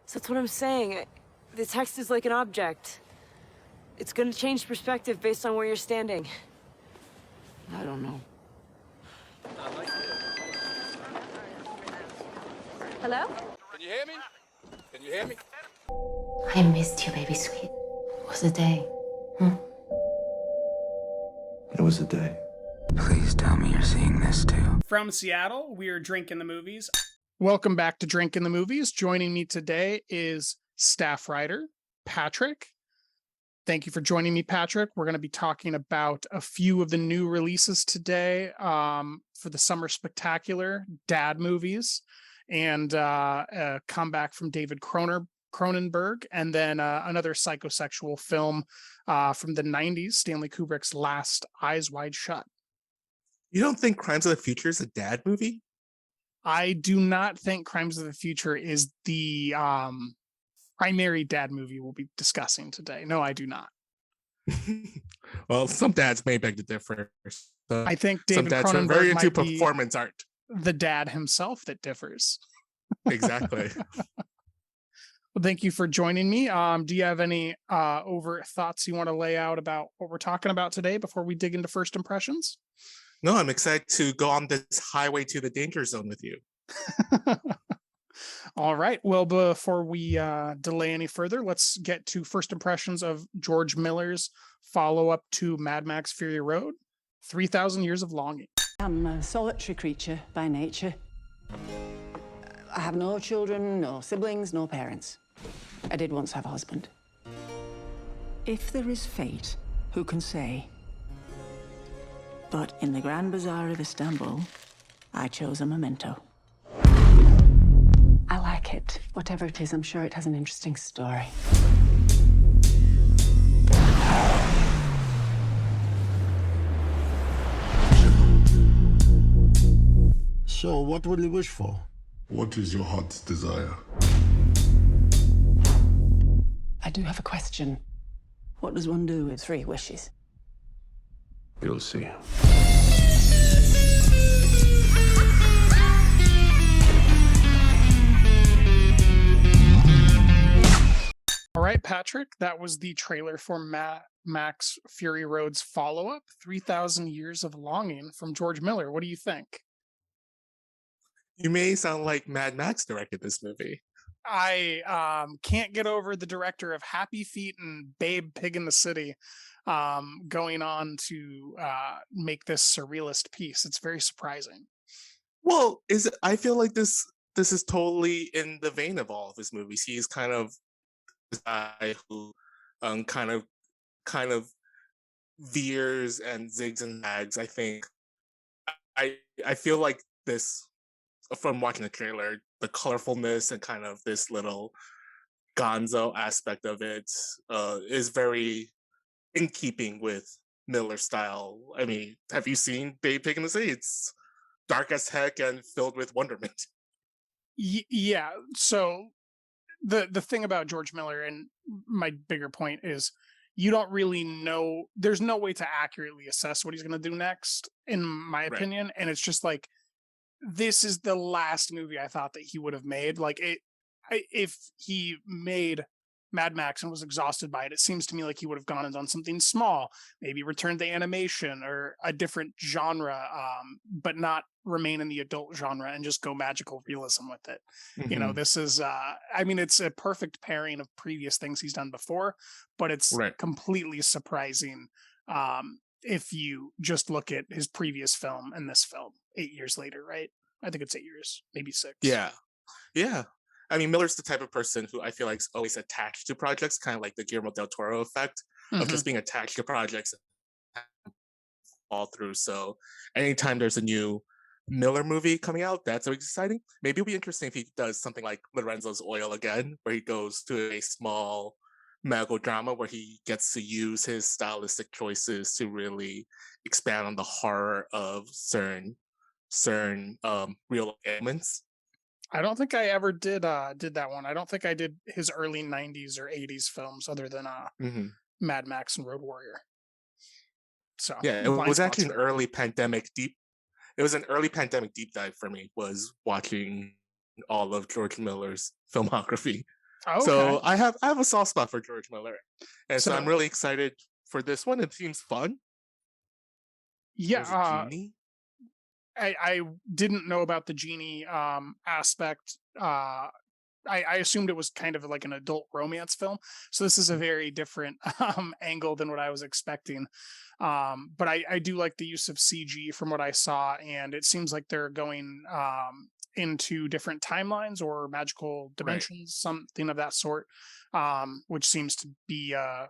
So that's what I'm saying. The text is like an object. It's gonna change perspective based on where you're standing. I don't know. Hello? Can you hear me? Can you hear me? I missed you, baby sweet. It was a day. It was a day. Please tell me you're seeing this too. From Seattle, we're Drinking the Movies. Welcome back to Drinking the Movies. Joining me today is staff writer Patrick. Thank you for joining me, Patrick. We're going to be talking about a few of the new releases today for the Summer Spectacular, dad movies, and a comeback from David Cronenberg, and then another psychosexual film from the 90s, Stanley Kubrick's last Eyes Wide Shut. You don't think Crimes of the Future is a dad movie? I do not think Crimes of the Future is the primary dad movie we'll be discussing today. No, I do not. Well, some dads may beg to differ. So I think some David dads are Cronenberg very into might be performance art. the dad himself that differs. Exactly. Well, thank you for joining me. Do you have any overt thoughts you want to lay out about what we're talking about today before we dig into first impressions? No, I'm excited to go on this highway to the danger zone with you. All right. Well, before we delay any further, let's get to first impressions of George Miller's follow-up to Mad Max Fury Road, 3,000 Years of Longing. I'm a solitary creature by nature. I have no children, no siblings, no parents. I did once have a husband. If there is fate, who can say? But in the Grand Bazaar of Istanbul, I chose a memento. I like it. Whatever it is, I'm sure it has an interesting story. So, what will you wish for? What is your heart's desire? I do have a question. What does one do with 3 wishes? You'll see. All right, Patrick, that was the trailer for Max Fury Road's follow-up, 3,000 Years of Longing from George Miller. What do you think? You may sound like Mad Max directed this movie. I can't get over the director of Happy Feet and Babe Pig in the City going on to make this surrealist piece. It's very surprising. Well, I feel like this is totally in the vein of all of his movies. He's kind of this guy who kind of veers and zigs and zags. I think I feel like this, from watching the trailer, the colorfulness and kind of this little gonzo aspect of it is very in keeping with Miller's style. I mean, have you seen Babe Pig in the City? It's dark as heck and filled with wonderment. Yeah. So the thing about George Miller, and my bigger point is, you don't really know. There's no way to accurately assess what he's going to do next, in my opinion. And it's just like, this is the last movie I thought that he would have made. Like, if he made Mad Max and was exhausted by it, it seems to me like he would have gone and done something small, maybe returned to animation or a different genre, but not remain in the adult genre and just go magical realism with it. Mm-hmm. You know, this is, I mean, it's a perfect pairing of previous things he's done before, but it's completely surprising if you just look at his previous film and this film 8 years later, right? I think it's 8 years, maybe 6. Yeah. I mean, Miller's the type of person who I feel like is always attached to projects, kind of like the Guillermo del Toro effect of just being attached to projects all through. So anytime there's a new Miller movie coming out, that's always exciting. Maybe it'll be interesting if he does something like Lorenzo's Oil again, where he goes to a small medical drama where he gets to use his stylistic choices to really expand on the horror of certain real elements. I don't think I ever did that one. I don't think I did his early 90s or 80s films other than Mad Max and Road Warrior. So yeah, it was actually an early pandemic deep dive for me, was watching all of George Miller's filmography. Okay. So I have a soft spot for George Miller, and so I'm So really excited for this one. It seems fun. yeah, There's a genie. I didn't know about the genie aspect. I assumed it was kind of like an adult romance film, so this is a very different angle than what I was expecting. But I do like the use of CG from what I saw, and it seems like they're going into different timelines or magical Right, dimensions, something of that sort, which seems to be a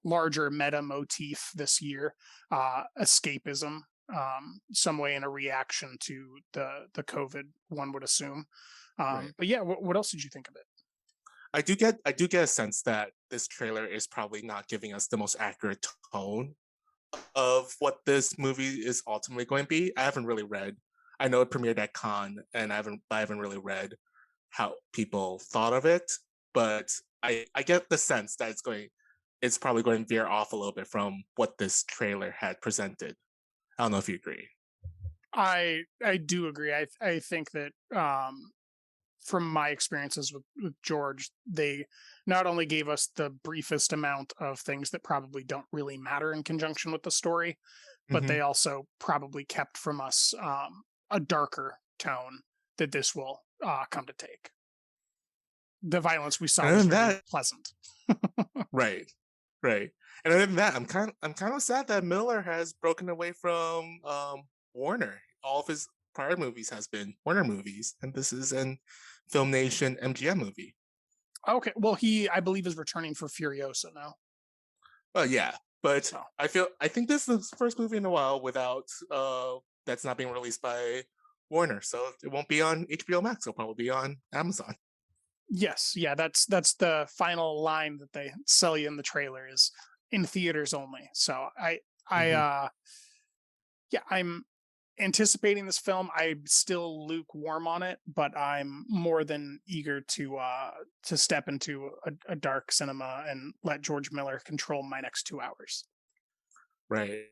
larger meta motif this year. Escapism, some way in a reaction to the COVID, one would assume. right. But yeah, what else did you think of it? I do get a sense that this trailer is probably not giving us the most accurate tone of what this movie is ultimately going to be. I haven't really read. I know it premiered at Cannes, and I haven't really read how people thought of it. But I get the sense that it's probably going to veer off a little bit from what this trailer had presented. I don't know if you agree. I do agree. I think that from my experiences with George, they not only gave us the briefest amount of things that probably don't really matter in conjunction with the story, but Hmm. they also probably kept from us a darker tone that this will come to take. The violence we And saw other was than very that, pleasant. right, right. And other than that, I'm kind of sad that Miller has broken away from Warner. All of his prior movies has been Warner movies, and this is an Film Nation MGM movie. Okay, well, he I believe is returning for Furiosa now. Well, yeah, but So I think this is the first movie in a while without that's not being released by Warner, so it won't be on HBO Max. It'll probably be on Amazon. yes, yeah, that's the final line that they sell you in the trailer is in theaters only. So I Hmm. yeah, I'm anticipating this film. I'm still lukewarm on it, but I'm more than eager to step into a dark cinema and let George Miller control my next 2 hours. Right,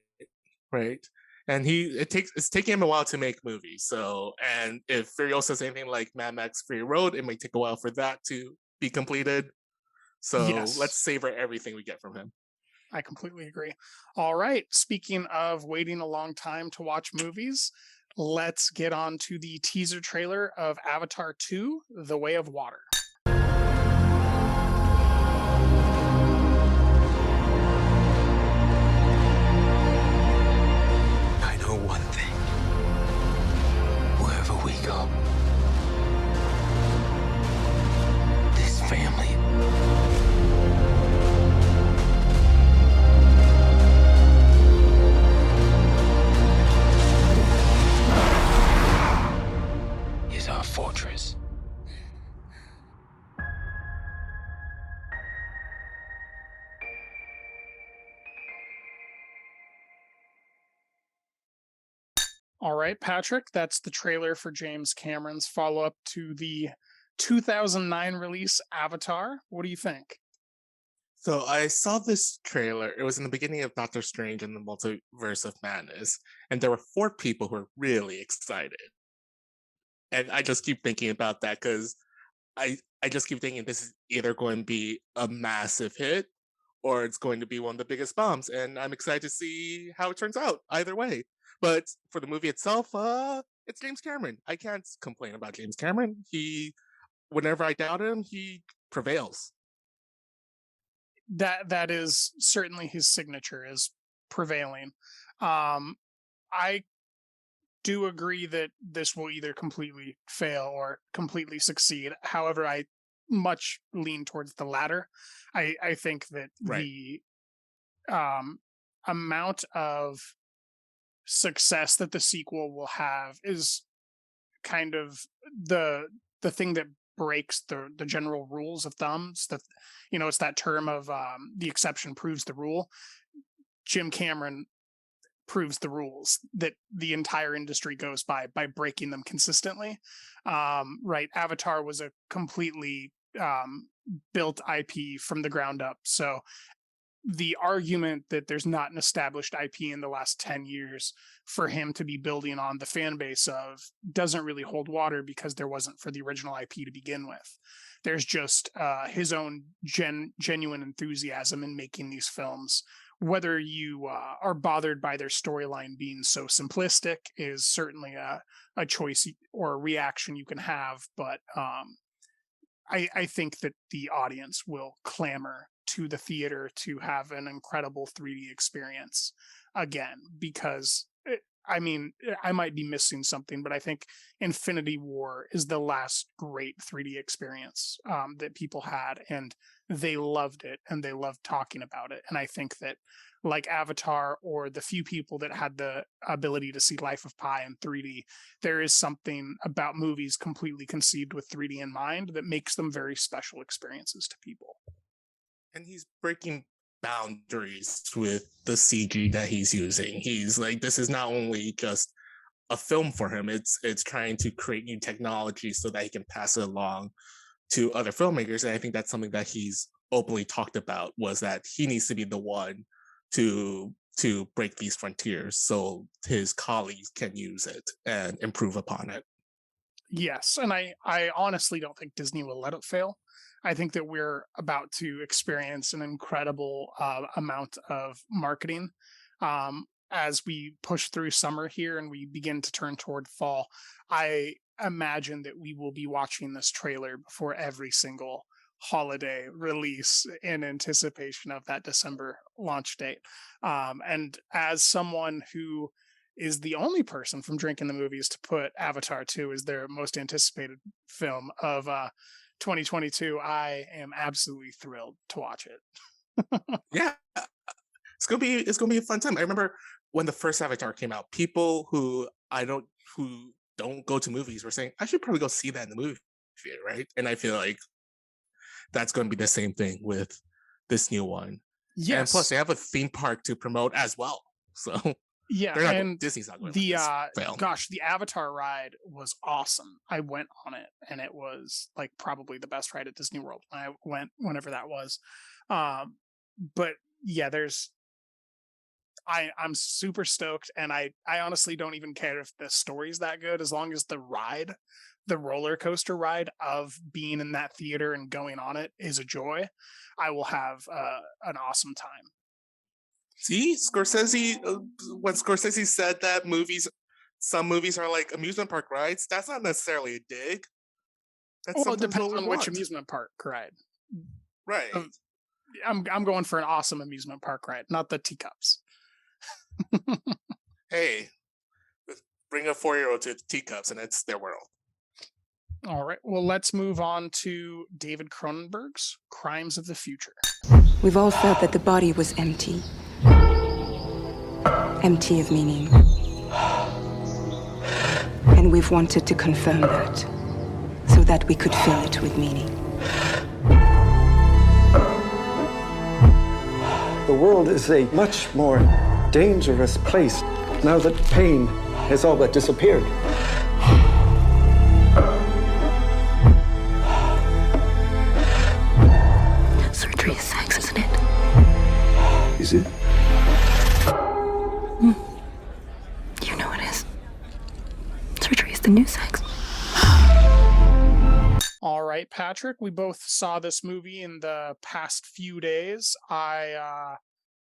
right. And it's taking him a while to make movies. So, and if Furiosa is anything like Mad Max Fury Road, it might take a while for that to be completed. So let's Yes, savor everything we get from him. I completely agree. All right. Speaking of waiting a long time to watch movies, let's get on to the teaser trailer of Avatar 2: The Way of Water. I know one thing. Wherever we go, this family is our fortress. All right, Patrick, that's the trailer for James Cameron's follow up to the 2009 release Avatar. What do you think? So I saw this trailer. It was in the beginning of Doctor Strange and the Multiverse of Madness, and there were four people who were really excited. And I just keep thinking about that because I just keep thinking this is either going to be a massive hit or it's going to be one of the biggest bombs. And I'm excited to see how it turns out either way. But for the movie itself, it's James Cameron. I can't complain about James Cameron. Whenever I doubt him, he prevails. That is certainly his signature is prevailing. Um, I do agree that this will either completely fail or completely succeed. However, I much lean towards the latter. I think that Right. the um, amount of success that the sequel will have is kind of the the thing that breaks the general rules of thumbs. That it's that term of the exception proves the rule. Jim Cameron proves the rules that the entire industry goes by breaking them consistently. Right, Avatar was a completely built IP from the ground up, so the argument that there's not an established IP in the last 10 years for him to be building on the fan base of doesn't really hold water, because there wasn't for the original IP to begin with. There's just his own genuine enthusiasm in making these films. Whether you are bothered by their storyline being so simplistic is certainly a choice or a reaction you can have, but I think that the audience will clamor to the theater to have an incredible 3D experience again, because I mean, I might be missing something, but I think Infinity War is the last great 3D experience that people had, and they loved it and they loved talking about it. And I think that, like Avatar or the few people that had the ability to see Life of Pi in 3D, there is something about movies completely conceived with 3D in mind that makes them very special experiences to people. And he's breaking boundaries with the CG that he's using. He's like, this is not only just a film for him, it's trying to create new technology so that he can pass it along to other filmmakers. And I think that's something that he's openly talked about, was that he needs to be the one to break these frontiers so his colleagues can use it and improve upon it. Yes, and I honestly don't think Disney will let it fail. I think that we're about to experience an incredible amount of marketing as we push through summer here and we begin to turn toward fall. I imagine that we will be watching this trailer before every single holiday release in anticipation of that December launch date. And as someone who is the only person from Drinking the Movies to put Avatar 2 as their most anticipated film of 2022, I am absolutely thrilled to watch it. Yeah, it's gonna be a fun time. I remember when the first Avatar came out, people who don't go to movies were saying, I should probably go see that in the movie theater, right? And I feel like that's going to be the same thing with this new one. Yes. And plus, they have a theme park to promote as well. So yeah, and Disney's not going to fail. Gosh, the Avatar ride was awesome. I went on it, and it was like probably the best ride at Disney World when I went, whenever that was. But yeah, I'm super stoked, and I honestly don't even care if the story's that good, as long as the ride, the roller coaster ride of being in that theater and going on it is a joy. I will have an awesome time. See, Scorsese, when Scorsese said that some movies are like amusement park rides, that's not necessarily a dig. That's well, it depends on which amusement park ride. Right. I'm going for an awesome amusement park ride, not the teacups. Hey, bring a 4-year-old to teacups and it's their world. All right. Well, let's move on to David Cronenberg's Crimes of the Future. We've all felt that the body was empty. Empty of meaning. And we've wanted to confirm that, so that we could fill it with meaning. The world is a much more dangerous place now that pain has all but disappeared. Surgery is sex, isn't it? Is it? You know it is. Surgery is the new sex. All right, Patrick, we both saw this movie in the past few days. I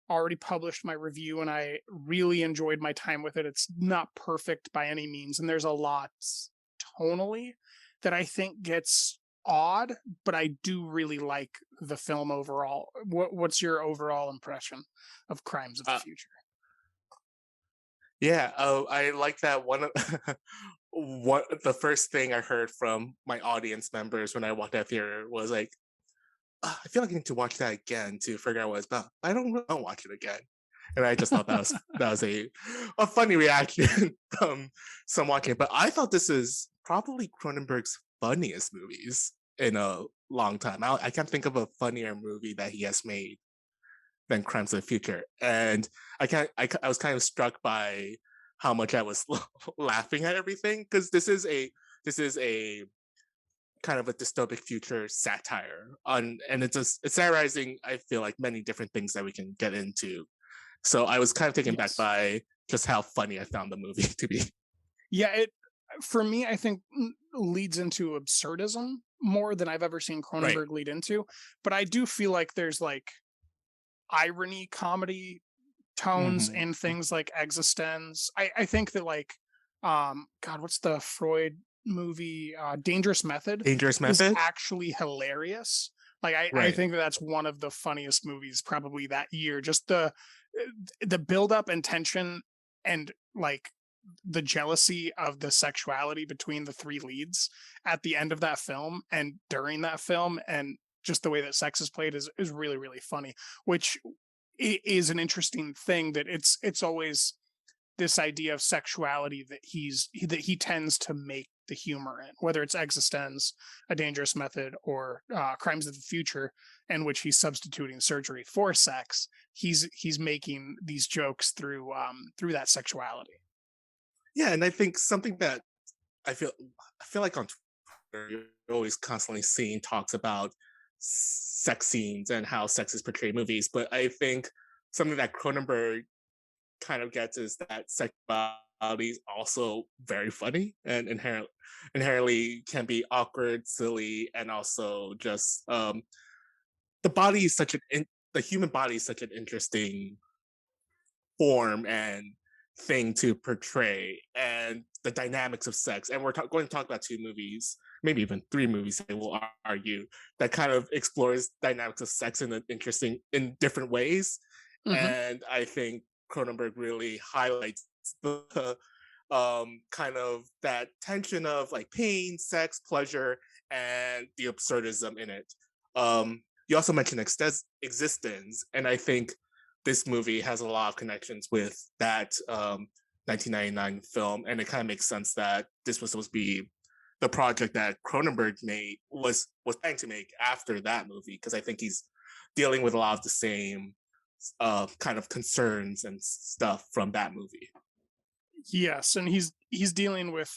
already published my review, and I really enjoyed my time with it. It's not perfect by any means, and there's a lot tonally that I think gets odd, but I do really like the film overall. What's your overall impression of Crimes of the Future? Yeah, I like that one. The first thing I heard from my audience members when I walked out theater was like, I feel like I need to watch that again to figure out what it's about. I don't want to watch it again. And I just thought that was a funny reaction from some watching it. But I thought this is probably Cronenberg's funniest movies in a long time. I can't think of a funnier movie that he has made than Crimes of the Future. And I was kind of struck by how much I was laughing at everything, because this is a kind of a dystopic future satire on, and it's satirizing, I feel like, many different things that we can get into. So I was kind of taken back Yes. by just how funny I found the movie to be. Yeah, it for me, I think leads into absurdism more than I've ever seen Right. Cronenberg lead into. But I do feel like there's like irony, comedy tones Mm-hmm. in things like Existence. I think that like God, what's the Freud movie? Dangerous Method Dangerous is Method. actually hilarious. Like I Right. think that that's one of the funniest movies probably that year. Just the build up and tension and like the jealousy of the sexuality between the three leads at the end of that film and during that film, and just the way that sex is played is really really funny, which is an interesting thing that it's always this idea of sexuality that that he tends to make the humor in, whether it's Existence, A Dangerous Method, or Crimes of the Future, in which he's substituting surgery for sex. He's making these jokes through that sexuality. Yeah, and I think something that I feel like on Twitter you're always constantly seeing talks about sex scenes and how sex is portrayed in movies, but I think something that Cronenberg kind of gets is that sexuality is also very funny and inherently can be awkward, silly, and also just the body is the human body is such an interesting form and thing to portray, and the dynamics of sex. And we're going to talk about two movies, maybe even three movies, I will argue, that kind of explores dynamics of sex in different ways. Mm-hmm. And I think Cronenberg really highlights the kind of that tension of like pain, sex, pleasure, and the absurdism in it. You also mentioned existence, and I think this movie has a lot of connections with that 1999 film, and it kind of makes sense that this was supposed to be the project that Cronenberg was planning to make after that movie, because I think he's dealing with a lot of the same kind of concerns and stuff from that movie. Yes, and he's dealing with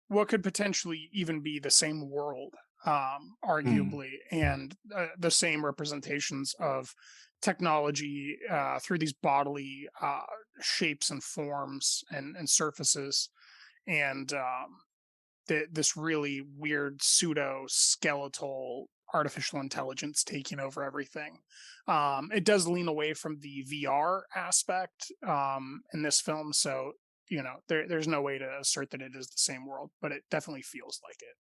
what could potentially even be the same world, Mm, arguably, and the same representations of technology through these bodily shapes and forms and surfaces, and this really weird pseudo skeletal artificial intelligence taking over everything. It does lean away from the VR aspect in this film, so there's no way to assert that it is the same world, but it definitely feels like it.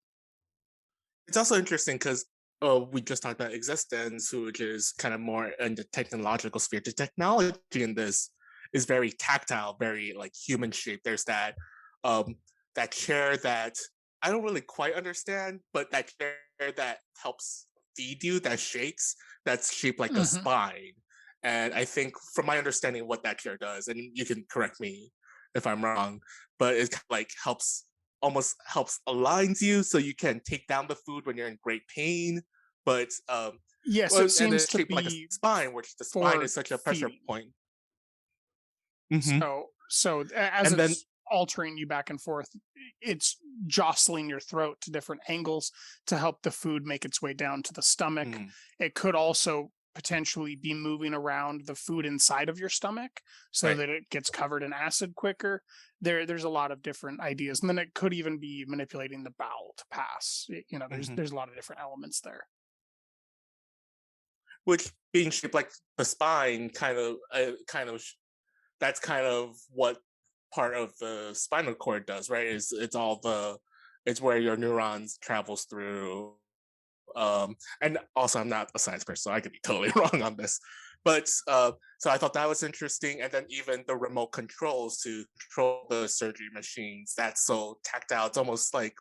It's also interesting because we just talked about existence, which is kind of more in the technological sphere. The technology in this is very tactile, very like human shaped. There's um, that chair that I don't really quite understand, but that chair that helps feed you, that shakes, that's shaped like a Hmm. spine. And I think, from my understanding, what that chair does, and you can correct me if I'm wrong, but it like helps aligns you so you can take down the food when you're in great pain. But Yes, well, it and seems it's to shaped like a be spine, which the spine for is such a pressure feeding. point. Hmm. As And then it's altering you back and forth, it's jostling your throat to different angles to help the food make its way down to the stomach. mm, It could also potentially be moving around the food inside of your stomach so right. that it gets covered in acid quicker. There's a lot of different ideas, and then it could even be manipulating the bowel to pass. Hmm. There's a lot of different elements there. Which, being shaped like the spine, that's kind of what part of the spinal cord does, right? It's where your neurons travels through. And also, I'm not a science person, so I could be totally wrong on this. But so I thought that was interesting, and then even the remote controls to control the surgery machines. That's so tactile. It's almost like,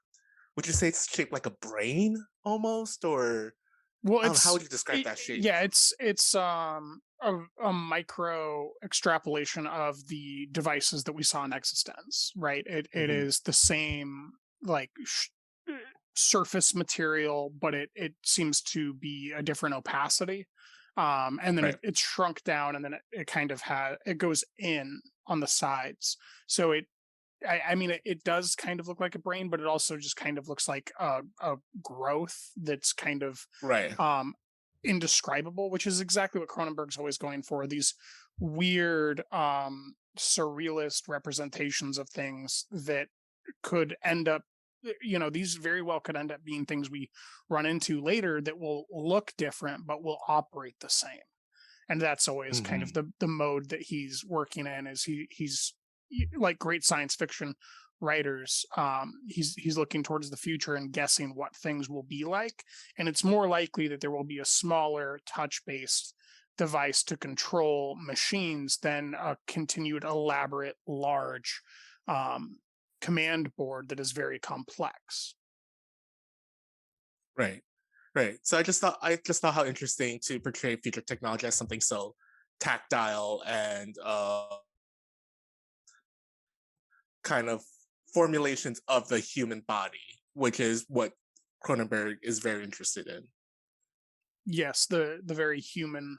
would you say it's shaped like a brain almost, or Well, I don't know, how would you describe that shape? yeah, it's a micro extrapolation of the devices that we saw in Existence, right? It Hmm. is the same like surface material, but it seems to be a different opacity. And then Right. it's shrunk down, and then it kind of it goes in on the sides, so I mean, it does kind of look like a brain, but it also just kind of looks like a growth that's kind of Right. indescribable, which is exactly what Cronenberg's always going for. These weird, surrealist representations of things that could end up, these very well could end up being things we run into later that will look different, but will operate the same. And that's always kind of the mode that he's working in. Is he's like great science fiction writers, he's looking towards the future and guessing what things will be like, and it's more likely that there will be a smaller touch-based device to control machines than a continued elaborate large command board that is very complex. Right. Right. So I just thought how interesting to portray future technology as something so tactile and kind of formulations of the human body, which is what Cronenberg is very interested in. Yes, the very human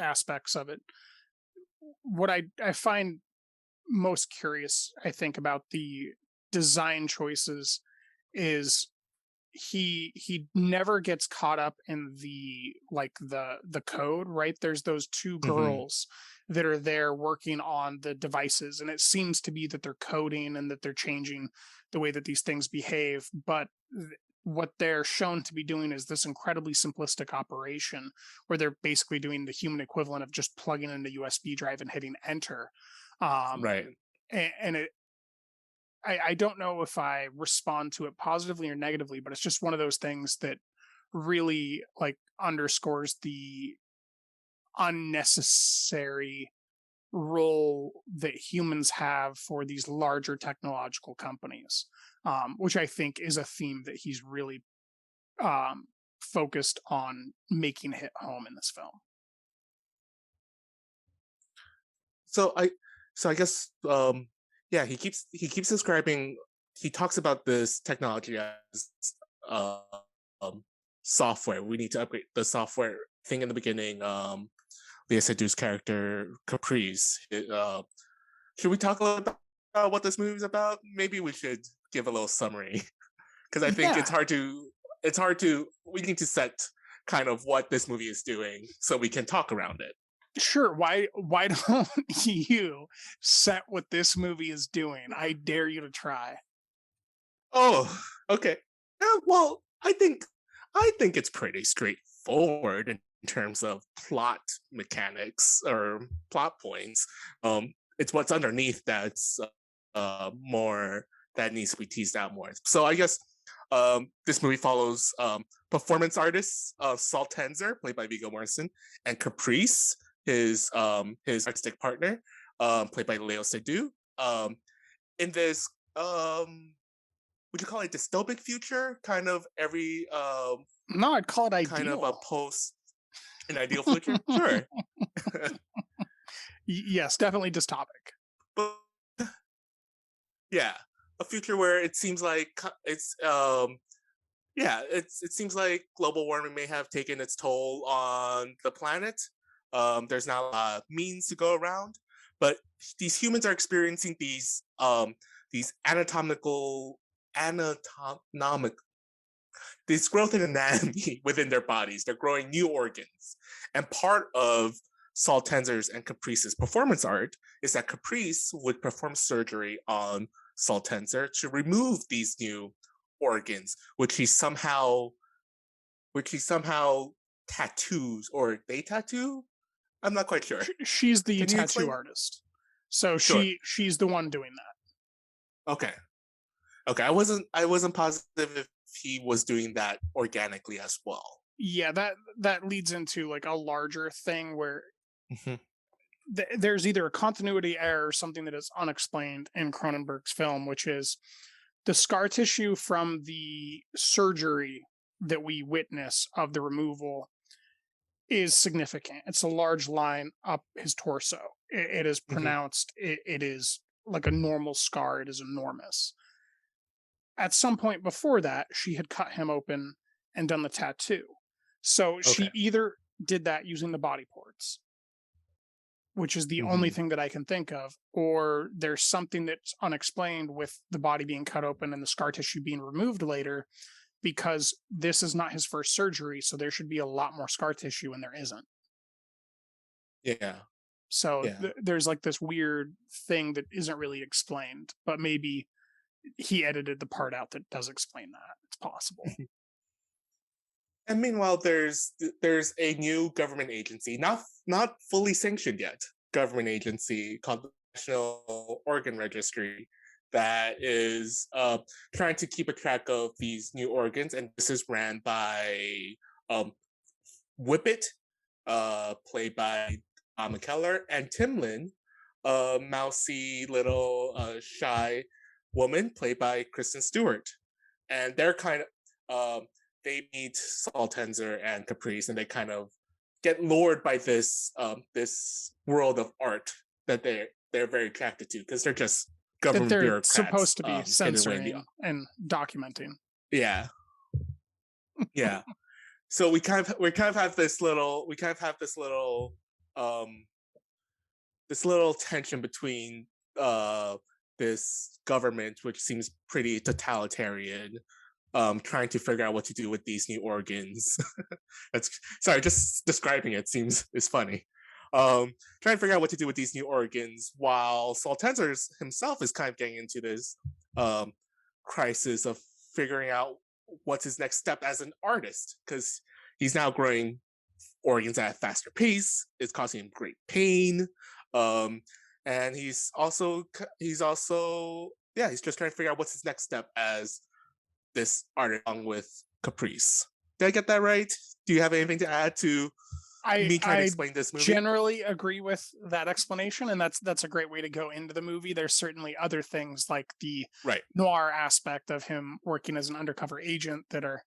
aspects of it. What I find most curious, I think, about the design choices is he never gets caught up in the code, right? There's those two girls that are there working on the devices, and it seems to be that they're coding and that they're changing the way that these things behave, but what they're shown to be doing is this incredibly simplistic operation where they're basically doing the human equivalent of just plugging in a USB drive and hitting enter. Right. And I don't know if I respond to it positively or negatively, but it's just one of those things that really like underscores the unnecessary role that humans have for these larger technological companies, which I think is a theme that he's really focused on making hit home in this film. So I guess yeah, he keeps describing, he talks about this technology as uh, software. We need to upgrade the software thing in the beginning. Lea Seydoux character Caprice. Should we talk a little about what this movie is about? Maybe we should give a little summary because I think it's hard to we need to set kind of what this movie is doing so we can talk around it. Sure. Why don't you set what this movie is doing? I dare you to try. Oh, okay. Well, I think it's pretty straightforward in terms of plot mechanics or plot points. It's what's underneath that's more that needs to be teased out more. So I guess this movie follows performance artist Saul Tenzer, played by Viggo Mortensen, and Caprice, his artistic partner, played by Lea Seydoux. In this, would you call it dystopic future? Kind of every no, I'd call it ideal. Kind of an ideal future. Sure. Yes, definitely dystopic. But yeah, a future where it seems like it's it seems like global warming may have taken its toll on the planet. There's not a lot of means to go around, but these humans are experiencing these this growth in anatomy within their bodies. They're growing new organs, and part of Saul Tenzer's and Caprice's performance art is that Caprice would perform surgery on Saul Tenzer to remove these new organs, which he somehow tattoos, or they tattoo. I'm not quite sure. She's the tattoo artist, so sure. she's the one doing that. Okay. I wasn't positive if he was doing that organically as well. Yeah, that leads into like a larger thing where there's either a continuity error or something that is unexplained in Cronenberg's film, which is the scar tissue from the surgery that we witness of the removal is significant. It's a large line up his torso. It is pronounced. It is like a normal scar. It is enormous. At some point before that, she had cut him open and done the tattoo. So she either did that using the body ports, which is the only thing that I can think of, or there's something that's unexplained with the body being cut open and the scar tissue being removed later, because this is not his first surgery, so there should be a lot more scar tissue and there isn't. Yeah. So Yeah. there's like this weird thing that isn't really explained, but maybe he edited the part out that does explain that. It's possible. And meanwhile, there's a new government agency, not fully sanctioned yet, government agency called the National Organ Registry that is trying to keep a track of these new organs, and this is ran by Whippet, played by McKellar, and Timlin, a mousy little shy woman played by Kristen Stewart, and they're kind of they meet Saltenzer and Caprice, and they kind of get lured by this this world of art that they're very attracted to, because they're just government that they're bureaucrats supposed to be hidden away in censoring and documenting. Yeah, yeah. So we kind of have this little this little tension between this government, which seems pretty totalitarian, trying to figure out what to do with these new organs. That's sorry, just describing it is funny. Trying to figure out what to do with these new organs, while Saltenzer himself is kind of getting into this crisis of figuring out what's his next step as an artist, because he's now growing organs at a faster pace. It's causing him great pain, and he's just trying to figure out what's his next step as this artist, along with Caprice. Did I get that right? Do you have anything to add to me trying to explain this movie? Generally agree with that explanation, and that's a great way to go into the movie. There's certainly other things like the noir aspect of him working as an undercover agent that are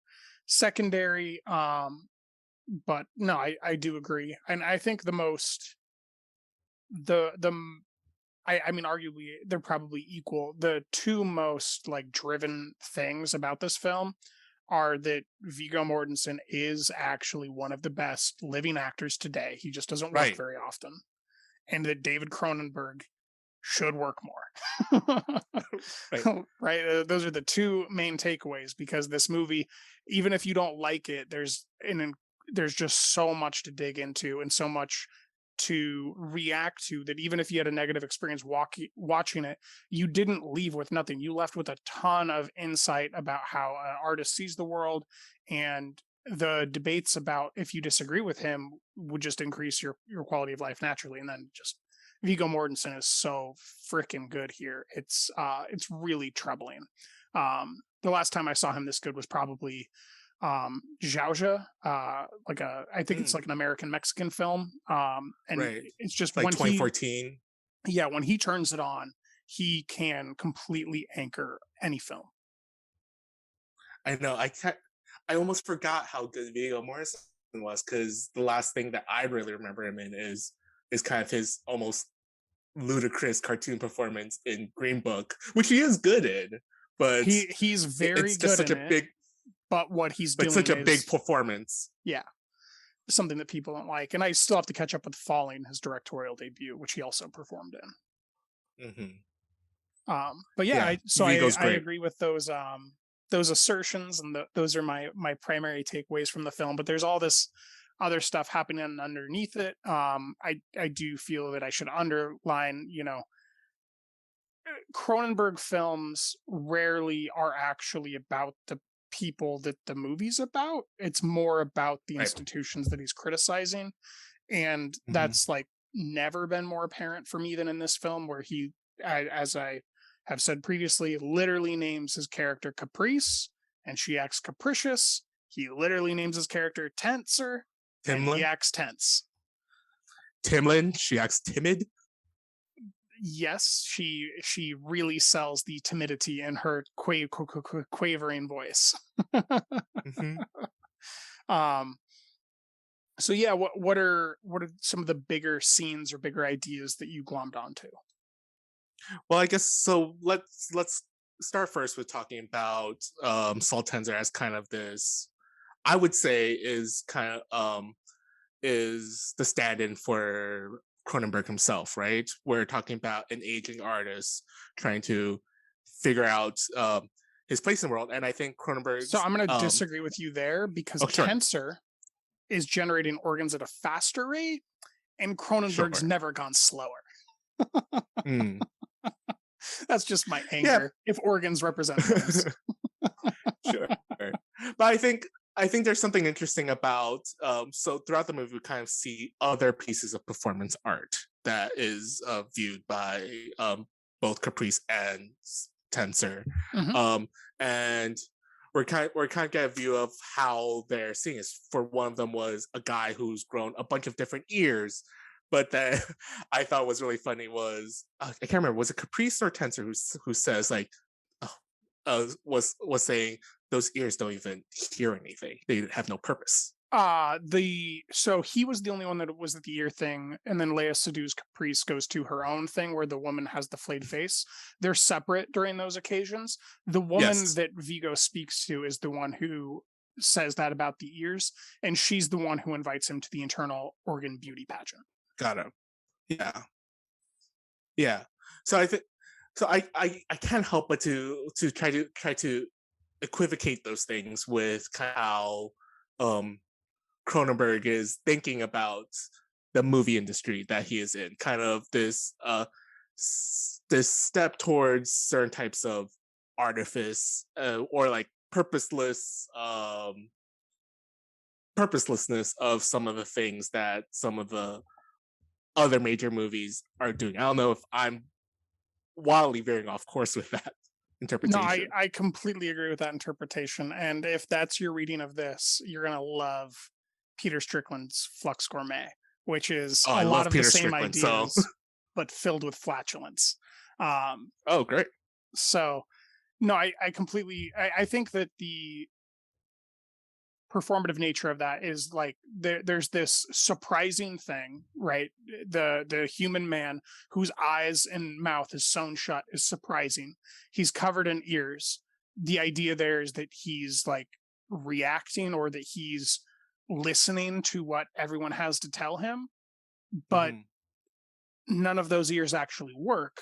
secondary. But no, I do agree, and I think I mean, arguably they're probably equal. The two most like driven things about this film are that Viggo Mortensen is actually one of the best living actors today. He just doesn't work very often. And that David Cronenberg should work more. Right? Those are the two main takeaways, because this movie, even if you don't like it, there's just so much to dig into and so much to react to, that even if you had a negative experience watching it, you didn't leave with nothing. You left with a ton of insight about how an artist sees the world, and the debates about if you disagree with him would just increase your quality of life naturally. And then just Viggo Mortensen is so freaking good here. It's really troubling. The last time I saw him this good was probably Zhaozha, I think it's like an American Mexican film, and it's just like when 2014. When he turns it on, he can completely anchor any film. I know. I almost forgot how good Viggo Mortensen was, because the last thing that I really remember him in is kind of his almost ludicrous cartoon performance in Green Book, which he is good in, but he's very it's good just such in a it. big. But what he's doing such a is big performance. Yeah. Something that people don't like. And I still have to catch up with Falling, his directorial debut, which he also performed in. But I agree with those assertions, and those are my primary takeaways from the film. But there's all this other stuff happening underneath it. I do feel that I should underline, Cronenberg films rarely are actually about the people that the movie's about. It's more about the institutions that he's criticizing, and that's like never been more apparent for me than in this film, where he, as I have said previously, literally names his character Caprice, and she acts capricious. He literally names his character Tenser, and he acts tense. Timlin, she acts timid. Yes, she really sells the timidity in her quavering voice. So yeah, what are some of the bigger scenes or bigger ideas that you glommed onto? Well, I guess so. Let's start first with talking about Saltenzer as kind of this, I would say, is kind of is the stand-in for Cronenberg himself, right? We're talking about an aging artist trying to figure out his place in the world, and I think Cronenberg's. So I'm going to disagree with you there because Oh, sure. Tensor is generating organs at a faster rate, and Cronenberg's Sure. never gone slower. Mm. That's just my anger. If organs represent things. Sure. But I think there's something interesting about so throughout the movie we kind of see other pieces of performance art that is viewed by both Caprice and Tensor. And we're kind of get a view of how they're seeing it. For one of them was a guy who's grown a bunch of different ears, but that I thought was really funny was I can't remember, was it Caprice or Tensor who says like was saying those ears don't even hear anything, they have no purpose. So he was the only one that was at the ear thing, and then Leia Sedu's Caprice goes to her own thing where the woman has the flayed face. They're separate during those occasions. The woman that Vigo speaks to is the one who says that about the ears, and she's the one who invites him to the internal organ beauty pageant. Got it. Yeah. So I think I can't help but to try to equivocate those things with how Cronenberg is thinking about the movie industry that he is in, kind of this step towards certain types of artifice or like purposelessness of some of the things that some of the other major movies are doing. I don't know if I'm wildly veering off course with that interpretation. No, I completely agree with that interpretation. And if that's your reading of this, you're going to love Peter Strickland's Flux Gourmet, which is a lot of Peter the same Strickland, ideas, but filled with flatulence. Oh, great. So, no, I completely, I think that the performative nature of that is like there's this surprising thing, right? The human man whose eyes and mouth is sewn shut is surprising. He's covered in ears. The idea there is that he's like reacting or that he's listening to what everyone has to tell him, but none of those ears actually work.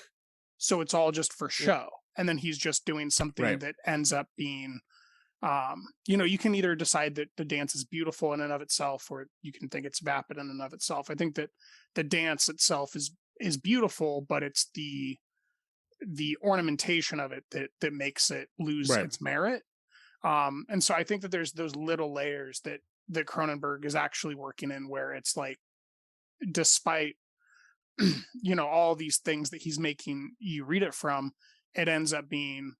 So it's all just for show. And then he's just doing something that ends up being you can either decide that the dance is beautiful in and of itself, or you can think it's vapid in and of itself. I think that the dance itself is beautiful, but it's the ornamentation of it that makes it lose its merit. And so I think that there's those little layers that Cronenberg is actually working in, where it's like, despite all these things that he's making you read it from, it ends up being,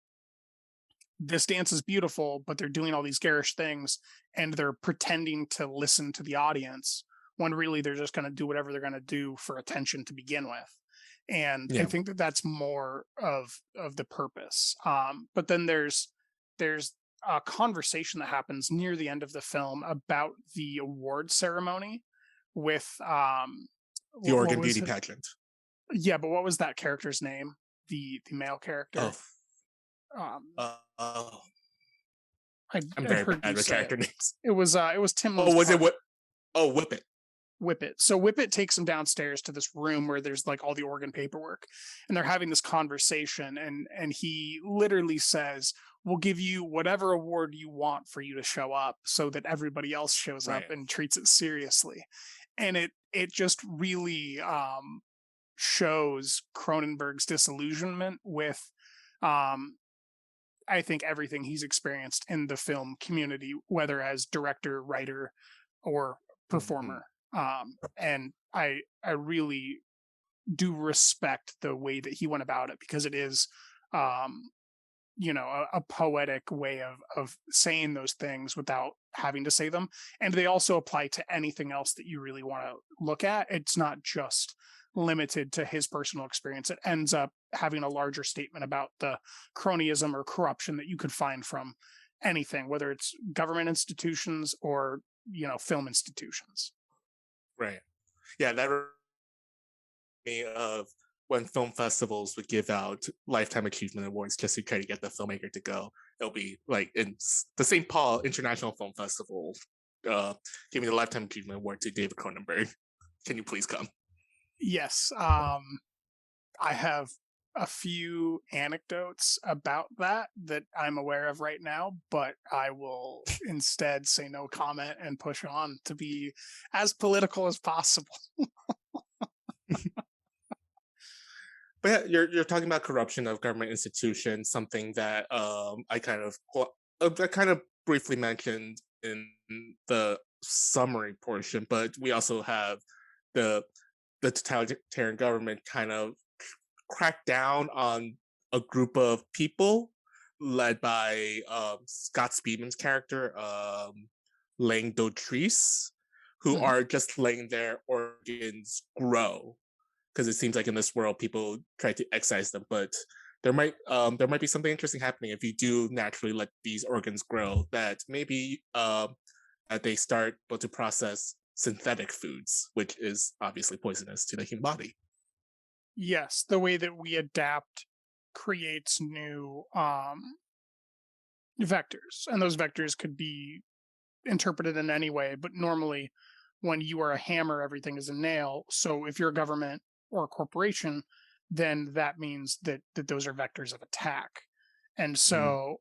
this dance is beautiful, but they're doing all these garish things and they're pretending to listen to the audience when really they're just going to do whatever they're going to do for attention to begin with. And I think that that's more of the purpose. But then there's a conversation that happens near the end of the film about the award ceremony with the organ beauty pageant. Yeah, but what was that character's name? The male character. I'm very bad with character names. It was Tim. Was it Whippet? Whippet. So Whippet takes him downstairs to this room where there's like all the organ paperwork, and they're having this conversation, and he literally says, "We'll give you whatever award you want for you to show up, so that everybody else shows up and treats it seriously." And it just really shows Cronenberg's disillusionment with I think everything he's experienced in the film community, whether as director, writer, or performer. And I really do respect the way that he went about it, because it is, a poetic way of saying those things without having to say them. And they also apply to anything else that you really want to look at. It's not just limited to his personal experience. It ends up having a larger statement about the cronyism or corruption that you could find from anything, whether it's government institutions or film institutions. Right. Yeah, that reminds me of when film festivals would give out lifetime achievement awards just to try to get the filmmaker to go. It'll be like in the St. Paul International Film Festival, giving the lifetime achievement award to David Cronenberg. Can you please come? Yes. I have a few anecdotes about that I'm aware of right now, but I will instead say no comment and push on to be as political as possible. But yeah, you're talking about corruption of government institutions, something that I kind of briefly mentioned in the summary portion, but we also have the the totalitarian government kind of crack down on a group of people led by Scott Speedman's character, Lang Dotrice, who Mhm. are just letting their organs grow because it seems like in this world people try to excise them, but there might be something interesting happening if you do naturally let these organs grow. That maybe that they start able to process synthetic foods, which is obviously poisonous to the human body. Yes, the way that we adapt creates new vectors, and those vectors could be interpreted in any way, but normally when you are a hammer, everything is a nail. So if you're a government or a corporation, then that means that those are vectors of attack. And Mhm. so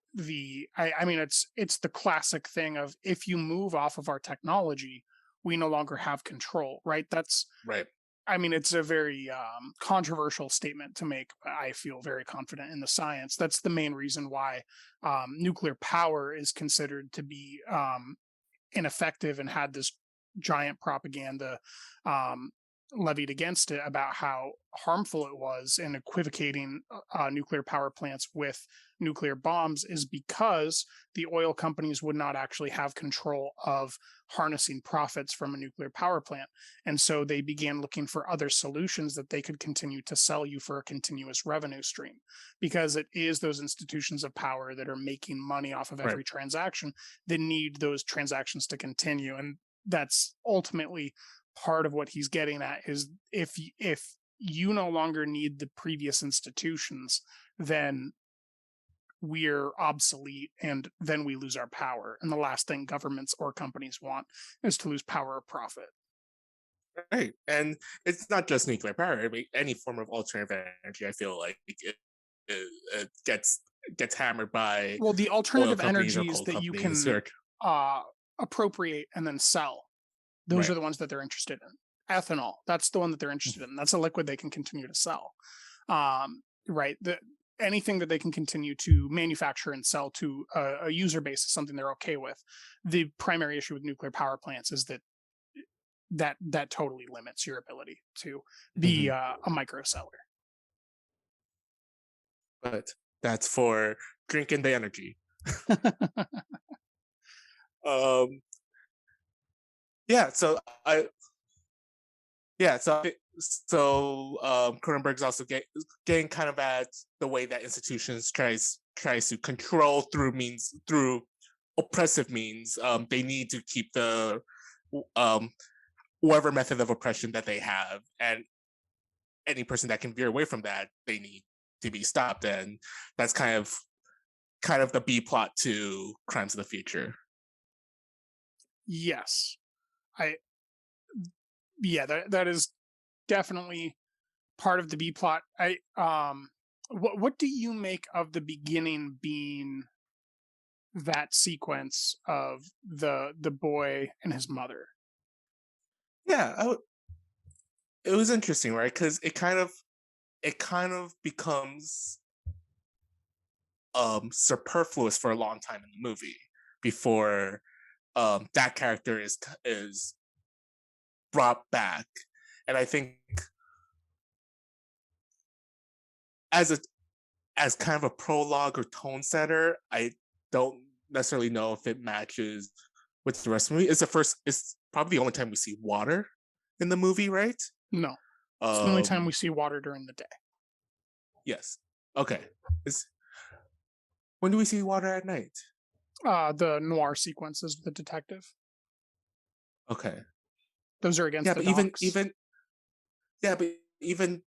I mean it's the classic thing of if you move off of our technology, we no longer have control, right? That's Right. I mean, it's a very controversial statement to make, but I feel very confident in the science. That's the main reason why nuclear power is considered to be ineffective and had this giant propaganda um, levied against it about how harmful it was and equivocating nuclear power plants with nuclear bombs is because the oil companies would not actually have control of harnessing profits from a nuclear power plant. And so they began looking for other solutions that they could continue to sell you for a continuous revenue stream because it is those institutions of power that are making money off of Right. every transaction that need those transactions to continue. And that's ultimately part of what he's getting at is if you no longer need the previous institutions, then we're obsolete and then we lose our power. And the last thing governments or companies want is to lose power or profit. Right. And it's not just nuclear power. I mean, any form of alternative energy, I feel like it gets hammered by Well, the oil alternative companies or energies coal that you companies who can are uh, appropriate and then sell, those are right. the ones that they're interested in. Ethanol, that's the one that they're interested in. That's a liquid they can continue to sell. Right. Anything that they can continue to manufacture and sell to a user base is something they're okay with. The primary issue with nuclear power plants is that totally limits your ability to be Mhm. a micro seller. But that's for drinking the energy. Um, yeah. Cronenberg's also getting kind of at the way that institutions tries to control through oppressive means. They need to keep the um, whatever method of oppression that they have, and any person that can veer away from that, they need to be stopped. And that's kind of the B plot to Crimes of the Future. Yes. I Yeah, that is definitely part of the B plot. What do you make of the beginning being that sequence of the boy and his mother? Yeah, it was interesting, right? Because it kind of becomes superfluous for a long time in the movie before that character is brought back. And I think as a as kind of a prologue or tone setter, I don't necessarily know if it matches with the rest of the movie. It's probably the only time we see water in the movie, right? No, it's the only time we Um, see water during the day. yes. Okay. It's, when do we see water at night? The noir sequences with the detective; Okay. those are against Yeah, the but docks. yeah, but even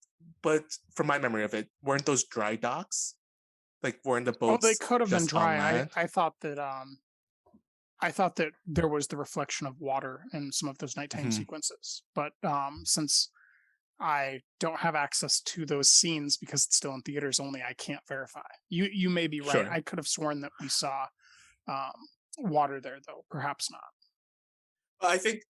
but from my memory of it, weren't those dry docks? Like weren't the Oh, they boats could have been just on dry. land? I thought that there was the reflection of water in some of those nighttime Mhm. sequences, but since I don't have access to those scenes because it's still in theaters only. I can't verify. You may be right. Sure. I could have sworn that we saw um, water there, though. Perhaps not.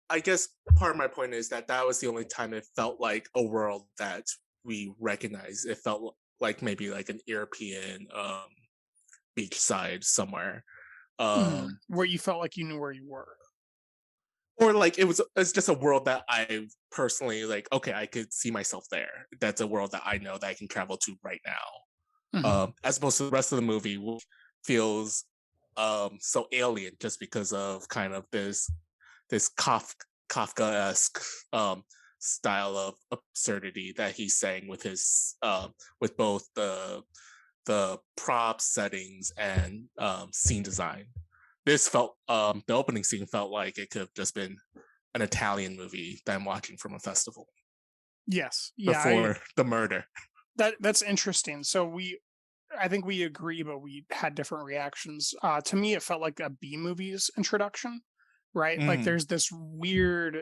I guess part of my point is that that was the only time it felt like a world that we recognize. It felt like maybe like an European beachside somewhere. Where you felt like you knew where you were. Or like it's just a world that I personally like, okay, I could see myself there. That's a world that I know that I can travel to right now. As opposed to the rest of the movie, which feels so alien just because of kind of this Kafka-esque style of absurdity that he's saying with his with both the prop settings and scene design. This felt the opening scene felt like it could have just been an Italian movie that I'm watching from a festival. Yes, yeah, before the murder. That's interesting. So I think we agree, but we had different reactions. To me, it felt like a B movie's introduction, right? Like there's this weird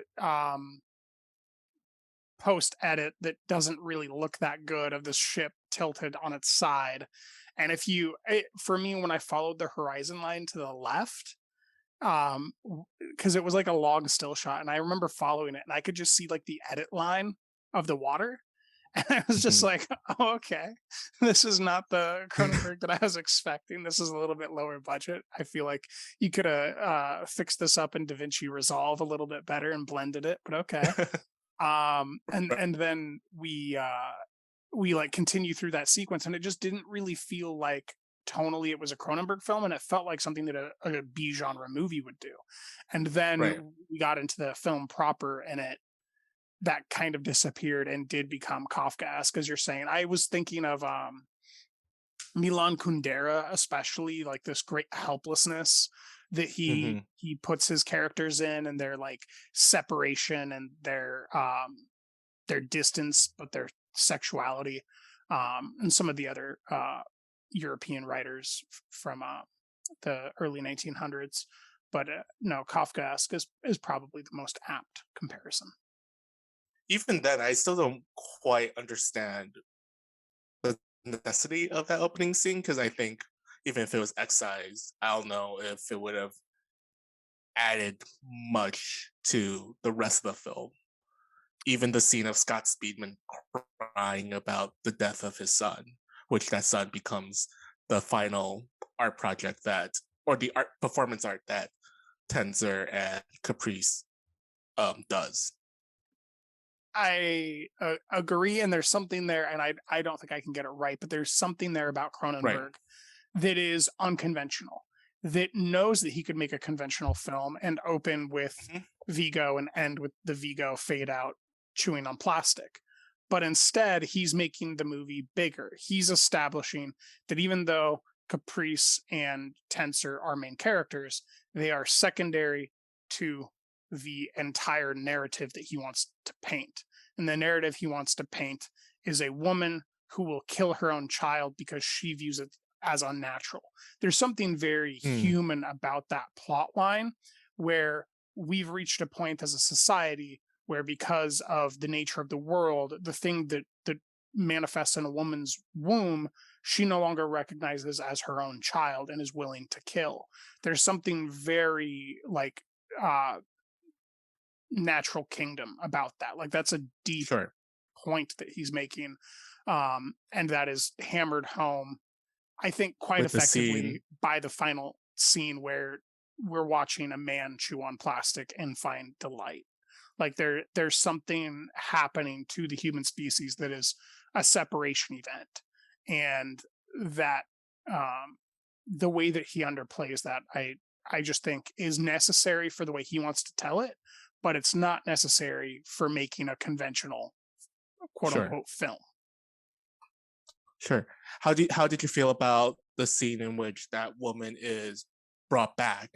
post edit that doesn't really look that good of this ship tilted on its side. And for me, when I followed the horizon line to the left, because it was like a long still shot, and I remember following it, and I could just see like the edit line of the water, and I was just like, oh, okay, this is not the Cronenberg that I was expecting. This is a little bit lower budget. I feel like you could have fixed this up in DaVinci Resolve a little bit better and blended it, but okay. And then we like continue through that sequence, and it just didn't really feel like tonally it was a Cronenberg film, and it felt like something that a B genre movie would do. And then we got into the film proper, and that kind of disappeared and did become Kafkaesque, as you're saying. I was thinking of Milan Kundera, especially, like this great helplessness that he puts his characters in, and their like separation and their distance, but their sexuality, and some of the other European writers from the early 1900s. But no, Kafkaesque is probably the most apt comparison. Even then, I still don't quite understand the necessity of that opening scene, because I think even if it was excised, I don't know if it would have added much to the rest of the film. Even the scene of Scott Speedman crying about the death of his son, which that son becomes the final art project or the art performance art that Tenzer and Caprice does. I agree, and there's something there, and I don't think I can get it right, but there's something there about Cronenberg that is unconventional, that knows that he could make a conventional film and open with Vigo and end with the Vigo fade out chewing on plastic. But instead, he's making the movie bigger. He's establishing that even though Caprice and Tenser are main characters, they are secondary to the entire narrative that he wants to paint. And the narrative he wants to paint is a woman who will kill her own child because she views it as unnatural. There's something very human about that plot line, where we've reached a point as a society where, because of the nature of the world, the thing that manifests in a woman's womb, she no longer recognizes as her own child and is willing to kill. There's something very like natural kingdom about that. Like, that's a deep point that he's making, and that is hammered home, I think, quite With effectively by the final scene, where we're watching a man chew on plastic and find delight. Like, there's something happening to the human species that is a separation event, and that the way that he underplays that, I just think is necessary for the way he wants to tell it, but it's not necessary for making a conventional quote unquote film. Sure. How did you feel about the scene in which that woman is brought back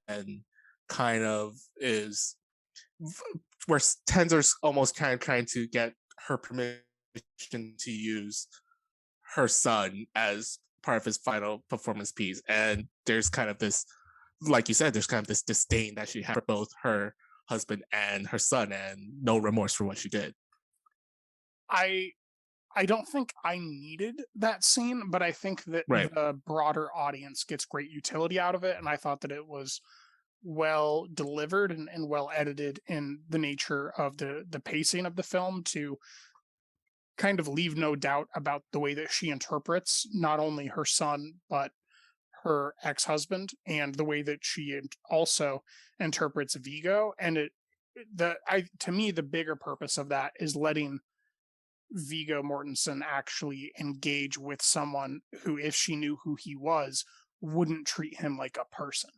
and kind of is where Tenzer's almost kind of trying to get her permission to use her son as part of his final performance piece, and there's kind of this, like you said, there's kind of this disdain that she had for both her husband and her son, and no remorse for what she did. I I don't think I needed that scene, but I think that Right. the broader audience gets great utility out of it, and I thought that it was well delivered and well edited in the nature of the pacing of the film to kind of leave no doubt about the way that she interprets not only her son but her ex-husband, and the way that she also interprets Vigo. And to me, the bigger purpose of that is letting Vigo Mortensen actually engage with someone who, if she knew who he was, wouldn't treat him like a person.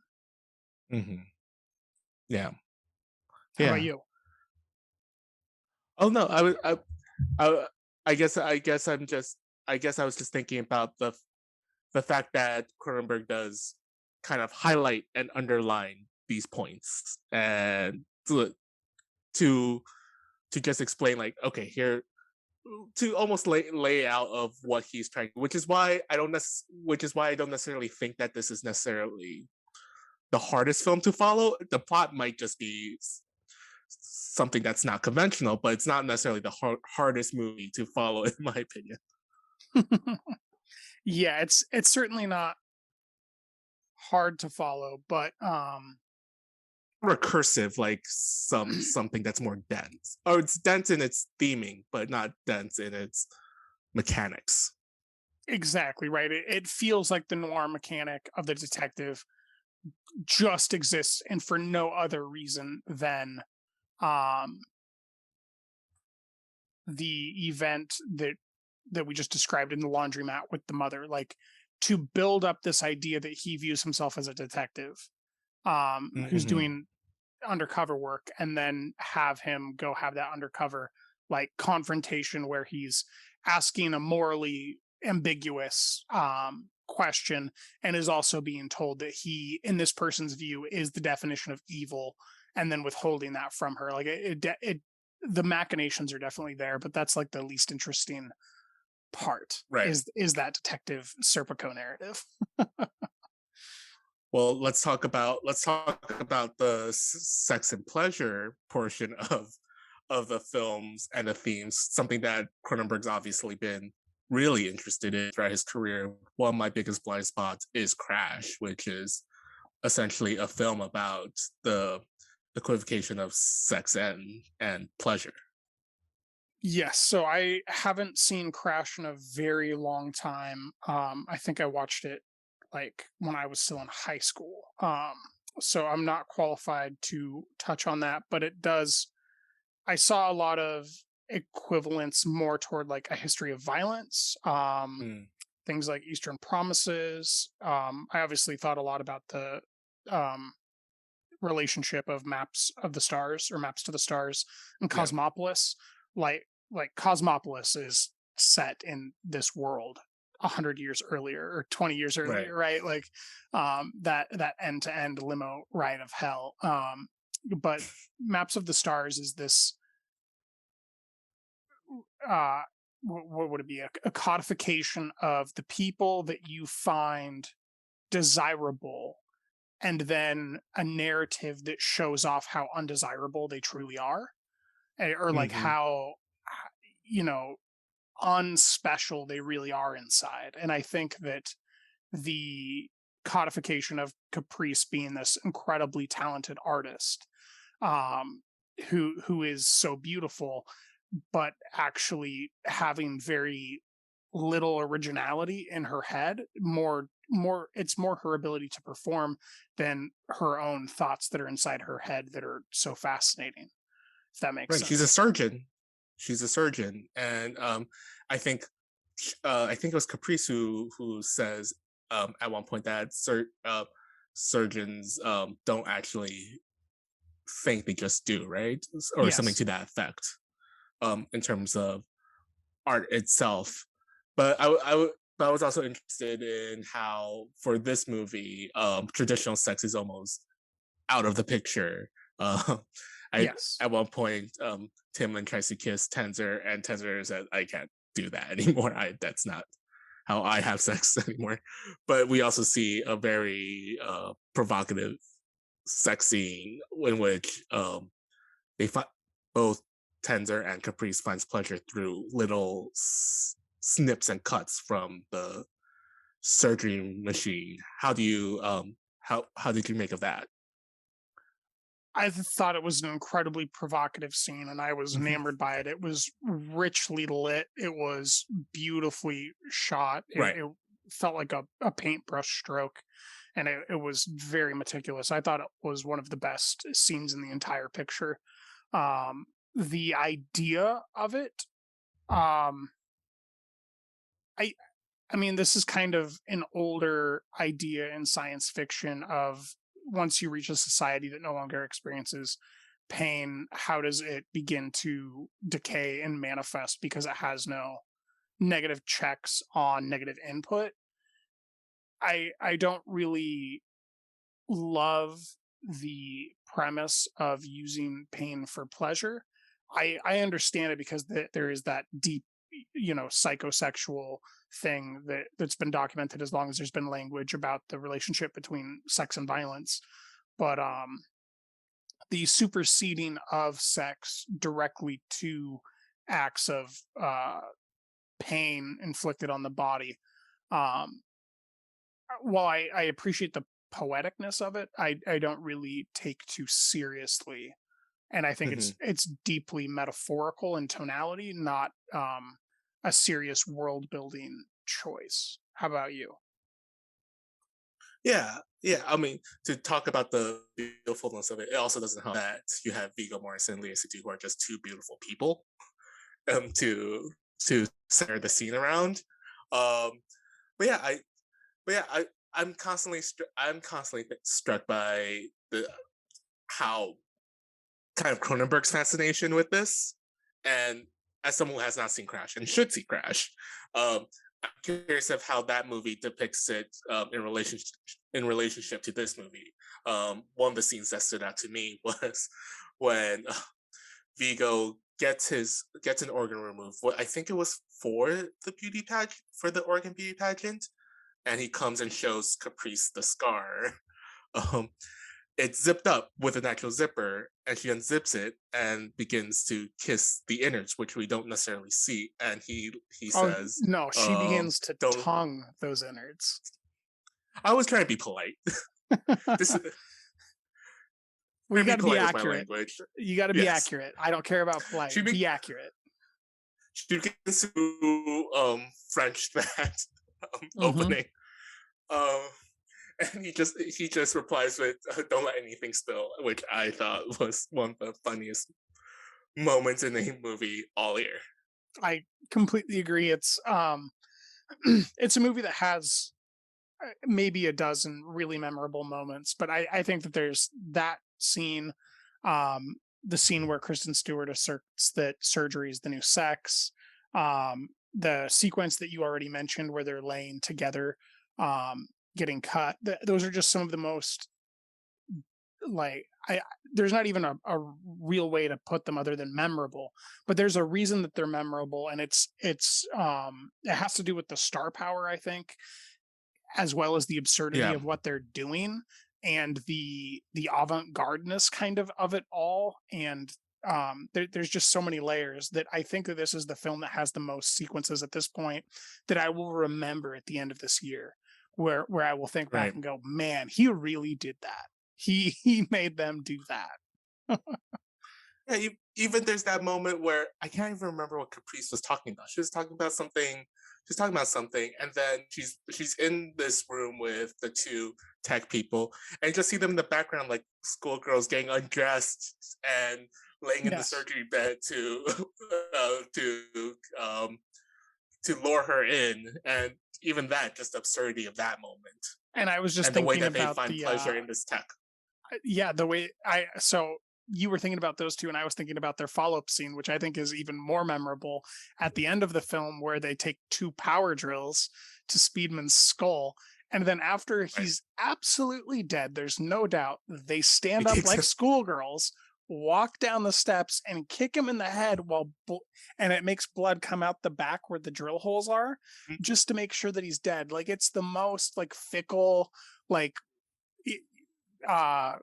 Hmm. Yeah. How about Yeah. you? Oh no, I, I guess I was just thinking about the fact that Cronenberg does kind of highlight and underline these points, and to to just explain, like, okay, here, to almost lay out of what he's trying, which is why I don't necessarily think that this is necessarily the hardest film to follow. The plot might just be something that's not conventional, but it's not necessarily the hardest movie to follow, in my opinion. Yeah, it's certainly not hard to follow, but Recursive, like something that's more dense. Oh, it's dense in its theming, but not dense in its mechanics. exactly right. It feels like the noir mechanic of the detective just exists, and for no other reason than um the event that we just described in the laundromat with the mother, like, to build up this idea that he views himself as a detective who's Mm-hmm. doing undercover work, and then have him go have that undercover like confrontation where he's asking a morally ambiguous question, and is also being told that he, in this person's view, is the definition of evil, and then withholding that from her. Like the machinations are definitely there, but that's like the least interesting part, Right. is that detective Serpico narrative. Well, let's talk about the sex and pleasure portion of the films and the themes. Something that Cronenberg's obviously been really interested in throughout his career. One of my biggest blind spots is Crash, which is essentially a film about the equivocation of sex and pleasure. Yes, so I haven't seen Crash in a very long time. I think I watched it like when I was still in high school. So I'm not qualified to touch on that, but it does. I saw a lot of equivalents more toward like A History of Violence, Mm. things like Eastern Promises. I obviously thought a lot about the um, relationship of Maps of the Stars, or Maps to the Stars, and Yeah. Cosmopolis. Like Cosmopolis is set in this world 100 years earlier or 20 years Right. earlier, right? Like that end to end limo ride of hell. But Maps of the Stars is this uh what would it be, a codification of the people that you find desirable, and then a narrative that shows off how undesirable they truly are, or like Mm-hmm. how, you know, unspecial they really are inside. And I think that the codification of Caprice being this incredibly talented artist, um, who is so beautiful, but actually having very little originality in her head, more it's more her ability to perform than her own thoughts that are inside her head that are so fascinating, if that makes Right. She's a sense. surgeon. She's a surgeon, and I think I think it was Caprice who says at one point that surgeons don't actually think, they just do, right, or something Yes. to that effect, in terms of art itself. But but I was also interested in how, for this movie, traditional sex is almost out of the picture. Uh, I Yes. At one point, Timlin tries to kiss Tenzer, and Tenzer says, "I can't do that anymore. That's not how I have sex anymore." But we also see a very provocative sex scene in which they both tender, and Caprice finds pleasure through little snips and cuts from the surgery machine. How do you how did you make of that? I thought it was an incredibly provocative scene, and I was Mhm. enamored by it. It was richly lit. It was beautifully shot. Right. It felt like a paintbrush stroke, and it was very meticulous. I thought it was one of the best scenes in the entire picture. The idea of it, um, I I mean, this is kind of an older idea in science fiction of once you reach a society that no longer experiences pain, how does it begin to decay and manifest because it has no negative checks on negative input? I don't really love the premise of using pain for pleasure. I understand it because there is that deep, psychosexual thing that's been documented as long as there's been language about the relationship between sex and violence. But the superseding of sex directly to acts of pain inflicted on the body, um, while I appreciate the poeticness of it, I don't really take too seriously, and I think Mhm. it's deeply metaphorical in tonality, not a serious world building choice. How about you? Yeah, yeah. I mean, to talk about the beautifulness of it, it also doesn't help that you have Viggo Mortensen and Lea Seydoux, who are just two beautiful people to center the scene around. Um, but yeah, I'm constantly struck by the how kind of Cronenberg's fascination with this, and as someone who has not seen Crash and should see Crash, um, I'm curious of how that movie depicts it in relationship to this movie. One of the scenes that stood out to me was when Vigo gets an organ removed. What I think it was for the organ beauty pageant, and he comes and shows Caprice the scar. Um, it's zipped up with an actual zipper, and she unzips it and begins to kiss the innards, which we don't necessarily see. And he Oh says, no, she begins to "Don't." tongue those innards. I was trying to be polite. This is Well, you trying to got be to be polite with my accurate. language. You got to be Yes, accurate. I don't care about she polite. be, Be accurate. she begins to French that Hmm. opening. Um, and he just replies with "Don't let anything spill," which I thought was one of the funniest moments in a movie all year. I completely agree. It's a movie that has maybe a dozen really memorable moments, but I think that there's that scene, the scene where Kristen Stewart asserts that surgery is the new sex, the sequence that you already mentioned where they're laying together, getting cut. Those are just some of the most like I there's not even a real way to put them other than memorable, but there's a reason that they're memorable, and it has to do with the star power, I think, as well as the absurdity Yeah, of what they're doing and the avant-gardeness kind of it all. And there's just so many layers that I think that this is the film that has the most sequences at this point that I will remember at the end of this year, where I will think back right. and go, man, he really did that. He made them do that. Yeah, even there's that moment where I can't even remember what Caprice was talking about. She was talking about something. She's talking about something, and then she's in this room with the two tech people, and you just see them in the background, like schoolgirls getting undressed and laying in the Yes. surgery bed to to lure her in, and even that, just absurdity of that moment, And I was just and the way thinking that they about find pleasure in this tech. yeah, the way I so you were thinking about those two, and I was thinking about their follow-up scene, which I think is even more memorable at the end of the film, where they take two power drills to Speedman's skull, and then after Right. he's absolutely dead, there's no doubt, they stand up like schoolgirls, walk down the steps, and kick him in the head and it makes blood come out the back where the drill holes are, just to make sure that he's dead. Like it's the most like fickle, like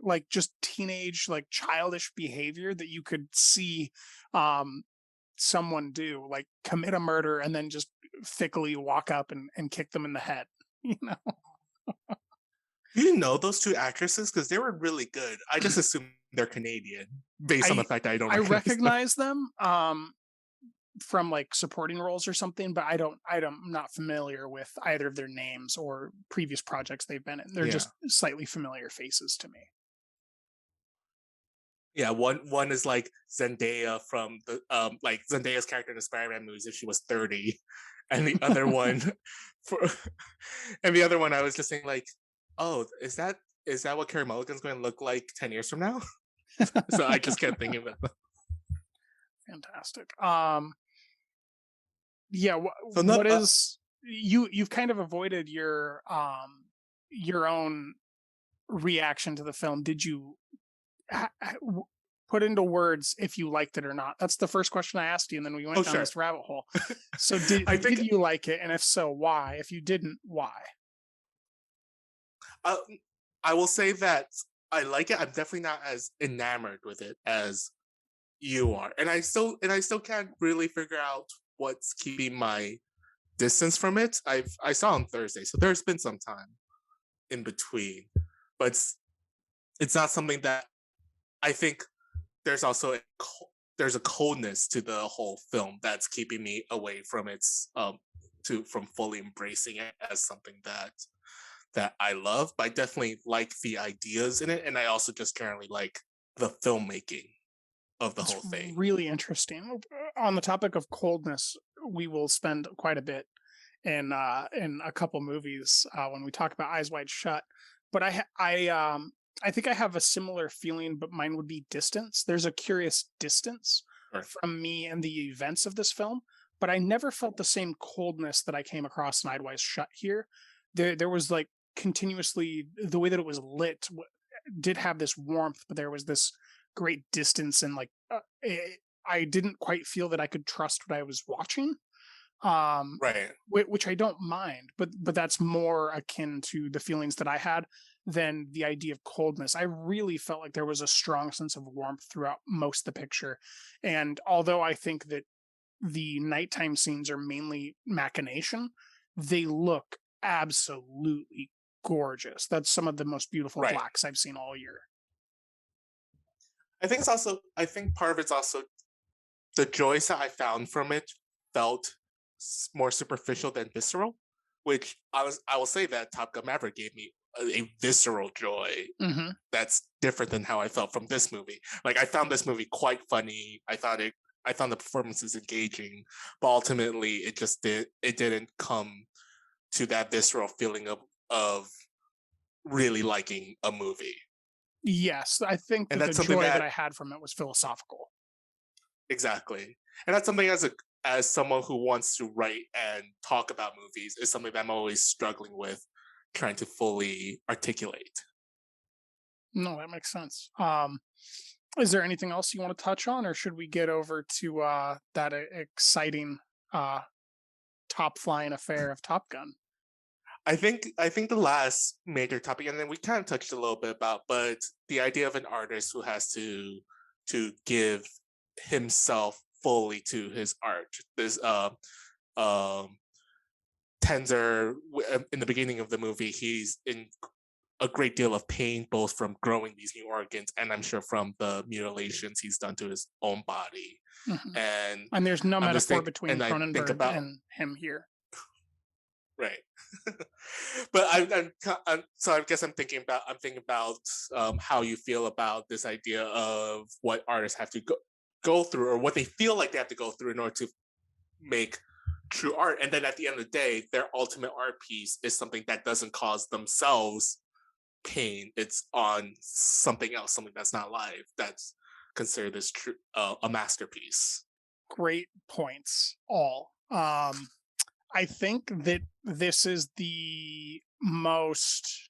like just teenage, like childish behavior that you could see someone do, like commit a murder and then just thickly walk up and kick them in the head. You know? Do you know those two actresses? Because they were really good. I just assume they're Canadian based on the fact that I don't I recognize recognize them from like supporting roles or something, but I'm not familiar with either of their names or previous projects they've been in. They're Yeah. just slightly familiar faces to me. Yeah, one is like Zendaya from the like Zendaya's character in the Spider-Man movies if she was 30. And the other one I was just saying like, oh, is that what Carey Mulligan's going to look like 10 years from now? So I just kept thinking about that. Fantastic. Yeah, So not, what is you've kind of avoided your own reaction to the film. Did you put into words if you liked it or not? That's the first question I asked you, and then we went down sure. this rabbit hole. So did you like it, and if so, why? If you didn't, why? I will say that I like it. I'm definitely not as enamored with it as you are, and I still can't really figure out what's keeping my distance from it. I saw on Thursday, so there's been some time in between, but it's not something that I think. There's also there's a coldness to the whole film that's keeping me away from from fully embracing it as something that I love. But I definitely like the ideas in it, and I also just currently like the filmmaking of the whole thing. Really interesting. On the topic of coldness, we will spend quite a bit in a couple movies when we talk about Eyes Wide Shut. But I think I have a similar feeling, but mine would be distance. There's a curious distance from me and the events of this film, but I never felt the same coldness that I came across in Eyes Wide Shut here. There was like continuously, the way that it was lit did have this warmth, but there was this great distance, and like I didn't quite feel that I could trust what I was watching. Right. Which I don't mind, but that's more akin to the feelings that I had than the idea of coldness. I really felt like there was a strong sense of warmth throughout most of the picture. And although I think that the nighttime scenes are mainly machination, they look absolutely gorgeous. That's some of the most beautiful blacks I've seen all year. I think part of it's also the joys that I found from it felt more superficial than visceral, which I will say that Top Gun Maverick gave me a visceral joy that's different than how I felt from this movie. Like I found this movie quite funny. I found the performances engaging, but ultimately it didn't come to that visceral feeling of really liking a movie. Yes, I think that the joy that I had from it was philosophical. Exactly. And that's something as someone who wants to write and talk about movies is something that I'm always struggling with trying to fully articulate. No, that makes sense. Is there anything else you want to touch on, or should we get over to that exciting top flying affair of Top Gun? I think the last major topic, and then we kind of touched a little bit about, but the idea of an artist who has to give himself fully to his art. This Tenzer, in the beginning of the movie, he's in a great deal of pain, both from growing these new organs and I'm sure from the mutilations he's done to his own body. And there's no metaphor between Cronenberg and him here. Right. But so I guess I'm thinking about how you feel about this idea of what artists have to go through, or what they feel like they have to go through in order to make true art. And then at the end of the day, their ultimate art piece is something that doesn't cause themselves pain. It's on something else, something that's not live, that's considered as true a masterpiece. Great points, all. I think that this is the most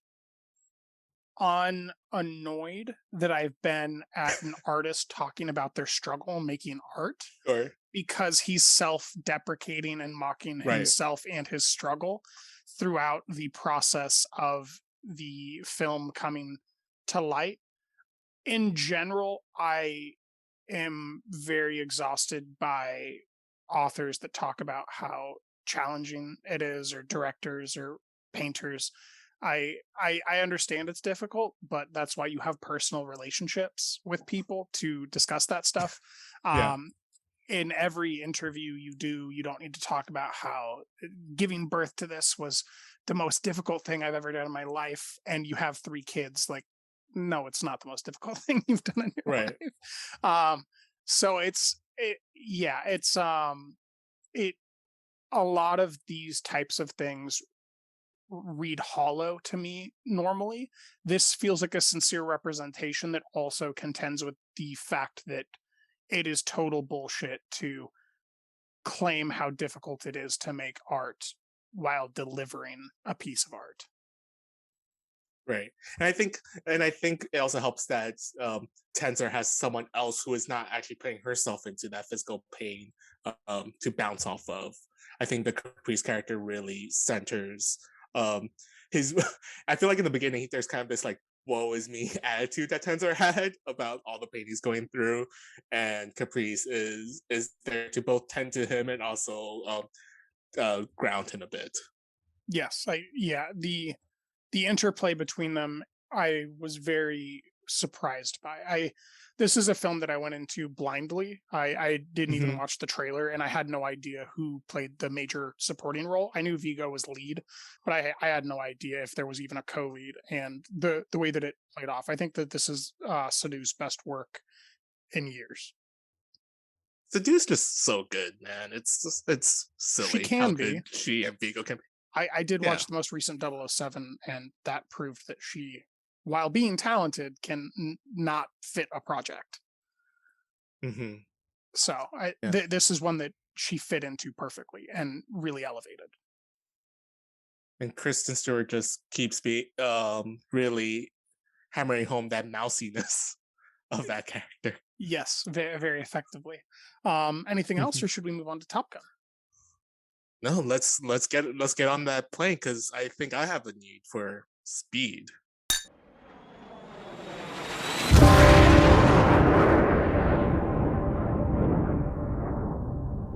unannoyed that I've been at an artist talking about their struggle making art. Sure. Because he's self-deprecating and mocking himself and his struggle throughout the process of the film coming to light. In general, I am very exhausted by authors that talk about how challenging it is, or directors or painters. I understand it's difficult, but that's why you have personal relationships with people to discuss that stuff. Yeah. In every interview you do, you don't need to talk about how giving birth to this was the most difficult thing I've ever done in my life, and you have 3 kids. Like, no, it's not the most difficult thing you've done in your Right. life. So it a lot of these types of things read hollow to me normally. This feels like a sincere representation that also contends with the fact that it is total bullshit to claim how difficult it is to make art while delivering a piece of art. Right. And I think it also helps that Tensor has someone else who is not actually putting herself into that physical pain to bounce off of. I think the Caprice character really centers his I feel like in the beginning there's kind of this like woe is me attitude that Tensor had about all the pain he's going through, and Caprice is there to both tend to him and also ground him a bit. Yes, the interplay between them, I was very surprised by. This is a film that I went into blindly. I didn't even watch the trailer, and I had no idea who played the major supporting role. I knew Viggo was lead, but I had no idea if there was even a co-lead. And the way that it played off, I think that this is Sadhu's best work in years. Sadhu's just so good, man. It's silly She can how be. good she and Viggo can be. I did watch the most recent 007, and that proved that she, while being talented, can not fit a project. So this is one that she fit into perfectly and really elevated. And Kristen Stewart just keeps really hammering home that mousiness of that character. Yes, very, very effectively. Anything else, or should we move on to Top Gun? No, let's get on that plane, because I think I have a need for speed.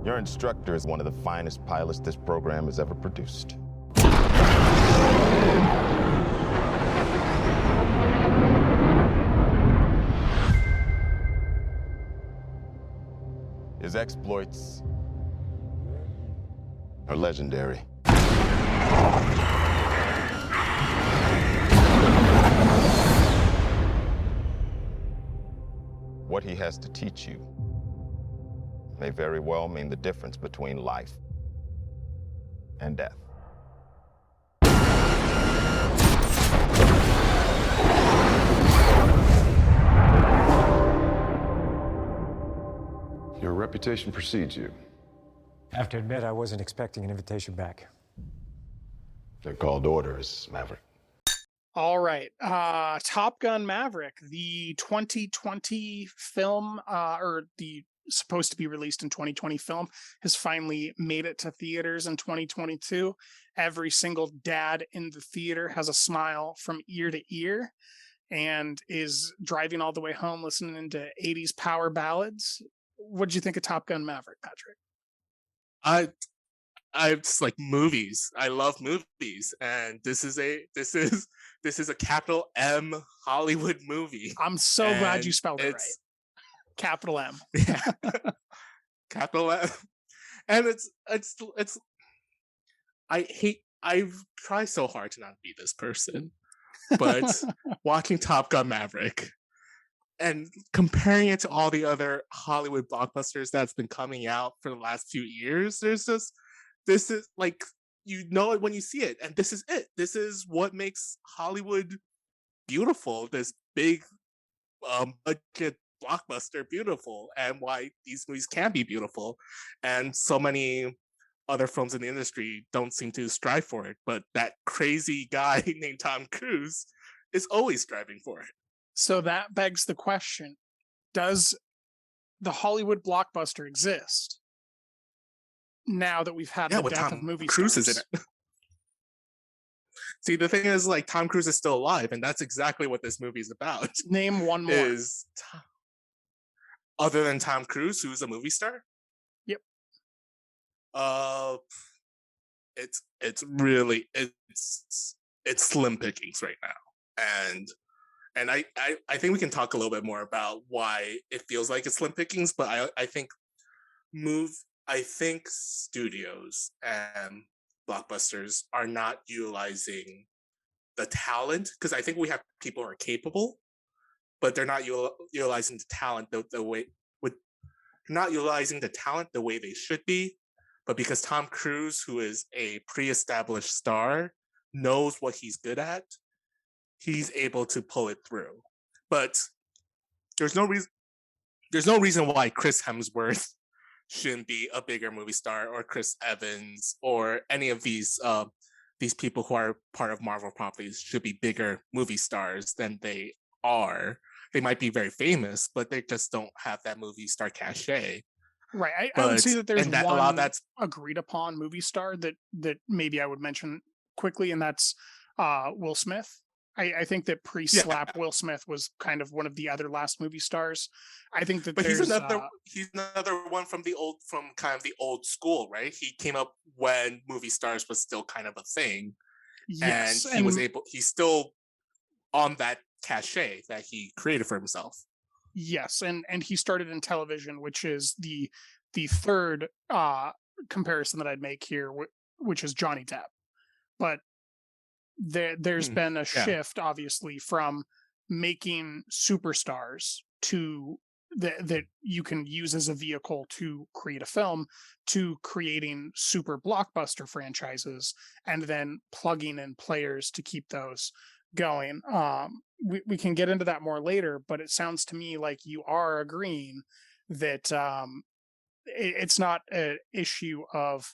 Your instructor is one of the finest pilots this program has ever produced. His exploits are legendary. What he has to teach you may very well mean the difference between life and death. Your reputation precedes you. I have to admit, I wasn't expecting an invitation back. They're called orders, Maverick. All right. Top Gun Maverick, the 2020 film, or the supposed to be released in 2020 film, has finally made it to theaters in 2022. Every single dad in the theater has a smile from ear to ear and is driving all the way home listening to 80s power ballads. What did you think of Top Gun Maverick, Patrick? I just like movies. I love movies, and this is a capital M Hollywood movie. I'm so glad you spelled it right. Capital M. Yeah. Capital M. And I've tried so hard to not be this person, but watching Top Gun Maverick and comparing it to all the other Hollywood blockbusters that's been coming out for the last few years, this is like, you know it when you see it, and this is it. This is what makes Hollywood beautiful, this big budget blockbuster beautiful, and why these movies can be beautiful. And so many other films in the industry don't seem to strive for it, but that crazy guy named Tom Cruise is always striving for it. So that begs the question, does the Hollywood blockbuster exist now that we've had the death of movie Cruise stars? is in it. See, the thing is, like, Tom Cruise is still alive, and that's exactly what this movie is about. Name one more. Is other than Tom Cruise, who's a movie star? Yep. It's really it's slim pickings right now, and I think we can talk a little bit more about why it feels like it's slim pickings, but I think studios and blockbusters are not utilizing the talent, because I think we have people who are capable, but they're not utilizing the talent the way with not utilizing the talent the way they should be. But because Tom Cruise, who is a pre-established star, knows what he's good at, he's able to pull it through. But there's no reason why Chris Hemsworth shouldn't be a bigger movie star, or Chris Evans, or any of these people who are part of Marvel properties should be bigger movie stars than they are. They might be very famous, but they just don't have that movie star cachet. Right. I would say that there's one that's agreed upon movie star that maybe I would mention quickly, and that's Will Smith. I think that pre-slap Will Smith was kind of one of the other last movie stars. I think that he's another one from kind of the old school, right? He came up when movie stars was still kind of a thing. Yes, and he's still on that cachet that he created for himself. Yes, and he started in television, which is the third comparison that I'd make here, which is Johnny Depp. But there's been a shift, obviously, from making superstars to that you can use as a vehicle to create a film, to creating super blockbuster franchises and then plugging in players to keep those going. We can get into that more later, but it sounds to me like you are agreeing that it's not an issue of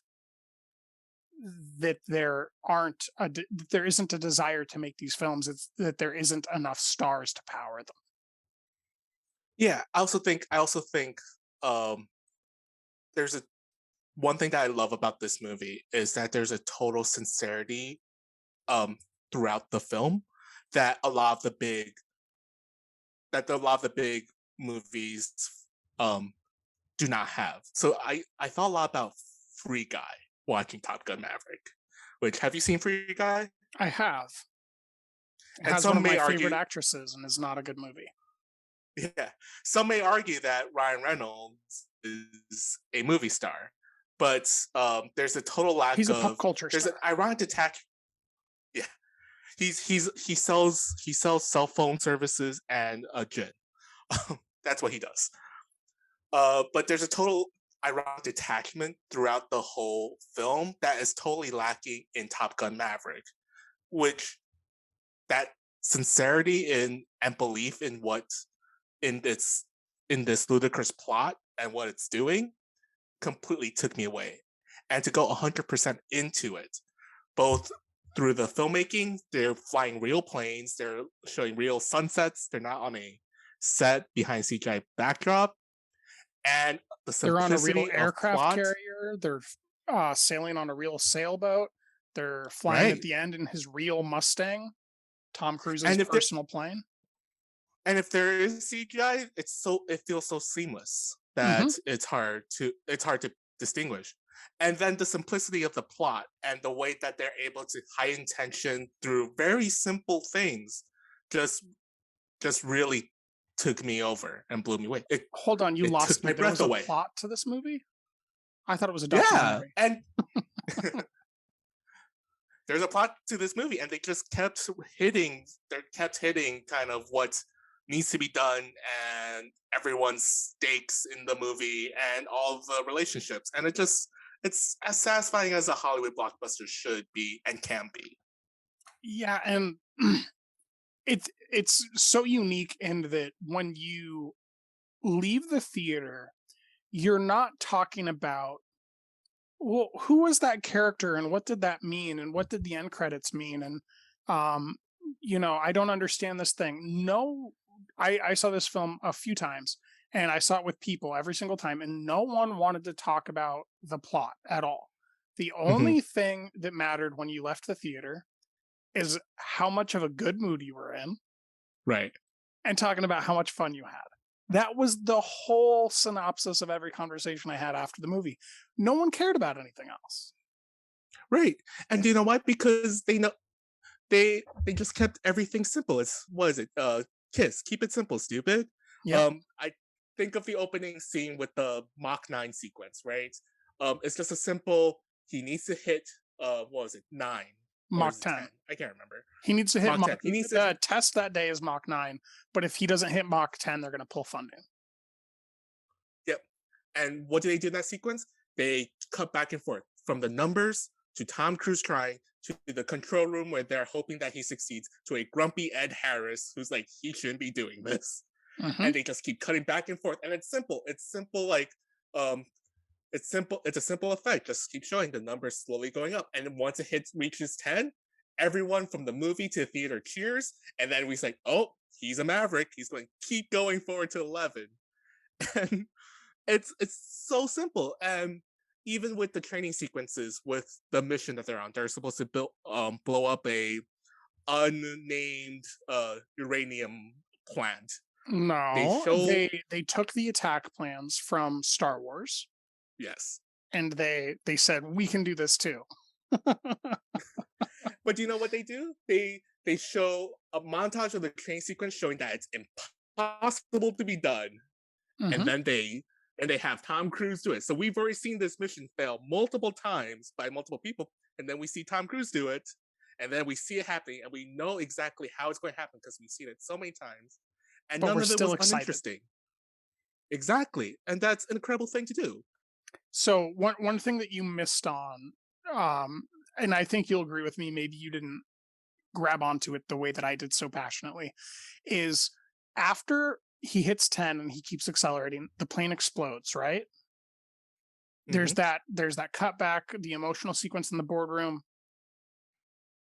that there isn't a desire to make these films. It's that there isn't enough stars to power them. Yeah, I also think there's one thing that I love about this movie is that there's a total sincerity throughout the film that a lot of the big movies do not have. So I thought a lot about Free Guy watching Top Gun Maverick. Which, have you seen Free Guy? I have. It has one of my favorite actresses and is not a good movie. Yeah, some may argue that Ryan Reynolds is a movie star, but there's a total lack. He's a pop culture There's star. an ironic attack. Yeah, he sells cell phone services and a gin. That's what he does. But there's a total ironic detachment throughout the whole film that is totally lacking in Top Gun Maverick, which that sincerity and belief in what in this ludicrous plot and what it's doing completely took me away. And to go 100% into it, both through the filmmaking, they're flying real planes, they're showing real sunsets, they're not on a set behind CGI backdrop, and the simplicity they're on a real aircraft plot, carrier, they're sailing on a real sailboat, they're flying at the end in his real Mustang, Tom Cruise's personal plane. And if there is CGI, it feels so seamless that it's hard to distinguish. And then the simplicity of the plot and the way that they're able to heighten tension through very simple things just really took me over and blew me away. Hold on, you lost me. There was a plot to this movie? I thought it was a documentary. Yeah, and there's a plot to this movie, and they just kept hitting kind of what needs to be done and everyone's stakes in the movie and all the relationships. And it's as satisfying as a Hollywood blockbuster should be and can be. Yeah, and it's so unique in that when you leave the theater, you're not talking about, well, who was that character and what did that mean and what did the end credits mean, and I don't understand this thing. No, I saw this film a few times and I saw it with people every single time, and no one wanted to talk about the plot at all. The only thing that mattered when you left the theater is how much of a good mood you were in Right. and talking about how much fun you had. That was the whole synopsis of every conversation I had after the movie. No one cared about anything else. Right. And you know what? Because they know they just kept everything simple. It's what is it? Kiss. Keep it simple, stupid. Yep. I think of the opening scene with the Mach 9 sequence, right? It's just a simple he needs to hit what was it, 9? Mach 10. 10? I can't remember. He needs to hit Mach 10. He needs to test that day is Mach 9, but if he doesn't hit Mach 10, they're gonna pull funding. Yep. And what do they do in that sequence? They cut back and forth from the numbers to Tom Cruise trying to the control room where they're hoping that he succeeds to a grumpy Ed Harris who's like, he shouldn't be doing this. And they just keep cutting back and forth. And it's simple. It's simple, like it's simple, it's a simple effect. Just keep showing the numbers slowly going up. And then once it reaches 10, everyone from the movie to the theater cheers. And then we say, oh, he's a Maverick. He's going to keep going forward to 11. And it's so simple. And even with the training sequences, with the mission that they're on, they're supposed to blow up a unnamed uranium plant. No, they took the attack plans from Star Wars. Yes. And they said, we can do this too. But do you know what they do? They show a montage of the training sequence showing that it's impossible to be done. And then they have Tom Cruise do it. So we've already seen this mission fail multiple times by multiple people, and then we see Tom Cruise do it, and then we see it happening, and we know exactly how it's going to happen because we've seen it so many times, and But none we're of it still was excited. uninteresting. Exactly, and that's an incredible thing to do. So one thing that you missed on, and I think you'll agree with me, maybe you didn't grab onto it the way that I did so passionately, is after he hits 10 and he keeps accelerating, the plane explodes, right? There's that cutback, the emotional sequence in the boardroom.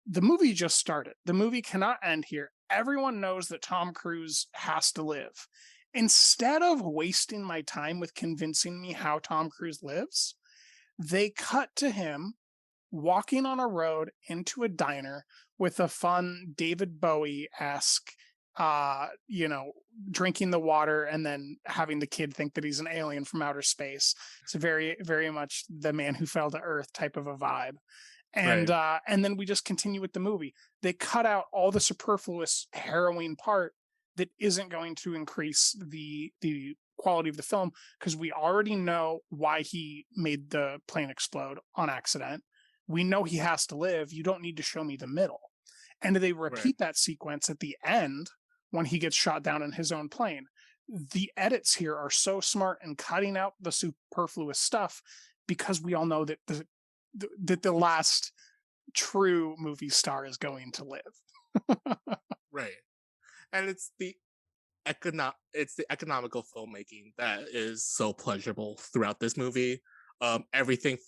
The movie just started. The movie cannot end here. Everyone knows that Tom Cruise has to live. Instead of wasting my time with convincing me how Tom Cruise lives, they cut to him walking on a road into a diner with a fun David Bowie-esque, drinking the water and then having the kid think that he's an alien from outer space. It's very, very much the man who fell to earth type of a vibe. And Right. And then we just continue with the movie. They cut out all the superfluous harrowing part that isn't going to increase the quality of the film, because we already know why he made the plane explode on accident. We know he has to live. You don't need to show me the middle. And they repeat that sequence at the end when he gets shot down in his own plane. The edits here are so smart in cutting out the superfluous stuff, because we all know that the last true movie star is going to live. Right. And it's the economical filmmaking that is so pleasurable throughout this movie. Everything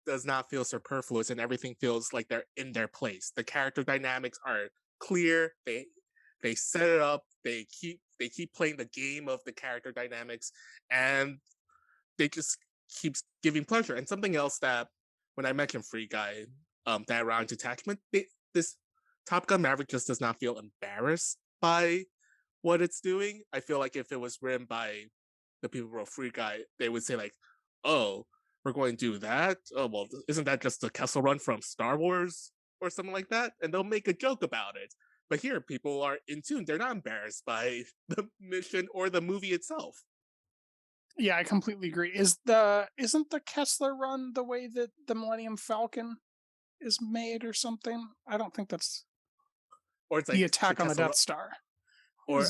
does not feel superfluous, and everything feels like they're in their place. The character dynamics are clear. They set it up. They keep playing the game of the character dynamics, and they just keeps giving pleasure. And something else that when I mentioned Free Guy, that round detachment, this Top Gun Maverick just does not feel embarrassed by what it's doing. I feel like if it was written by the people who wrote Free Guy, they would say like, oh, we're going to do that? Oh, well, isn't that just the Kessel Run from Star Wars or something like that? And they'll make a joke about it. But here, people are in tune. They're not embarrassed by the mission or the movie itself. Yeah, I completely agree. Isn't the Kessler Run the way that the Millennium Falcon is made or something? I don't think that's Or it's like the attack on the Kessel Death Star. Or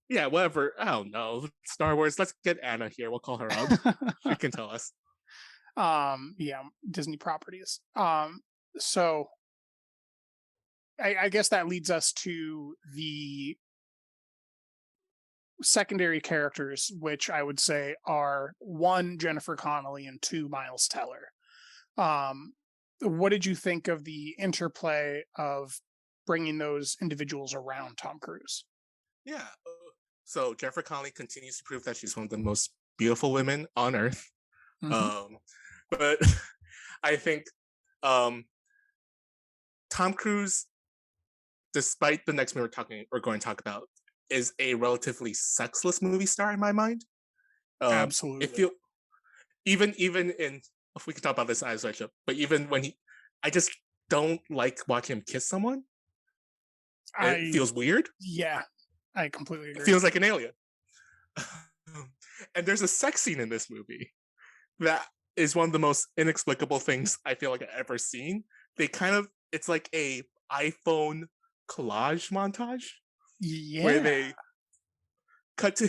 yeah, whatever. I don't know. Star Wars. Let's get Anna here. We'll call her up. She can tell us. Yeah, Disney properties. So I guess that leads us to the secondary characters, which I would say are 1, Jennifer Connelly, and 2, Miles Teller. What did you think of the interplay of bringing those individuals around Tom Cruise? Yeah. So Jennifer Connelly continues to prove that she's one of the most beautiful women on earth. But I think um, Tom Cruise, despite the next movie we're going to talk about, is a relatively sexless movie star in my mind. Absolutely. It feel even in, if we can talk about this as I should, but even when I just don't like watching him kiss someone. It feels weird. Yeah, I completely It agree. feels like an alien. And there's a sex scene in this movie that is one of the most inexplicable things I feel like I've ever seen. It's like a iPhone collage montage where they cut to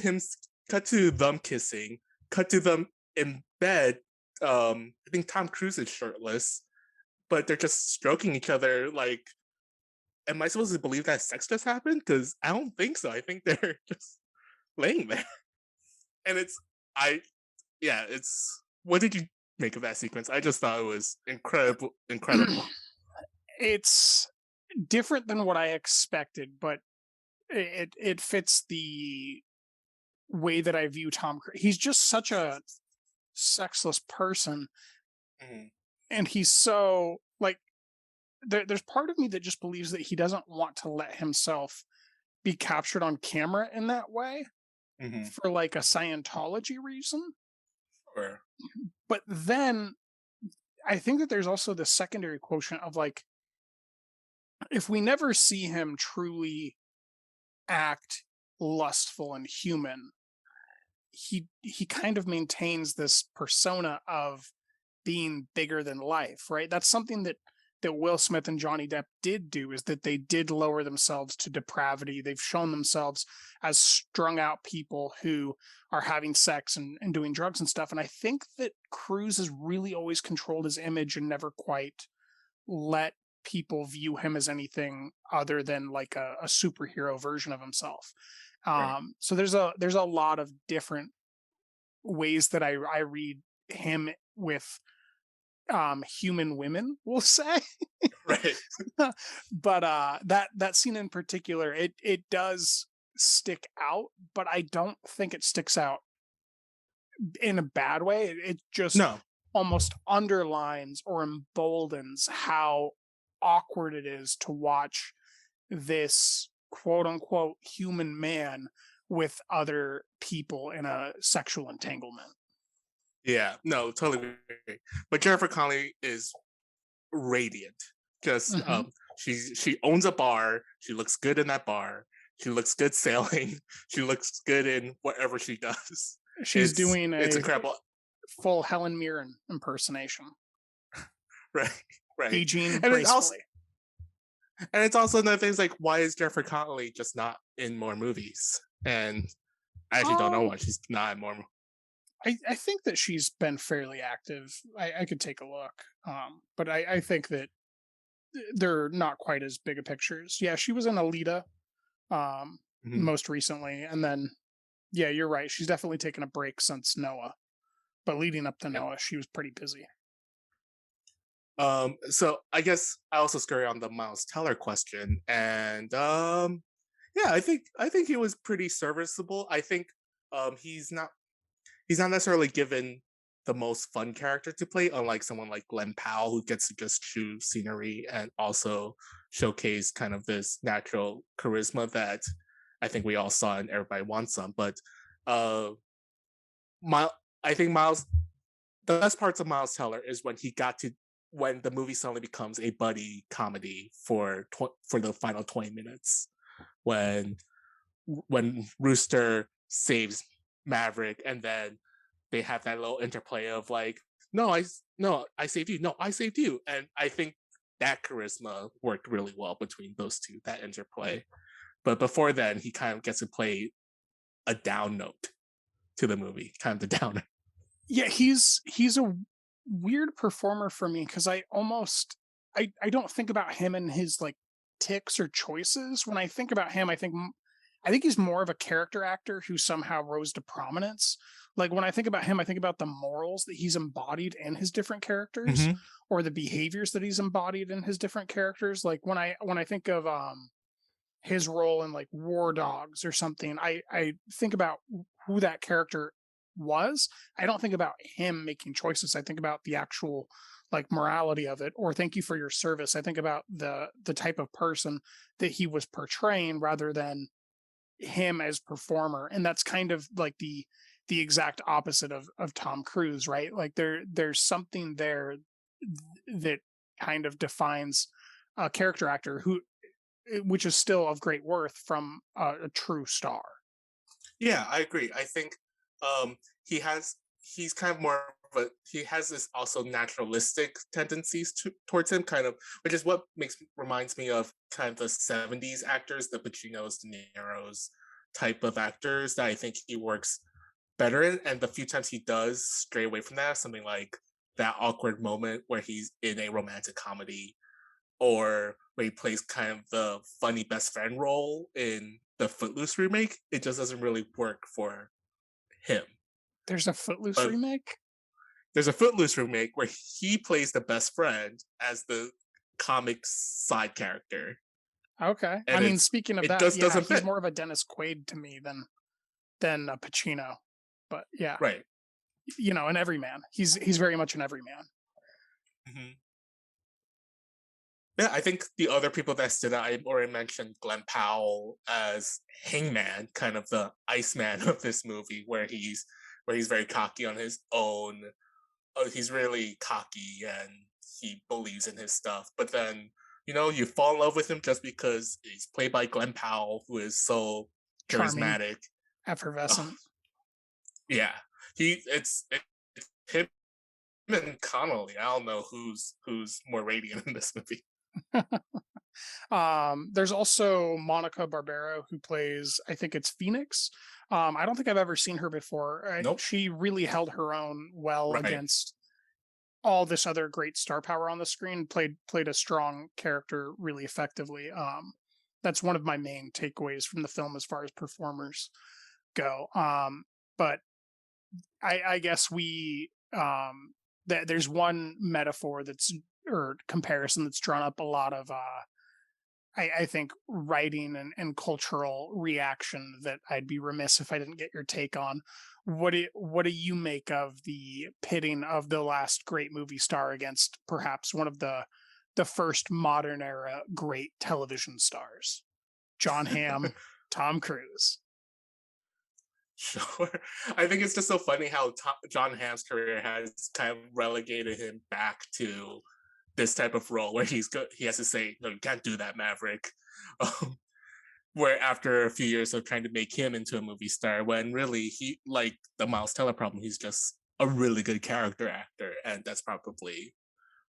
them kissing, cut to them in bed. I think Tom Cruise is shirtless, but they're just stroking each other. Like, am I supposed to believe that sex just happened? Because I don't think so. I think they're just laying there. And what did you make of that sequence? I just thought it was incredible. It's different than what I expected, but it fits the way that I view Tom Cruise. He's just such a sexless person, and he's so like there's part of me that just believes that he doesn't want to let himself be captured on camera in that way for like a Scientology reason. Sure. But then I think that there's also the secondary quotient of like, if we never see him truly act lustful and human, he kind of maintains this persona of being bigger than life, right? That's something that Will Smith and Johnny Depp did do, is that they did lower themselves to depravity. They've shown themselves as strung out people who are having sex and doing drugs and stuff. And I think that Cruise has really always controlled his image and never quite let people view him as anything other than like a superhero version of himself. Right. So there's a lot of different ways that I read him with human women, we'll say. Right. But that scene in particular, it does stick out, but I don't think it sticks out in a bad way. It just almost underlines or emboldens how awkward it is to watch this quote unquote human man with other people in a sexual entanglement. Yeah, no, totally agree. But Jennifer Connelly is radiant. Just she owns a bar. She looks good in that bar. She looks good sailing. She looks good in whatever she does. It's doing it's incredible. Full Helen Mirren impersonation. Right. Aging and gracefully. It's also another thing. Is like, why is Jennifer Connelly just not in more movies? And I actually don't know why she's not in more. I think that she's been fairly active. I could take a look, but I think that they're not quite as big a pictures. Yeah, she was in Alita most recently, and then yeah, you're right. She's definitely taken a break since Noah, but leading up to Noah, she was pretty busy. So I guess I also scurry on the Miles Teller question, and yeah, I think he was pretty serviceable. I think he's not necessarily given the most fun character to play, unlike someone like Glenn Powell, who gets to just chew scenery and also showcase kind of this natural charisma that I think we all saw in Everybody Wants Some. But I think Miles, the best parts of Miles Teller is when the movie suddenly becomes a buddy comedy for the final 20 minutes, when Rooster saves Maverick, and then they have that little interplay of like, I saved you, no, I saved you. And I think that charisma worked really well between those two, that interplay. But before then, he kind of gets to play a down note to the movie, kind of the downer. Yeah, he's a weird performer for me, because I don't think about him and his like ticks or choices. When I think about him, I think he's more of a character actor who somehow rose to prominence. Like when I think about him, I think about the morals that he's embodied in his different characters, or the behaviors that he's embodied in his different characters. Like when I think of his role in like War Dogs or something, I think about who that character was. I don't think about him making choices. I think about the actual like morality of it, or thank you for your service. I think about the type of person that he was portraying rather than him as performer. And that's kind of like the exact opposite of Tom Cruise, right? Like there's something there that kind of defines a character actor who, which is still of great worth from a true star. Yeah, I agree. I think um, he's kind of more of a he has this also naturalistic tendencies towards him, kind of, which is what reminds me of kind of the '70s actors, the Pacinos, De Niro's type of actors that I think he works better in. And the few times he does stray away from that, something like that awkward moment where he's in a romantic comedy, or where he plays kind of the funny best friend role in the Footloose remake, it just doesn't really work for him. There's a Footloose But remake? there's a Footloose remake where he plays the best friend as the comic side character. Okay. And I mean, speaking of it that, just yeah, doesn't he's fit. more of a Dennis Quaid to me than a Pacino. But yeah, Right. you know, an everyman. He's very much an everyman. Mm-hmm. Yeah, I think the other people that stood out, I already mentioned Glenn Powell as Hangman, kind of the Iceman of this movie, where he's very cocky on his own. He's really cocky and he believes in his stuff. But then, you fall in love with him just because he's played by Glenn Powell, who is so Charming, charismatic. effervescent. Yeah, it's him and Connolly. I don't know who's more radiant in this movie. There's also Monica Barbero who plays, I think it's Phoenix. I don't think I've ever seen her before. Nope. She really held her own well Right. against all this other great star power on the screen. Played a strong character really effectively. That's one of my main takeaways from the film as far as performers go. But I guess there's one metaphor or comparison that's drawn up a lot of I think writing and cultural reaction that I'd be remiss if I didn't get your take on. What do you make of the pitting of the last great movie star against perhaps one of the first modern era great television stars? John Hamm, Tom Cruise. Sure. I think it's just so funny how John Hamm's career has kind of relegated him back to this type of role where he has to say, "No, you can't do that, Maverick." Um, where after a few years of trying to make him into a movie star, when really he, like the Miles Teller problem, he's just a really good character actor, and that's probably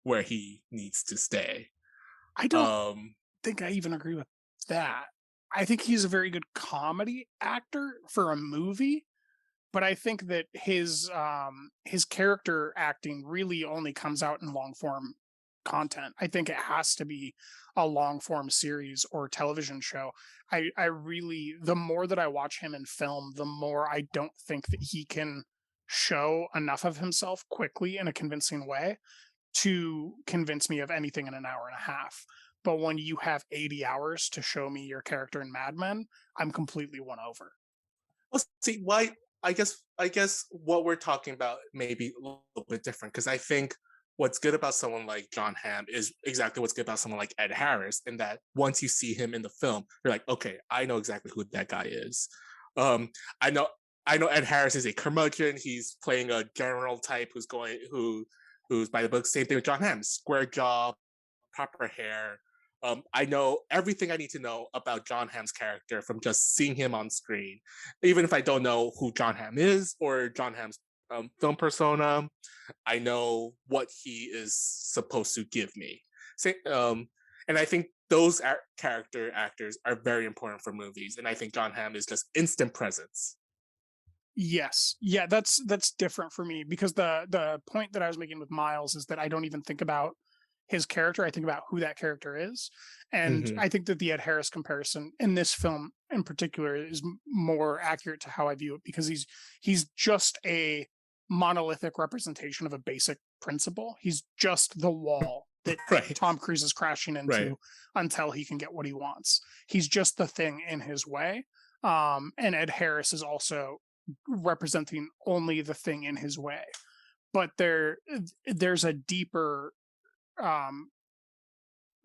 where he needs to stay. I don't think I even agree with that. I think he's a very good comedy actor for a movie, but I think that his character acting really only comes out in long form content. I think it has to be a long form series or television show. I really, the more that I watch him in film, the more I don't think that he can show enough of himself quickly in a convincing way to convince me of anything in an hour and a half. But when you have 80 hours to show me your character in Mad Men, I'm completely won over. Well, see, why? I guess what we're talking about may be a little bit different, because I think what's good about someone like John Hamm is exactly what's good about someone like Ed Harris, in that once you see him in the film, you're like, okay, I know exactly who that guy is. I know Ed Harris is a curmudgeon. He's playing a general type who's by the book. Same thing with John Hamm, square jaw, proper hair. I know everything I need to know about John Hamm's character from just seeing him on screen, even if I don't know who John Hamm is or John Hamm's film persona. I know what he is supposed to give me. And I think those character actors are very important for movies. And I think John Hamm is just instant presence. Yes. Yeah, that's different for me, because the point that I was making with Miles is that I don't even think about his character. I think about who that character is. And I think that the Ed Harris comparison in this film in particular is more accurate to how I view it, because he's just a monolithic representation of a basic principle. He's just the wall that Tom Cruise is crashing into until he can get what he wants. He's just the thing in his way. And Ed Harris is also representing only the thing in his way. but there's a deeper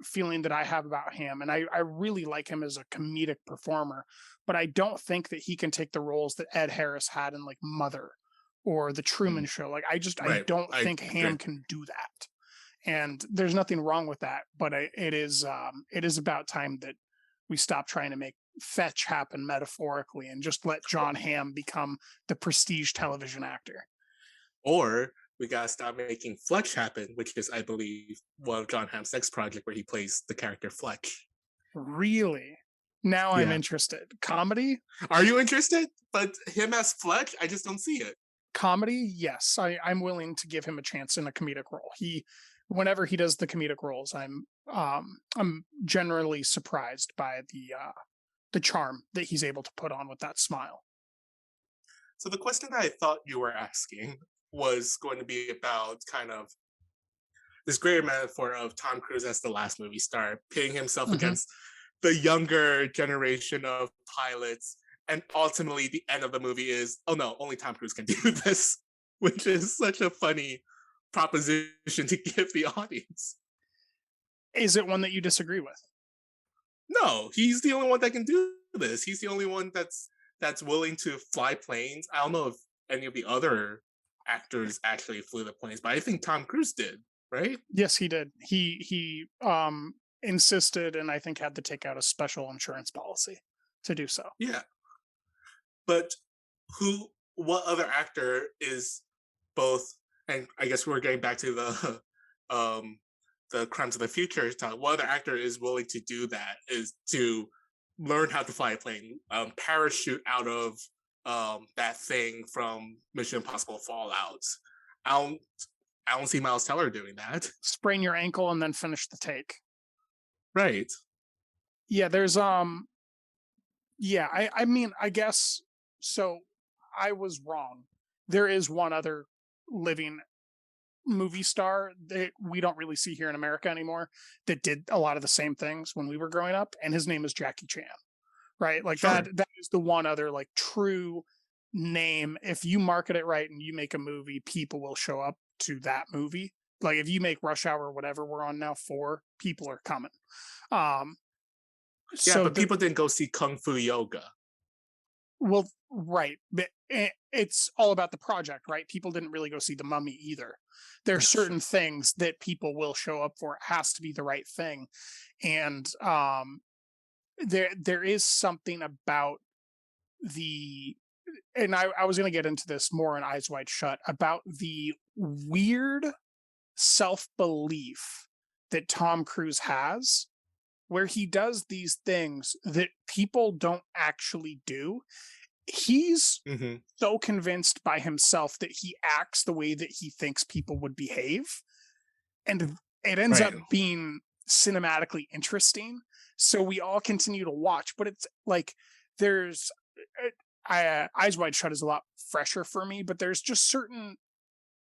feeling that I have about him, and I really like him as a comedic performer, but I don't think that he can take the roles that Ed Harris had in like Mother or The Truman Show. Like I Right. don't I think Ham agree. can do that, and there's nothing wrong with that. But it is about time that we stop trying to make fetch happen metaphorically and just let John Hamm become the prestige television actor. Or we gotta stop making Fletch happen, which is, I believe, one of John Hamm's next project where he plays the character Fletch. Really? Now I'm Yeah. interested. Comedy? Are you interested? But him as Fletch, I just don't see it. Comedy? Yes. I'm willing to give him a chance in a comedic role. Whenever he does the comedic roles, I'm generally surprised by the charm that he's able to put on with that smile. So the question that I thought you were asking was going to be about kind of this greater metaphor of Tom Cruise as the last movie star, pitting himself against the younger generation of pilots, and ultimately the end of the movie is, oh no, only Tom Cruise can do this, which is such a funny proposition to give the audience. Is it one that you disagree with? No, he's the only one that can do this. He's the only one that's willing to fly planes. I don't know if any of the other actors actually flew the planes, but I think Tom Cruise did, right? Yes, he did. He insisted, and I think had to take out a special insurance policy to do so. Yeah. But what other actor is both, and I guess we're getting back to the Crimes of the Future talk, what other actor is willing to do that, is to learn how to fly a plane, parachute out of that thing from Mission Impossible Fallout. I don't see Miles Teller doing that. Sprain your ankle and then finish the take. Right. Yeah, there's yeah, I mean, I guess so. I was wrong. There is one other living movie star that we don't really see here in America anymore that did a lot of the same things when we were growing up, and his name is Jackie Chan. Right? Like Sure. that is the one other like true name. If you market it right and you make a movie, people will show up to that movie. Like if you make Rush Hour or whatever we're on now, 4 people are coming. Yeah, So but people didn't go see Kung Fu Yoga. well, right. But it's all about the project, right? People didn't really go see The Mummy either. There are certain things that people will show up for. It has to be the right thing. And there is something about and I was going to get into this more in Eyes Wide Shut, about the weird self-belief that Tom Cruise has, where he does these things that people don't actually do. He's so convinced by himself that he acts the way that he thinks people would behave, and it ends up being cinematically interesting. So we all continue to watch, but it's like there's Eyes Wide Shut is a lot fresher for me, but there's just certain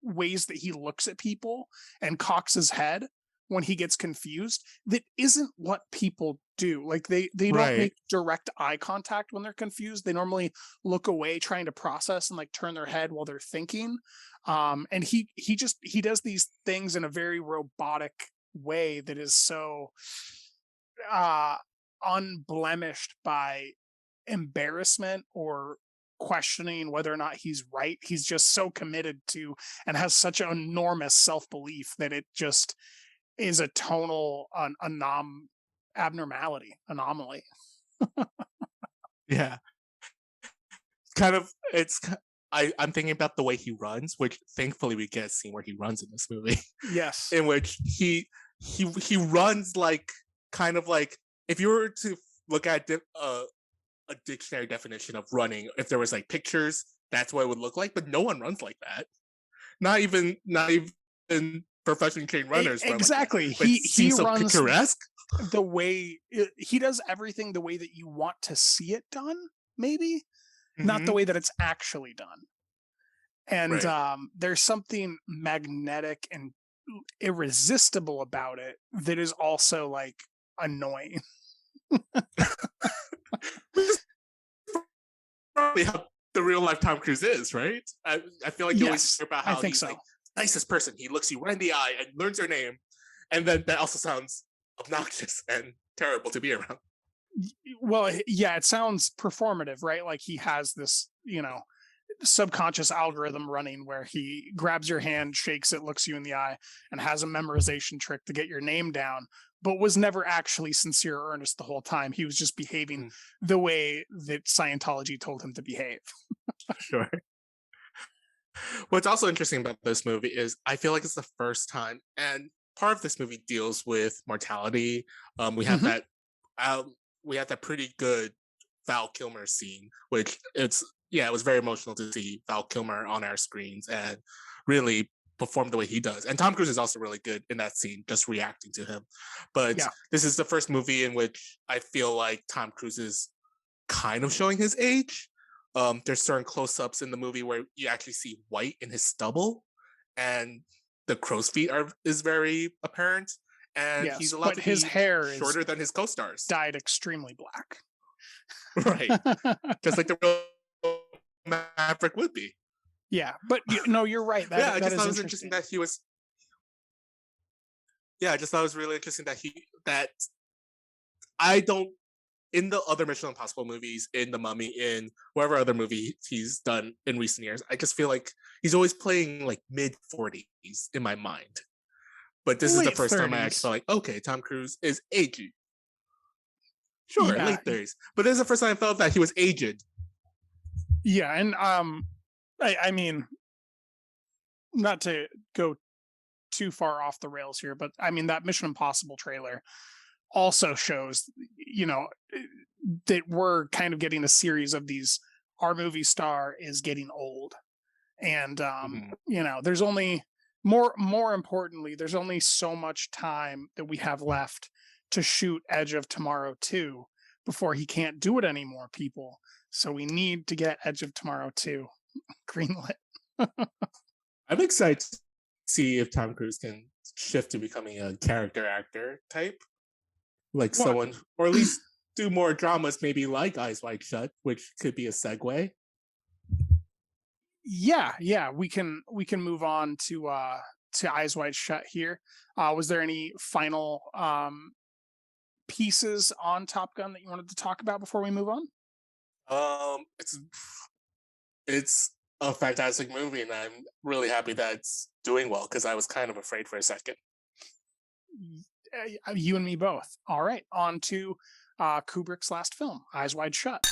ways that he looks at people and cocks his head when he gets confused that isn't what people do. Like they don't make direct eye contact when they're confused. They normally look away trying to process and like turn their head while they're thinking. And he does these things in a very robotic way that is so unblemished by embarrassment or questioning whether or not he's right. He's just so committed to and has such an enormous self-belief that it just is a tonal anomaly. Yeah. I'm thinking about the way he runs, which thankfully we get a scene where he runs in this movie. Yes. In which he runs like, kind of like, if you were to look at a dictionary definition of running, if there was like pictures, that's what it would look like, but no one runs like that. Not even professionally trained runners. Exactly. Like he so runs picturesque. The way he does everything the way that you want to see it done, maybe not the way that it's actually done. And there's something magnetic and irresistible about it that is also like annoying. Probably how the real life Tom Cruise is, right? I feel like you always hear about how he's like nicest person. He looks you right in the eye and learns your name, and then that also sounds obnoxious and terrible to be around. Well, yeah, it sounds performative, right? Like he has this, subconscious algorithm running where he grabs your hand, shakes it, looks you in the eye, and has a memorization trick to get your name down, but was never actually sincere or earnest the whole time. He was just behaving the way that Scientology told him to behave. Sure. What's also interesting about this movie is I feel like it's the first time, and part of this movie deals with mortality. We have that we have that pretty good Val Kilmer scene, which it was very emotional to see Val Kilmer on our screens and really perform the way he does. And Tom Cruise is also really good in that scene, just reacting to him. But this is the first movie in which I feel like Tom Cruise is kind of showing his age. There's certain close-ups in the movie where you actually see white in his stubble, and the crow's feet is very apparent. And he's allowed to his be hair shorter than his co-stars. Dyed extremely black. Right. Just like the real Maverick would be. Yeah, but you're right. I just thought it was interesting that he was. Yeah, I just thought it was really interesting that I don't, in the other Mission Impossible movies, in The Mummy, in whatever other movie he's done in recent years, I just feel like he's always playing like mid-40s in my mind. But this is the first time I actually felt like, okay, Tom Cruise is aging. Sure, late 30s. But this is the first time I felt that he was aged. Yeah, and I mean, not to go too far off the rails here, but I mean that Mission Impossible trailer also shows, that we're kind of getting a series of these. Our movie star is getting old, and there's only more importantly, there's only so much time that we have left to shoot Edge of Tomorrow 2 before he can't do it anymore, people. So we need to get Edge of Tomorrow 2 greenlit. I'm excited to see if Tom Cruise can shift to becoming a character actor type. Like someone, or at least do more dramas, maybe like Eyes Wide Shut, which could be a segue. Yeah, we can move on to Eyes Wide Shut here. Was there any final pieces on Top Gun that you wanted to talk about before we move on? It's a fantastic movie, and I'm really happy that it's doing well, because I was kind of afraid for a second. You and me both. All right, on to Kubrick's last film, Eyes Wide Shut.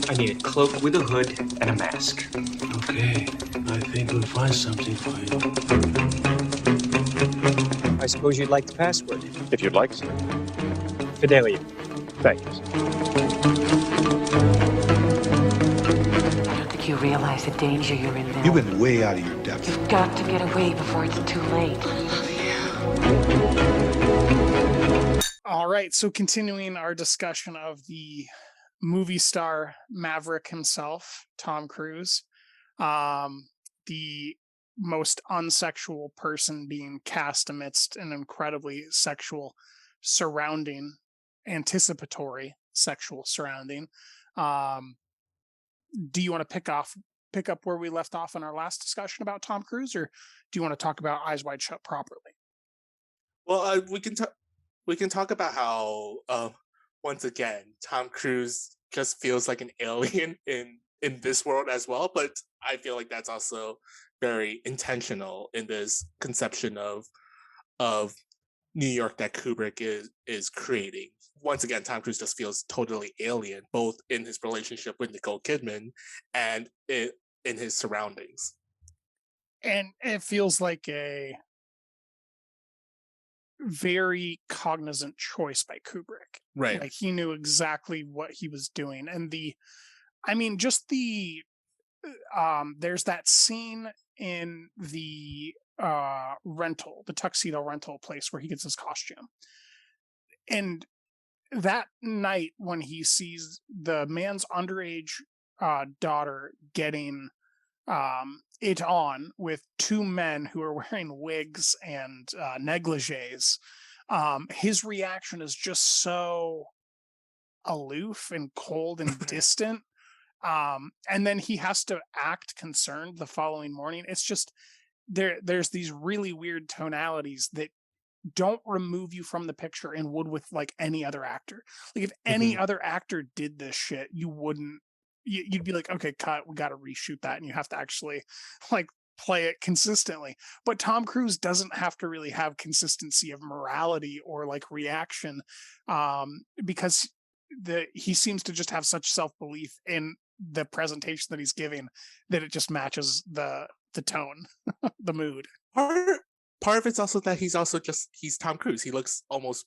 I need a cloak with a hood and a mask. Okay, I think we'll find something for you. I suppose you'd like the password. If you'd like, sir. Fidelia. Thank you, sir. I don't think you realize the danger you're in there. You've been way out of your depth. You've got to get away before it's too late. All right, so continuing our discussion of the movie star Maverick himself, Tom Cruise, the most unsexual person being cast amidst an incredibly sexual surrounding, anticipatory sexual surrounding. Do you want to pick up where we left off in our last discussion about Tom Cruise, or do you want to talk about Eyes Wide Shut properly? Well, we can talk about how once again Tom Cruise just feels like an alien in this world as well, but I feel like that's also very intentional in this conception of New York that Kubrick is creating. Once again, Tom Cruise just feels totally alien, both in his relationship with Nicole Kidman and in his surroundings. And it feels like a very cognizant choice by Kubrick. Right. Like he knew exactly what he was doing. And there's that scene in the tuxedo rental place where he gets his costume. And that night when he sees the man's underage daughter getting it on with two men who are wearing wigs and negligees, his reaction is just so aloof and cold and distant. And then he has to act concerned the following morning. It's just there's these really weird tonalities that don't remove you from the picture and would with like any other actor. Like if any other actor did this shit, you'd be like, okay, cut, we got to reshoot that, and you have to actually like play it consistently. But Tom Cruise doesn't have to really have consistency of morality or like reaction, because he seems to just have such self-belief in the presentation that he's giving that it just matches the tone, the mood. Part of it's also that he's Tom Cruise. He looks almost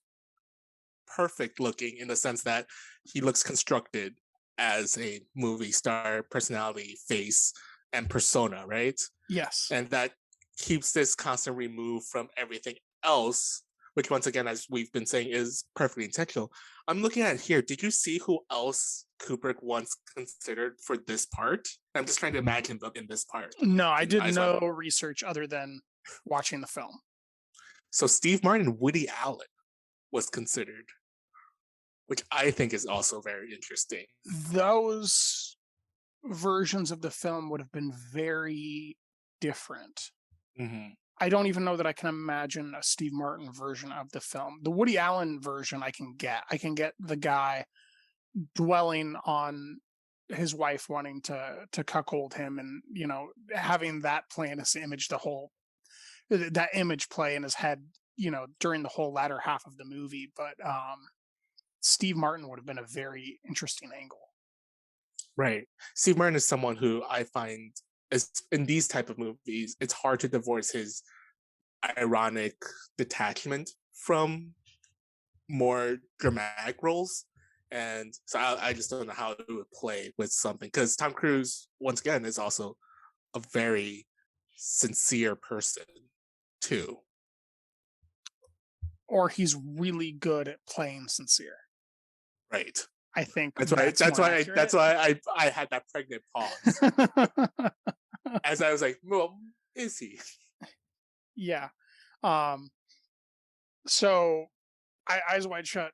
perfect looking in the sense that he looks constructed as a movie star personality, face, and persona, right? Yes. And that keeps this constant remove from everything else, which once again, as we've been saying, is perfectly intentional. I'm looking at it here. Did you see who else Kubrick once considered for this part? I'm just trying to imagine them in this part. No, I did no research other than watching the film. So Steve Martin and Woody Allen was considered, which I think is also very interesting. Those versions of the film would have been very different. I don't even know that I can imagine a Steve Martin version of the film. The Woody Allen version I can get the guy dwelling on his wife wanting to cuckold him, and having that play in his image, that image play in his head, during the whole latter half of the movie. But Steve Martin would have been a very interesting angle. Right. Steve Martin is someone who I find is in these type of movies, it's hard to divorce his ironic detachment from more dramatic roles. And so I just don't know how it would play with something, because Tom Cruise, once again, is also a very sincere person too. Or he's really good at playing sincere. Right. I think that's why I had that pregnant pause. As I was like, well, is he? Yeah. So Eyes Wide Shut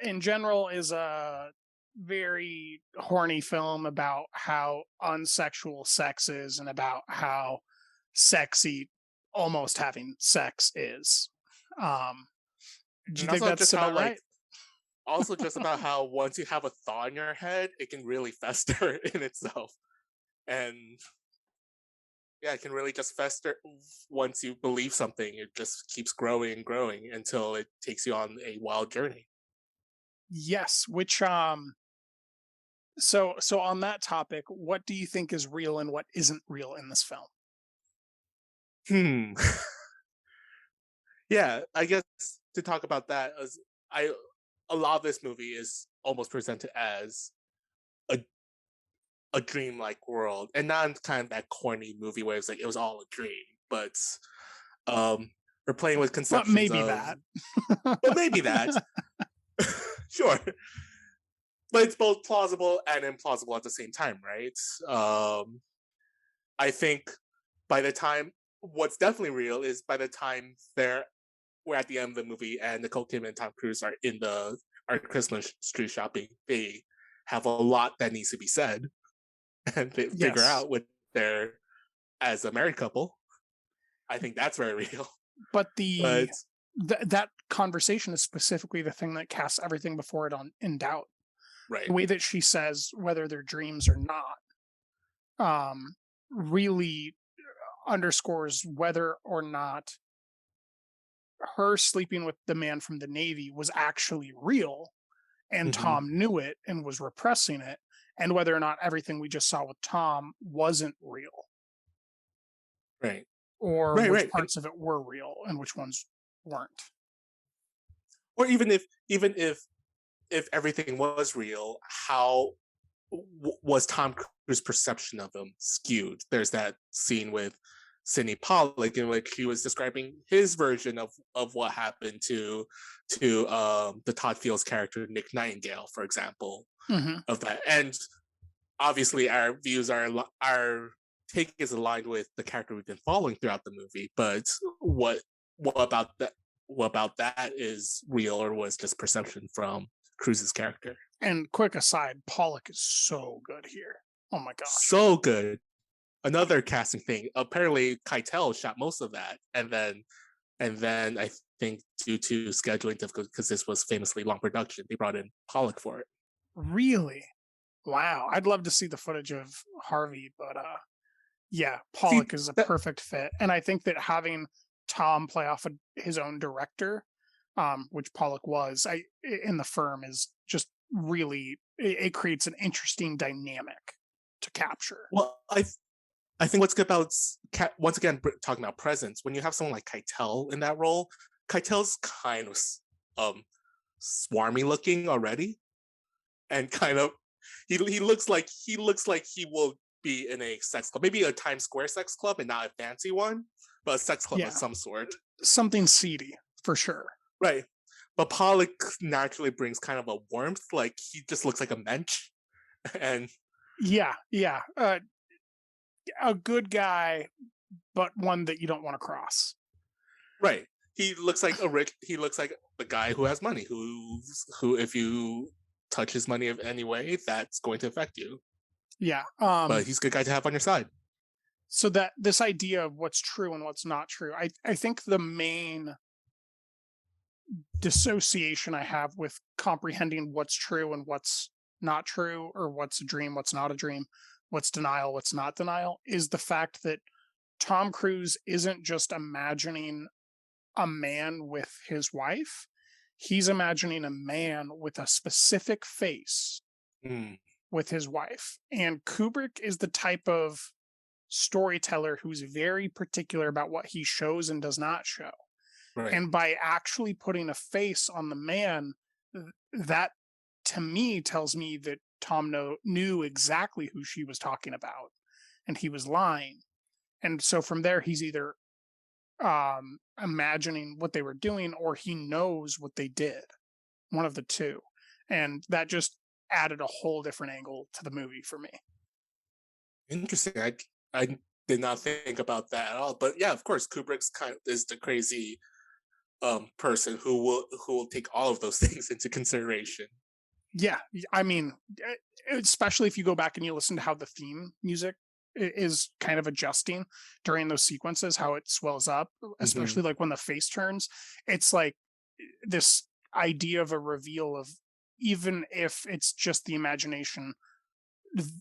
in general is a very horny film about how unsexual sex is and about how sexy almost having sex is. Do you think that's about right? Also just about how once you have a thought in your head, it can really fester in itself. And yeah, it can really just fester. Once you believe something, it just keeps growing and growing until it takes you on a wild journey. Yes, which so on that topic, what do you think is real and what isn't real in this film? Yeah, I guess to talk about that, a lot of this movie is almost presented as a dream-like world, and not kind of that corny movie where it's like it was all a dream, but we're playing with conceptions. But maybe that. But maybe that. Sure. But it's both plausible and implausible at the same time, right? I think by the time, what's definitely real is by the time we're at the end of the movie and Nicole Kidman and Tom Cruise are in our Christmas tree shopping, they have a lot that needs to be said and they figure out with their, as a married couple. I think that's very real. But that conversation is specifically the thing that casts everything before it in doubt. Right. The way that she says whether they're dreams or not really underscores whether or not her sleeping with the man from the Navy was actually real, and Tom knew it and was repressing it, and whether or not everything we just saw with Tom wasn't real. Right. Or which parts of it were real and which ones weren't. Or even if everything was real, how was Tom Cruise's perception of him skewed? There's that scene with Sidney Pollack in which he was describing his version of what happened to the Todd Fields character Nick Nightingale, for example, of that. And obviously our views our take is aligned with the character we've been following throughout the movie, but what about that is real or was just perception from Cruise's character? And quick aside, Pollock is so good here. Oh my gosh. So good. Another casting thing. Apparently, Keitel shot most of that, and then I think due to scheduling difficulties, because this was famously long production, they brought in Pollock for it. Really? Wow. I'd love to see the footage of Harvey, but yeah, See, Pollock is a that, perfect fit. And I think that having Tom play off of his own director, which Pollock was, in the firm is just really it creates an interesting dynamic to capture. well, I think what's good about once again talking about presence, when you have someone like Keitel in that role, Keitel's kind of swarmy looking already, and kind of he looks like he will be in a sex club, maybe a Times Square sex club, and not a fancy one, but a sex club Yeah. of some sort. Something seedy for sure. Right. But Pollock naturally brings kind of a warmth, like he just looks like a mensch, and Yeah, yeah. A good guy, but one that you don't want to cross. right. He looks like he looks like the guy who has money, who if you touch his money in any way, that's going to affect you. Yeah. But he's a good guy to have on your side. So that this idea of what's true and what's not true, I think the main dissociation I have with comprehending what's true and what's not true, or what's a dream, what's not a dream, what's denial, what's not denial, is the fact that Tom Cruise isn't just imagining a man with his wife. He's imagining a man with a specific face with his wife. And Kubrick is the type of storyteller who's very particular about what he shows and does not show. Right. And by actually putting a face on the man, that to me tells me that Tom knew exactly who she was talking about, and he was lying. And so from there, he's either imagining what they were doing, or he knows what they did. One of the two. And that just added a whole different angle to the movie for me. Interesting. I did not think about that at all. But yeah, of course, Kubrick's is the crazy person who will take all of those things into consideration. Yeah, I mean, especially if you go back and you listen to how the theme music is kind of adjusting during those sequences, how it swells up, especially like when the face turns. It's like this idea of a reveal of, even if it's just the imagination,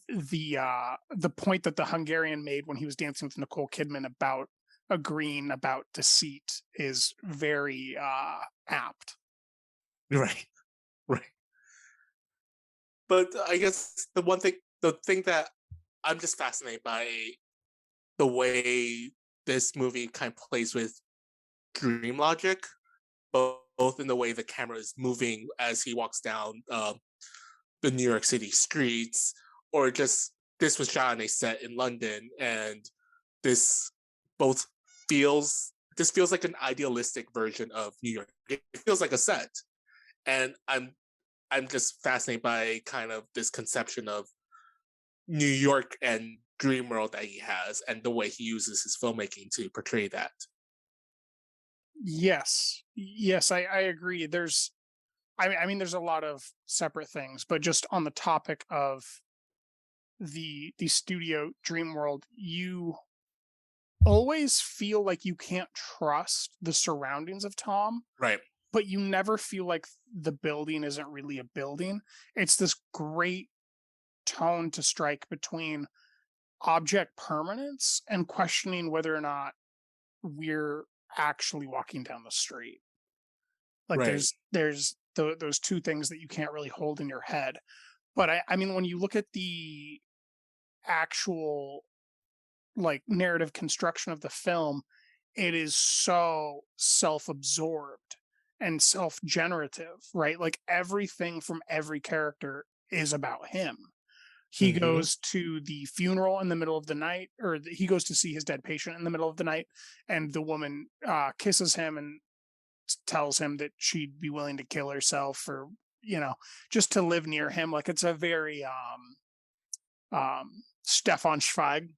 the point that the Hungarian made when he was dancing with Nicole Kidman about agreeing about deceit is very apt. Right. But I guess the thing that I'm just fascinated by the way this movie kind of plays with dream logic, both in the way the camera is moving as he walks down the New York City streets, or just this was shot on a set in London, and this feels like an idealistic version of New York. It feels like a set, and I'm just fascinated by kind of this conception of New York and dream world that he has, and the way he uses his filmmaking to portray that. Yes, I agree. I mean, there's a lot of separate things, but just on the topic of the studio dream world, you always feel like you can't trust the surroundings of Tom. Right. But you never feel like the building isn't really a building. It's this great tone to strike between object permanence and questioning whether or not we're actually walking down the street. Like Right. there's those two things that you can't really hold in your head. But I mean, when you look at the actual like narrative construction of the film, it is so self-absorbed and self-generative, right? Like everything from every character is about him. He goes to the funeral in the middle of the night, or he goes to see his dead patient in the middle of the night, and the woman kisses him and tells him that she'd be willing to kill herself for, just to live near him. Like it's a very Stefan Zweig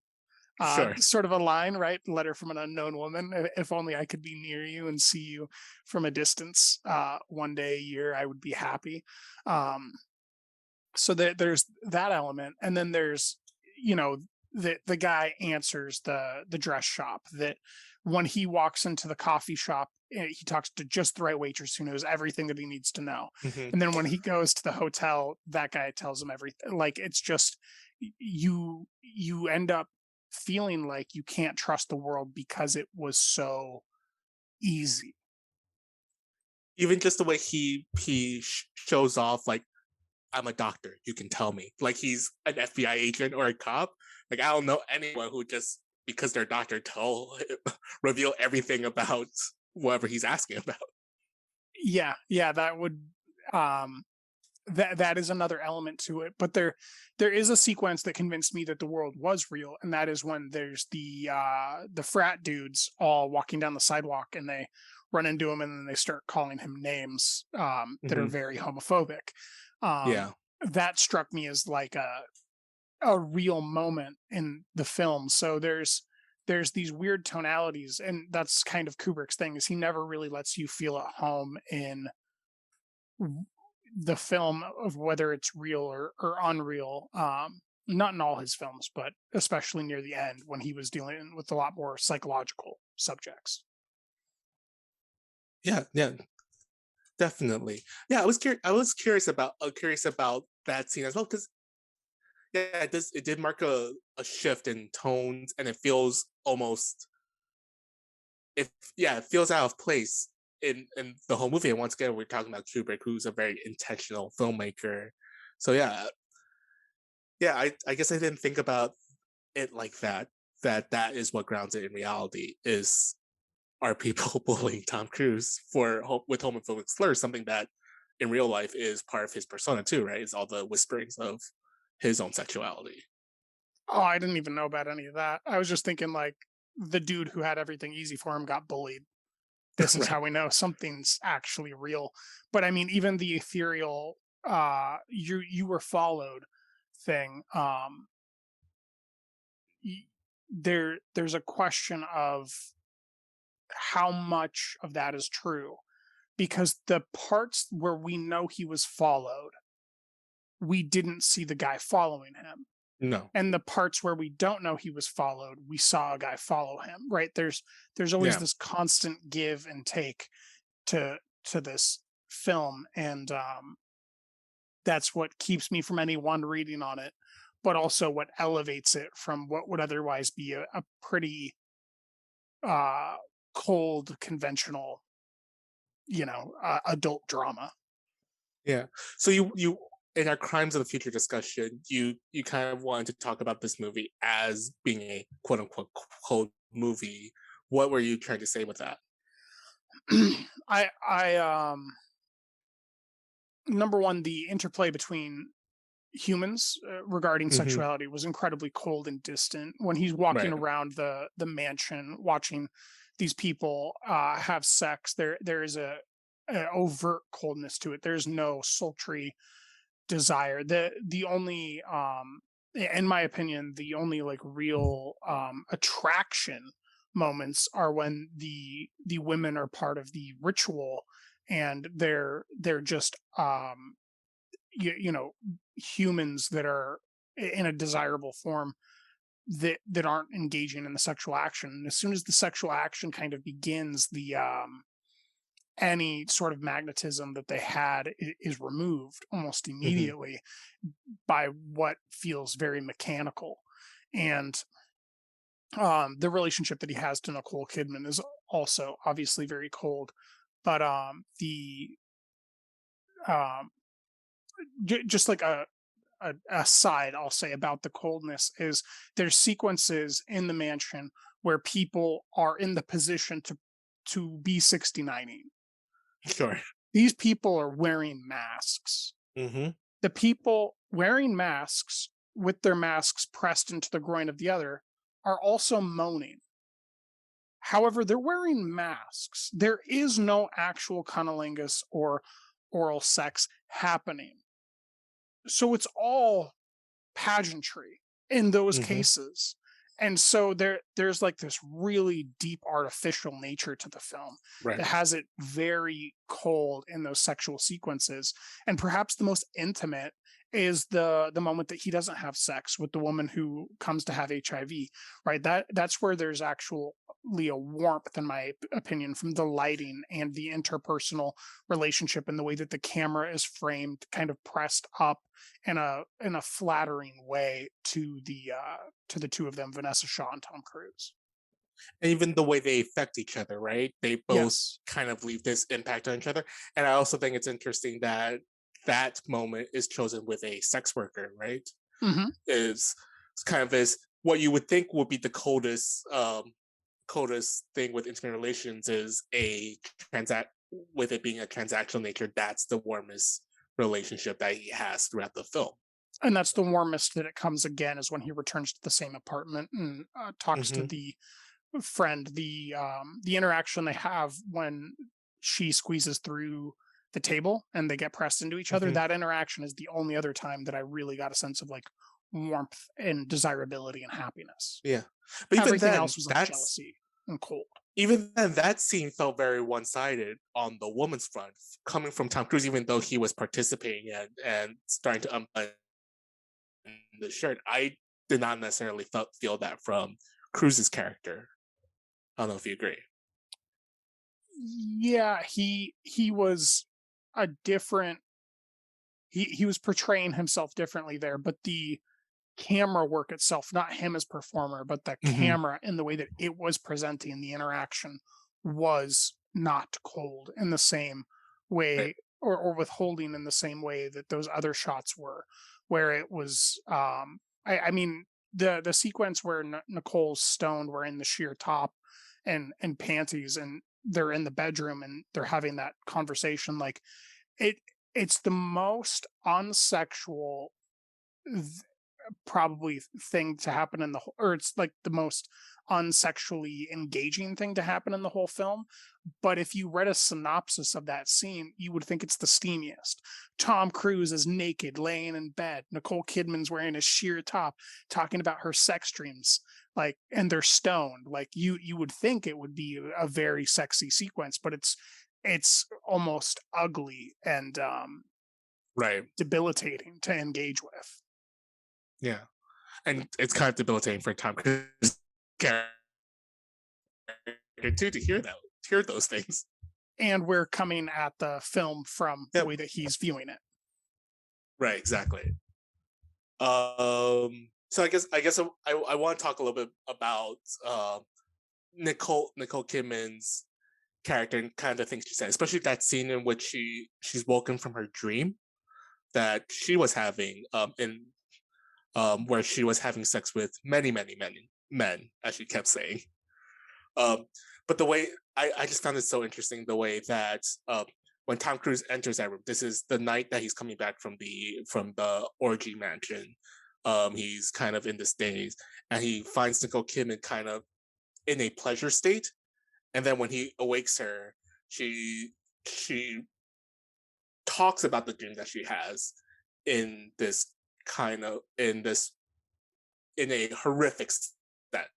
sort of a line, right? Letter from an unknown woman. If only I could be near you and see you from a distance. One day a year, I would be happy. So there's that element, and then there's, you know, the guy answers the dress shop, that when he walks into the coffee shop, he talks to just the right waitress who knows everything that he needs to know. Mhm. And then when he goes to the hotel, that guy tells him everything. Like, it's just, you end up feeling like you can't trust the world because it was so easy. Even just the way he shows off, like, I'm a doctor, you can tell me. Like he's an FBI agent or a cop. Like I don't know anyone who just because they're a doctor reveal everything about whatever he's asking about. Yeah, that would, um that is another element to it. But there is a sequence that convinced me that the world was real, and that is when there's the frat dudes all walking down the sidewalk, and they run into him, and then they start calling him names that are Mhm. very homophobic. Yeah. That struck me as like a real moment in the film. So there's these weird tonalities, and that's kind of Kubrick's thing, is he never really lets you feel at home in the film of whether it's real or unreal. Not in all his films, but especially near the end when he was dealing with a lot more psychological subjects. Yeah, yeah, definitely. Yeah, I was curious about that scene as well because yeah, it did mark a shift in tones, and it feels almost it yeah, it feels out of place in the whole movie. And once again, we're talking about Kubrick, who's a very intentional filmmaker. So yeah, I guess I didn't think about it like that. That is what grounds it in reality is are people bullying Tom Cruise with homophobic slurs, something that in real life is part of his persona too, right? Is all the whisperings of his own sexuality. Oh, I didn't even know about any of that. I was just thinking like the dude who had everything easy for him got bullied. This is Right. how we know something's actually real. But I mean, even the ethereal you were followed thing, there's a question of how much of that is true, because the parts where we know he was followed, we didn't see the guy following him. No. And the parts where we don't know he was followed, we saw a guy follow him, right? There's always Yeah. this constant give and take to this film, and that's what keeps me from any one reading on it, but also what elevates it from what would otherwise be a pretty uh cold, conventional, adult drama. Yeah. So you in our Crimes of the Future discussion, you kind of wanted to talk about this movie as being a quote unquote cold movie. What were you trying to say with that? I number one, the interplay between humans regarding Hmm. sexuality was incredibly cold and distant. When he's walking Right. around the mansion watching these people have sex, there is a overt coldness to it. There's no sultry desire. The only in my opinion, the only like real attraction moments are when the women are part of the ritual, and they're just humans that are in a desirable form, that aren't engaging in the sexual action. And as soon as the sexual action kind of begins, the any sort of magnetism that they had is removed almost Hmm. immediately by what feels very mechanical. And the relationship that he has to Nicole Kidman is also obviously very cold. But the um, just like a aside I'll say about the coldness is there's sequences in the mansion where people are in the position to be 69ing. Sure. These people are wearing masks. Hmm. The people wearing masks with their masks pressed into the groin of the other are also moaning. However, they're wearing masks. There is no actual cunnilingus or oral sex happening. So it's all pageantry in those Hmm. cases. And so there's like this really deep artificial nature to the film Right. that has it very cold in those sexual sequences. And perhaps the most intimate is the moment that he doesn't have sex with the woman who comes to have HIV, right? That's where there's actually a warmth, in my opinion, from the lighting and the interpersonal relationship and the way that the camera is framed, kind of pressed up in a flattering way to the two of them, Vanessa Shaw and Tom Cruise. And even the way they affect each other, right? They both Yes. kind of leave this impact on each other. And I also think it's interesting that that moment is chosen with a sex worker, right? Mm-hmm. Is it's kind of is what you would think would be the coldest thing with intimate relations is a transact with it being a transactional nature. That's the warmest relationship that he has throughout the film. And that's the warmest that it comes again is when he returns to the same apartment and talks to Mhm. the friend. The interaction they have when she squeezes through the table and they get pressed into each other. Mhm. That interaction is the only other time that I really got a sense of like warmth and desirability and happiness. Yeah. But even Everything then, else was like that's jealousy and cold. even then, that scene felt very one-sided on the woman's front, coming from Tom Cruise, even though he was participating and starting to unbutton the shirt. I did not necessarily feel that from Cruise's character. I don't know if you agree. Yeah, he was a different he was portraying himself differently there, but the camera work itself, not him as performer, but the Mhm. camera and the way that it was presenting the interaction was not cold in the same Right. way or withholding in the same way that those other shots were, where it was I mean the sequence where Nicole's stoned wearing the sheer top and panties and they're in the bedroom and they're having that conversation like it it's the most unsexual probably thing to happen in the whole, or it's like the most unsexually engaging thing to happen in the whole film. But if you read a synopsis of that scene, you would think it's the steamiest. Tom Cruise is naked, laying in bed. Nicole Kidman's wearing a sheer top, talking about her sex dreams. Like, and they're stoned. Like you would think it would be a very sexy sequence, but it's almost ugly and Right. debilitating to engage with. Yeah. And it's kind of debilitating for Tom Cruise character too to hear those things. And we're coming at the film from the Yep. way that he's viewing it. Right, exactly. So I want to talk a little bit about Nicole Kidman's character and kind of the things she said, especially that scene in which she's woken from her dream that she was having in where she was having sex with many men, as she kept saying. But the way I just found it so interesting the way that when Tom Cruise enters that room, this is the night that he's coming back from the orgy mansion. He's kind of in this daze, and he finds Nicole Kidman kind of in a pleasure state. And then when he awakes her, she talks about the dream that she has in this kind of in a horrific sense.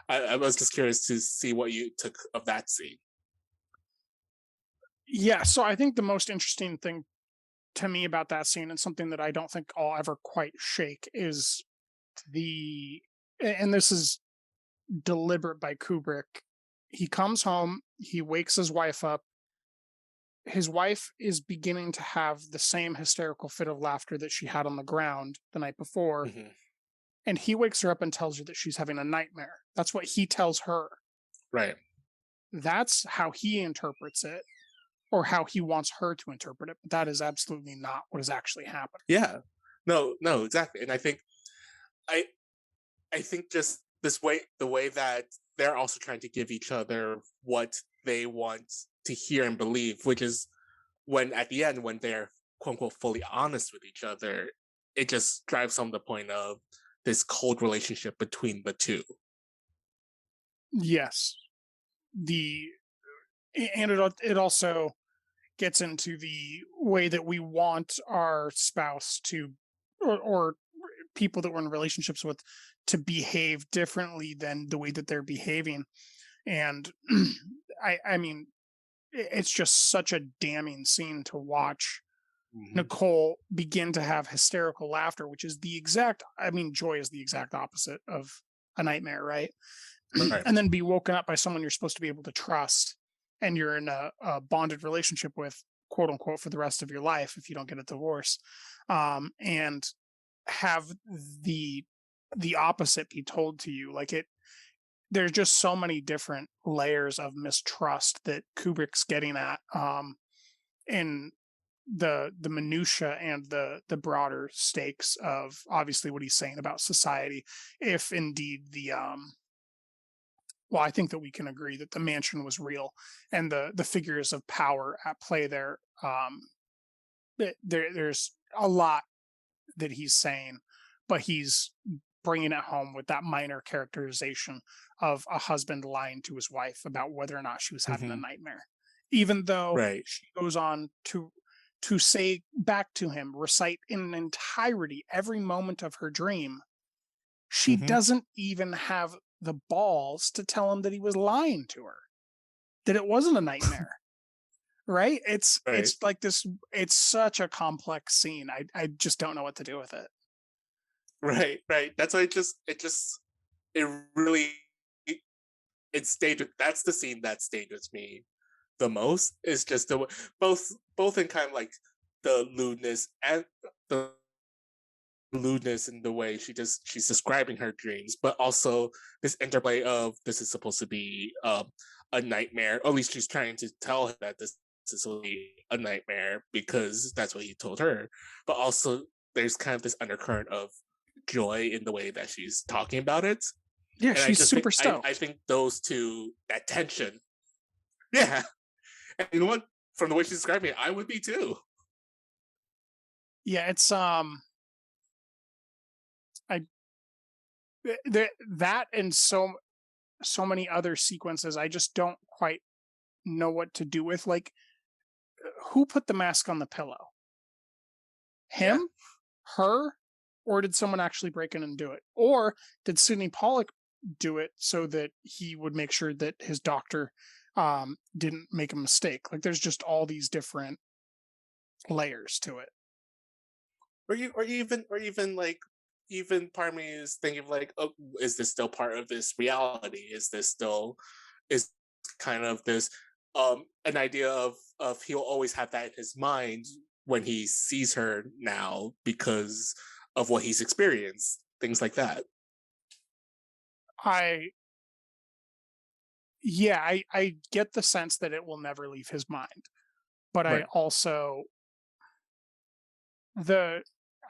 I was just curious to see what you took of that scene. Yeah, so I think the most interesting thing to me about that scene and something that I don't think I'll ever quite shake is and this is deliberate by Kubrick. He comes home, he wakes his wife up. His wife is beginning to have the same hysterical fit of laughter that she had on the ground the night before. Mhm. And he wakes her up and tells her that she's having a nightmare. That's what he tells her. Right. That's how he interprets it, or how he wants her to interpret it. But that is absolutely not what is actually happening. Yeah. No, exactly. And I I think just the way that they're also trying to give each other what they want to hear and believe, which is when at the end, when they're quote unquote fully honest with each other, it just drives home the point of this cold relationship between the two. Yes. The and it also gets into the way that we want our spouse to or people that we're in relationships with to behave differently than the way that they're behaving. And I mean, it's just such a damning scene to watch Nicole begin to have hysterical laughter, which is the exact, I mean, joy is the exact opposite of a nightmare, right? Right. And then be woken up by someone you're supposed to be able to trust and you're in a bonded relationship with, quote unquote, for the rest of your life if you don't get a divorce. And have the opposite be told to you. Like there's just so many different layers of mistrust that Kubrick's getting at in the minutia and the broader stakes of obviously what he's saying about society. If indeed well, I think that we can agree that the mansion was real and the figures of power at play there. There's a lot that he's saying, but he's bringing it home with that minor characterization of a husband lying to his wife about whether or not she was having a nightmare, even though she goes on to say back to him, recite in entirety every moment of her dream. She doesn't even have the balls to tell him that he was lying to her, that it wasn't a nightmare. Right? It's like this, it's such a complex scene. I just don't know what to do with it. Right. That's why it really, it stayed. That's the scene that stayed with me the most. Is just the both in kind of like the lewdness and the lewdness in the way she's describing her dreams, but also this interplay of this is supposed to be a nightmare, or at least she's trying to tell her that this is really a nightmare because that's what he told her. But also there's kind of this undercurrent of joy in the way that she's talking about it. Yeah, and she's super stoked. I think those two, that tension. Yeah. And you know what? From the way she's describing it, I would be too. Yeah, it's that and so many other sequences I just don't quite know what to do with. Like, who put the mask on the pillow? Him? Her? Or did someone actually break in and do it? Or did Sidney Pollack do it so that he would make sure that his doctor didn't make a mistake? Like, there's just all these different layers to it. Or even part of me is thinking of like, oh, is this still part of this reality? Is kind of this an idea of he'll always have that in his mind when he sees her now because of what he's experienced, things like that. I get the sense that it will never leave his mind, but I also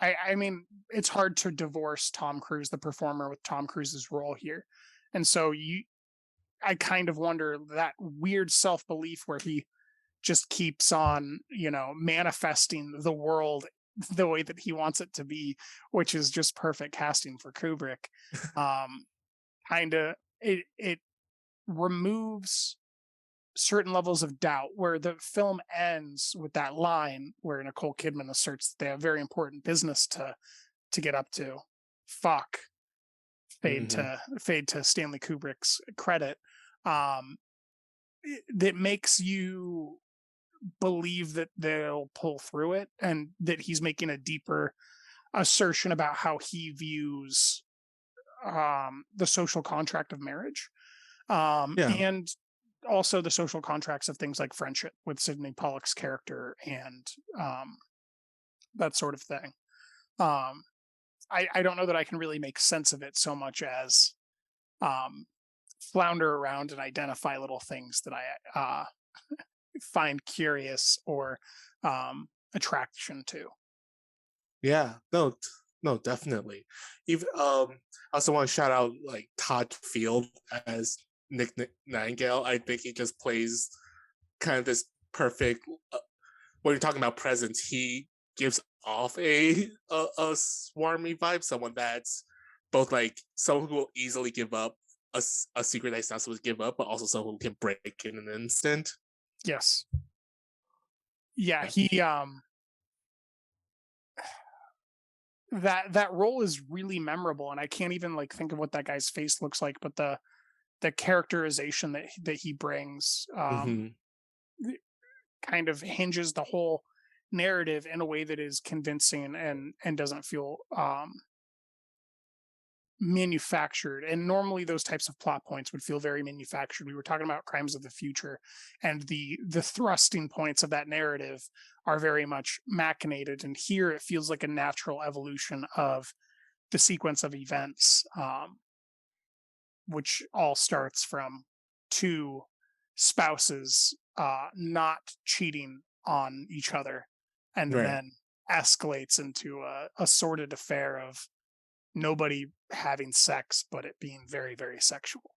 I mean, it's hard to divorce Tom Cruise, the performer, with Tom Cruise's role here. And so I kind of wonder that weird self-belief where he just keeps on, manifesting the world the way that he wants it to be, which is just perfect casting for Kubrick. It removes certain levels of doubt, where the film ends with that line where Nicole Kidman asserts that they have very important business to get up to. Fuck. Fade to Stanley Kubrick's credit. That makes you believe that they'll pull through it and that he's making a deeper assertion about how he views the social contract of marriage. And also the social contracts of things like friendship with Sidney Pollack's character and that sort of thing. I don't know that I can really make sense of it so much as flounder around and identify little things that I find curious or attraction to. Yeah, no, definitely. Even I also want to shout out like Todd Field as Nick Nightingale. I think he just plays kind of this perfect. When you're talking about presence, he gives off a swarmy vibe. Someone that's both like someone who will easily give up a secret that's not supposed to give up, but also someone who can break in an instant. Yes. Yeah, he that role is really memorable, and I can't even like think of what that guy's face looks like, but the characterization that he brings Hmm. kind of hinges the whole narrative in a way that is convincing and doesn't feel manufactured. And normally those types of plot points would feel very manufactured. We were talking about Crimes of the Future, and the thrusting points of that narrative are very much machinated, and here it feels like a natural evolution of the sequence of events, which all starts from two spouses not cheating on each other, and Right. then escalates into a sordid affair of nobody having sex, but it being very, very sexual.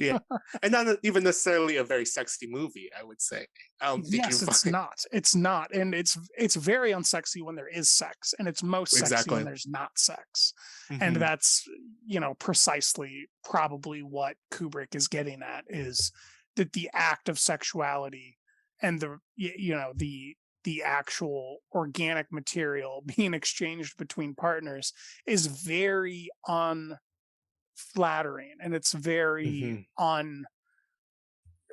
Yeah, and not even necessarily a very sexy movie, I would say. I don't think you Yes, it's find not. It's not, and it's very unsexy when there is sex, and it's most sexy when exactly. there's not sex, and Hmm. that's precisely probably what Kubrick is getting at, is that the act of sexuality and the actual organic material being exchanged between partners is very unflattering, and it's very Hmm.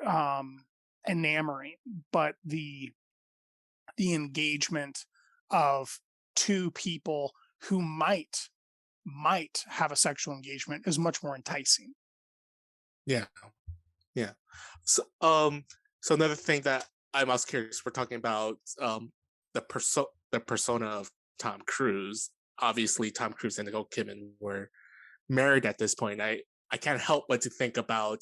um enamoring, but the engagement of two people who might have a sexual engagement is much more enticing. Yeah, yeah. So another thing that I'm also curious, we're talking about the persona of Tom Cruise. Obviously, Tom Cruise and Nicole Kidman were married at this point. I can't help but to think about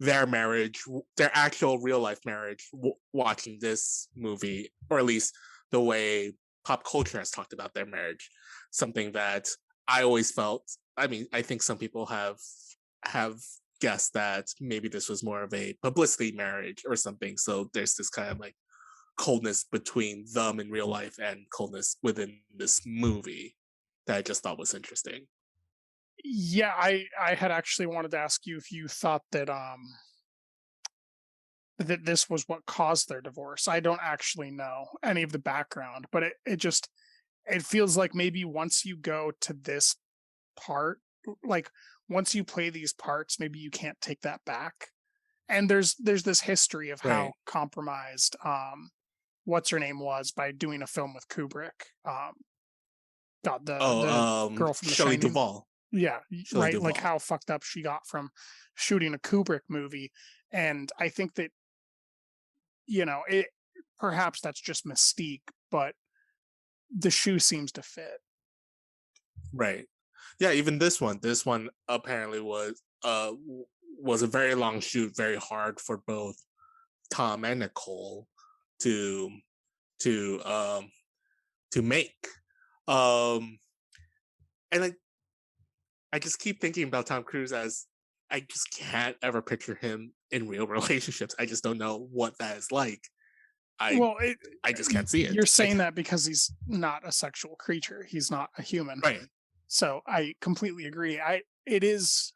their marriage, their actual real life marriage, watching this movie, or at least the way pop culture has talked about their marriage. Something that I always felt. I mean, I think some people have guessed that maybe this was more of a publicity marriage or something. So there's this kind of like coldness between them in real life and coldness within this movie that I just thought was interesting. Yeah, I had actually wanted to ask you if you thought that this was what caused their divorce. I don't actually know any of the background, but it feels like maybe once you go to this part, like once you play these parts, maybe you can't take that back. And there's this history of how Right. compromised what's her name was by doing a film with Kubrick. God, the girl from The Shelley Shining. Duvall. Yeah, Shelley right. Like Duvall. how fucked up she got from shooting a Kubrick movie, and I think that it perhaps that's just mystique, but the shoe seems to fit. Right. Yeah, even this one. This one apparently was a very long shoot, very hard for both Tom and Nicole to to um to make. Um and I just keep thinking about Tom Cruise as I just can't ever picture him in real relationships. I just don't know what that is like. I Well, I just can't see you're it. saying that because he's not a sexual creature. He's not a human. Right. So I completely agree. It is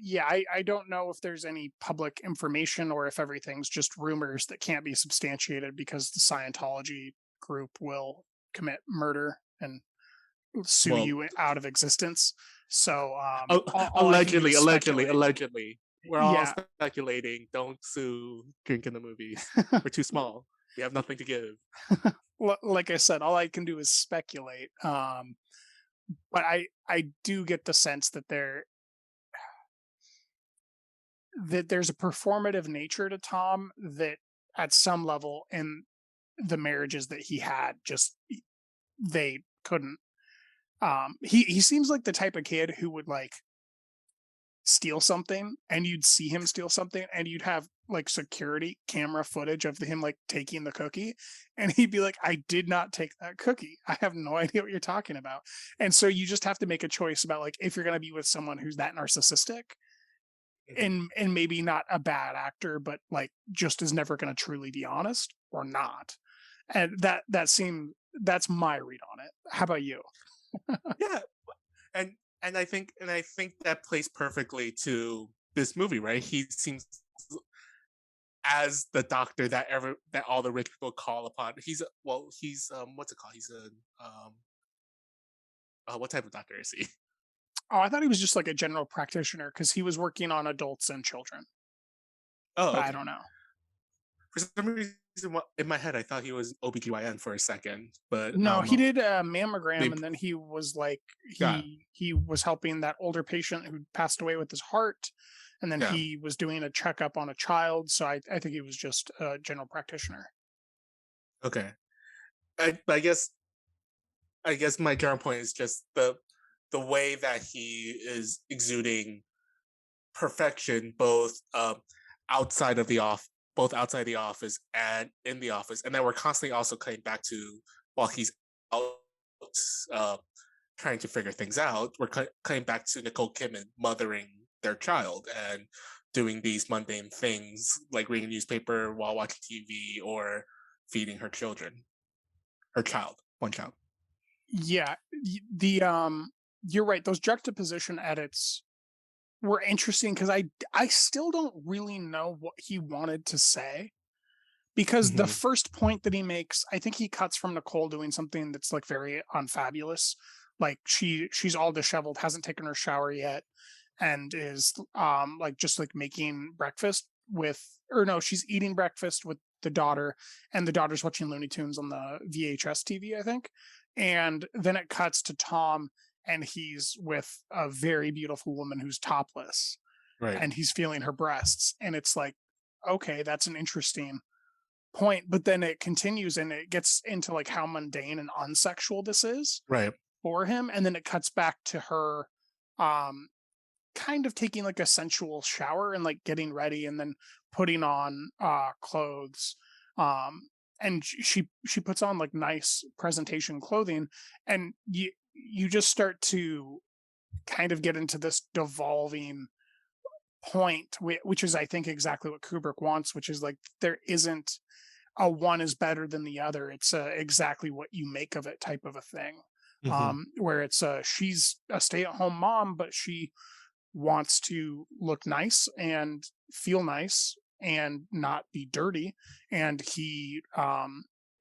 yeah, I don't know if there's any public information or if everything's just rumors that can't be substantiated because the Scientology group will commit murder and sue Well, you out of existence. So all I can do allegedly, is allegedly, speculate. allegedly. We're all Yeah, speculating. Don't sue Drink in the movies. We're too small. We have nothing to give. like I said, all I can do is speculate. But I do get the sense that there's a performative nature to Tom that at some level in the marriages that he had just they couldn't. He seems like the type of kid who would like steal something, and you'd see him steal something, and you'd have like security camera footage of him like taking the cookie, and he'd be like, I did not take that cookie, I have no idea what you're talking about. And so you just have to make a choice about like if you're going to be with someone who's that narcissistic Mhm. and maybe not a bad actor, but like just is never going to truly be honest, or not. And that's my read on it. How about you? Yeah, and and I think that plays perfectly to this movie, right? He seems as the doctor that all the rich people call upon. He's what's it called? He's a what type of doctor is he? Oh, I thought he was just like a general practitioner because he was working on adults and children. Oh, But okay. I don't know. For some reason, in my head, I thought he was OBGYN for a second, but I No, don't he know. did a mammogram, They- and then he was like Yeah. he was helping that older patient who passed away with his heart, and then Yeah. he was doing a checkup on a child. So I think he was just a general practitioner. Okay. I guess my general point is just the way that he is exuding perfection, both outside of the off, both outside the office and in the office, and then we're constantly also coming back to while he's out uh, trying to figure things out. We're coming back to Nicole Kidman mothering their child and doing these mundane things like reading a newspaper while watching TV or feeding her one child. Yeah, the you're right. Those juxtaposition edits were interesting because I still don't really know what he wanted to say. Because the Mhm. first point that he makes, I think he cuts from Nicole doing something that's like very unfabulous. Like she's all disheveled, hasn't taken her shower yet, and is like just like making breakfast with, or no, she's eating breakfast with the daughter, and the daughter's watching Looney Tunes on the VHS TV, I think. And then it cuts to Tom, and he's with a very beautiful woman who's topless, Right. and he's feeling her breasts, and it's like, okay, that's an interesting point. But then it continues and it gets into like how mundane and unsexual this is Right. for him, and then it cuts back to her um kind of taking like a sensual shower and like getting ready and then putting on clothes, and she puts on like nice presentation clothing, and you just start to kind of get into this devolving point, which is I think exactly what Kubrick wants, which is like there isn't a one is better than the other. It's exactly what you make of it type of a thing. Where it's she's a stay-at-home mom, but she wants to look nice and feel nice and not be dirty. And he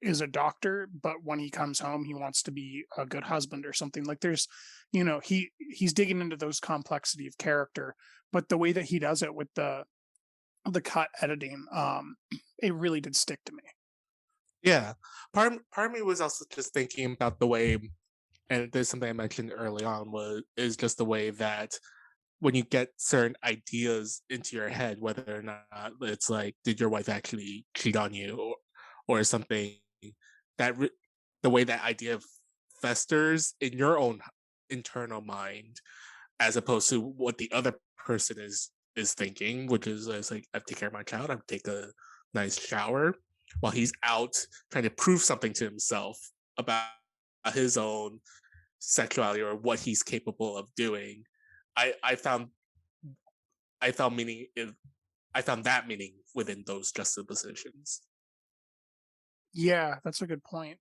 is a doctor, but when he comes home, he wants to be a good husband or something. Like there's, he's digging into those complexity of character, but the way that he does it with the cut editing, it really did stick to me. Yeah. Part of me was also just thinking about the way, and there's something I mentioned early on, is just the way that when you get certain ideas into your head, whether or not it's like, did your wife actually cheat on you, or something, that the way that idea festers in your own internal mind, as opposed to what the other person is thinking, which is like, I take care of my child, I take a nice shower, while he's out trying to prove something to himself about his own sexuality or what he's capable of doing. I found meaning I found that meaning within those juxtapositions. Yeah, that's a good point.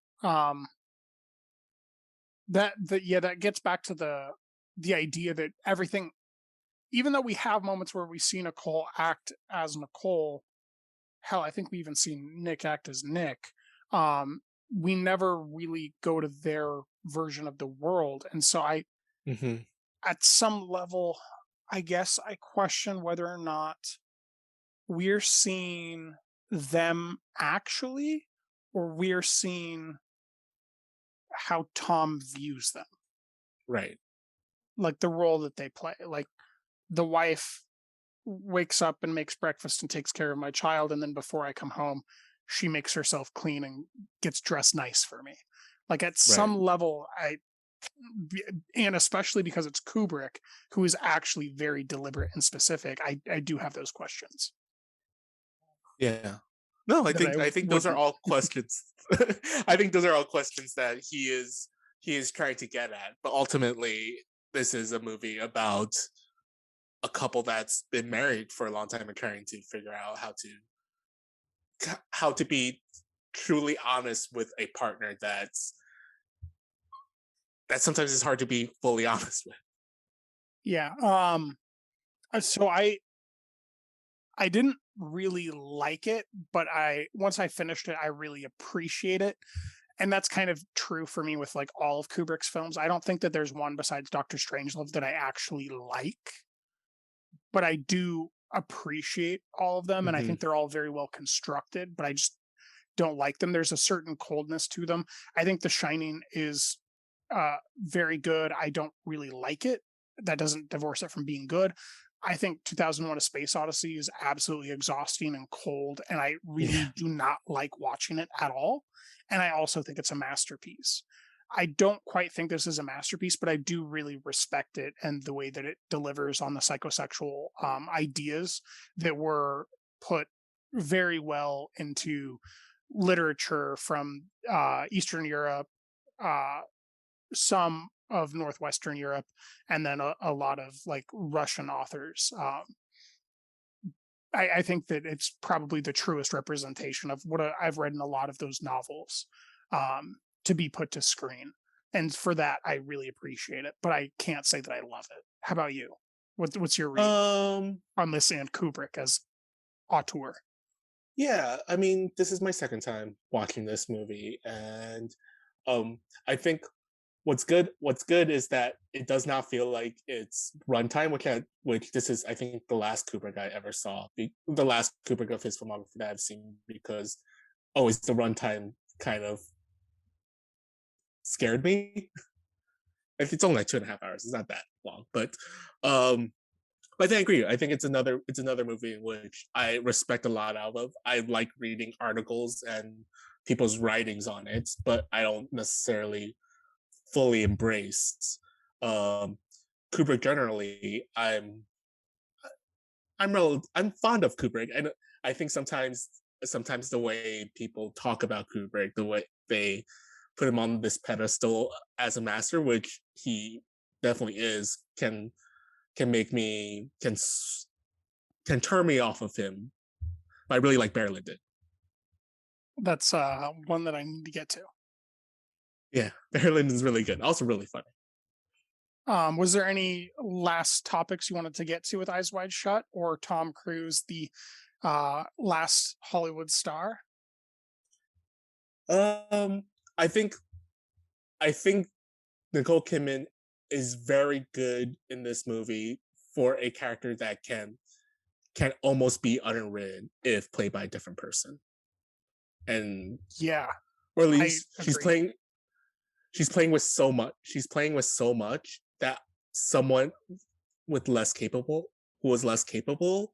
That gets back to the idea that everything, even though we have moments where we see Nicole act as Nicole, hell, I think we even see Nick act as Nick. We never really go to their version of the world, and so at some level, I guess I question whether or not we're seeing them actually, or we're seeing how Tom views them. Right. Like the role that they play. Like the wife wakes up and makes breakfast and takes care of my child, and then before I come home, she makes herself clean and gets dressed nice for me. Like at some level, and especially because it's Kubrick, who is actually very deliberate and specific, I do have those questions. Yeah. No, I think those are all questions. I think those are all questions that he is trying to get at. But ultimately, this is a movie about a couple that's been married for a long time and trying to figure out how to be truly honest with a partner that sometimes is hard to be fully honest with. Yeah. So I didn't really like it, but once I finished it, I really appreciate it. And that's kind of true for me with like all of Kubrick's films. I don't think that there's one besides Doctor Strangelove that I actually like, but I do appreciate all of them, and I Mhm. think they're all very well constructed, but I just don't like them. There's a certain coldness to them. I think The Shining is very good. I don't really like it. That doesn't divorce it from being good. I think 2001: A Space Odyssey is absolutely exhausting and cold, and I Yeah. really do not like watching it at all. And I also think it's a masterpiece. I don't quite think this is a masterpiece, but I do really respect it and the way that it delivers on the psychosexual ideas that were put very well into literature from Eastern Europe, uh, some of Northwestern Europe, and then a lot of like Russian authors. I think that it's probably the truest representation of what I've read in a lot of those novels to be put to screen. And for that, I really appreciate it, but I can't say that I love it. How about you? What's your read on this and Kubrick as auteur? Yeah, I mean, this is my second time watching this movie, and I think what's good is that it does not feel like it's runtime, which this is I think the last Kubrick I ever saw, the last Kubrick of his filmography that I've seen, because always the runtime kind of scared me. It's only like 2.5 hours; it's not that long, um, but I think I agree. I think it's another movie in which I respect a lot out of. I like reading articles and people's writings on it, but I don't necessarily fully embrace. Um, Kubrick generally. I'm fond of Kubrick, and I think sometimes the way people talk about Kubrick, the way they put him on this pedestal as a master, which he definitely is, can make me can turn me off of him. But I really like Barry Lyndon. That's one that I need to get to. Yeah, Barry Lyndon's really good. Also really funny. Was there any last topics you wanted to get to with Eyes Wide Shut, or Tom Cruise, the last Hollywood star? Um, I think I think Nicole Kidman is very good in this movie for a character that can almost be unwritten if played by a different person. And Yeah, or at I least agree. she's playing with so much. She's playing with so much that someone with less capable who was less capable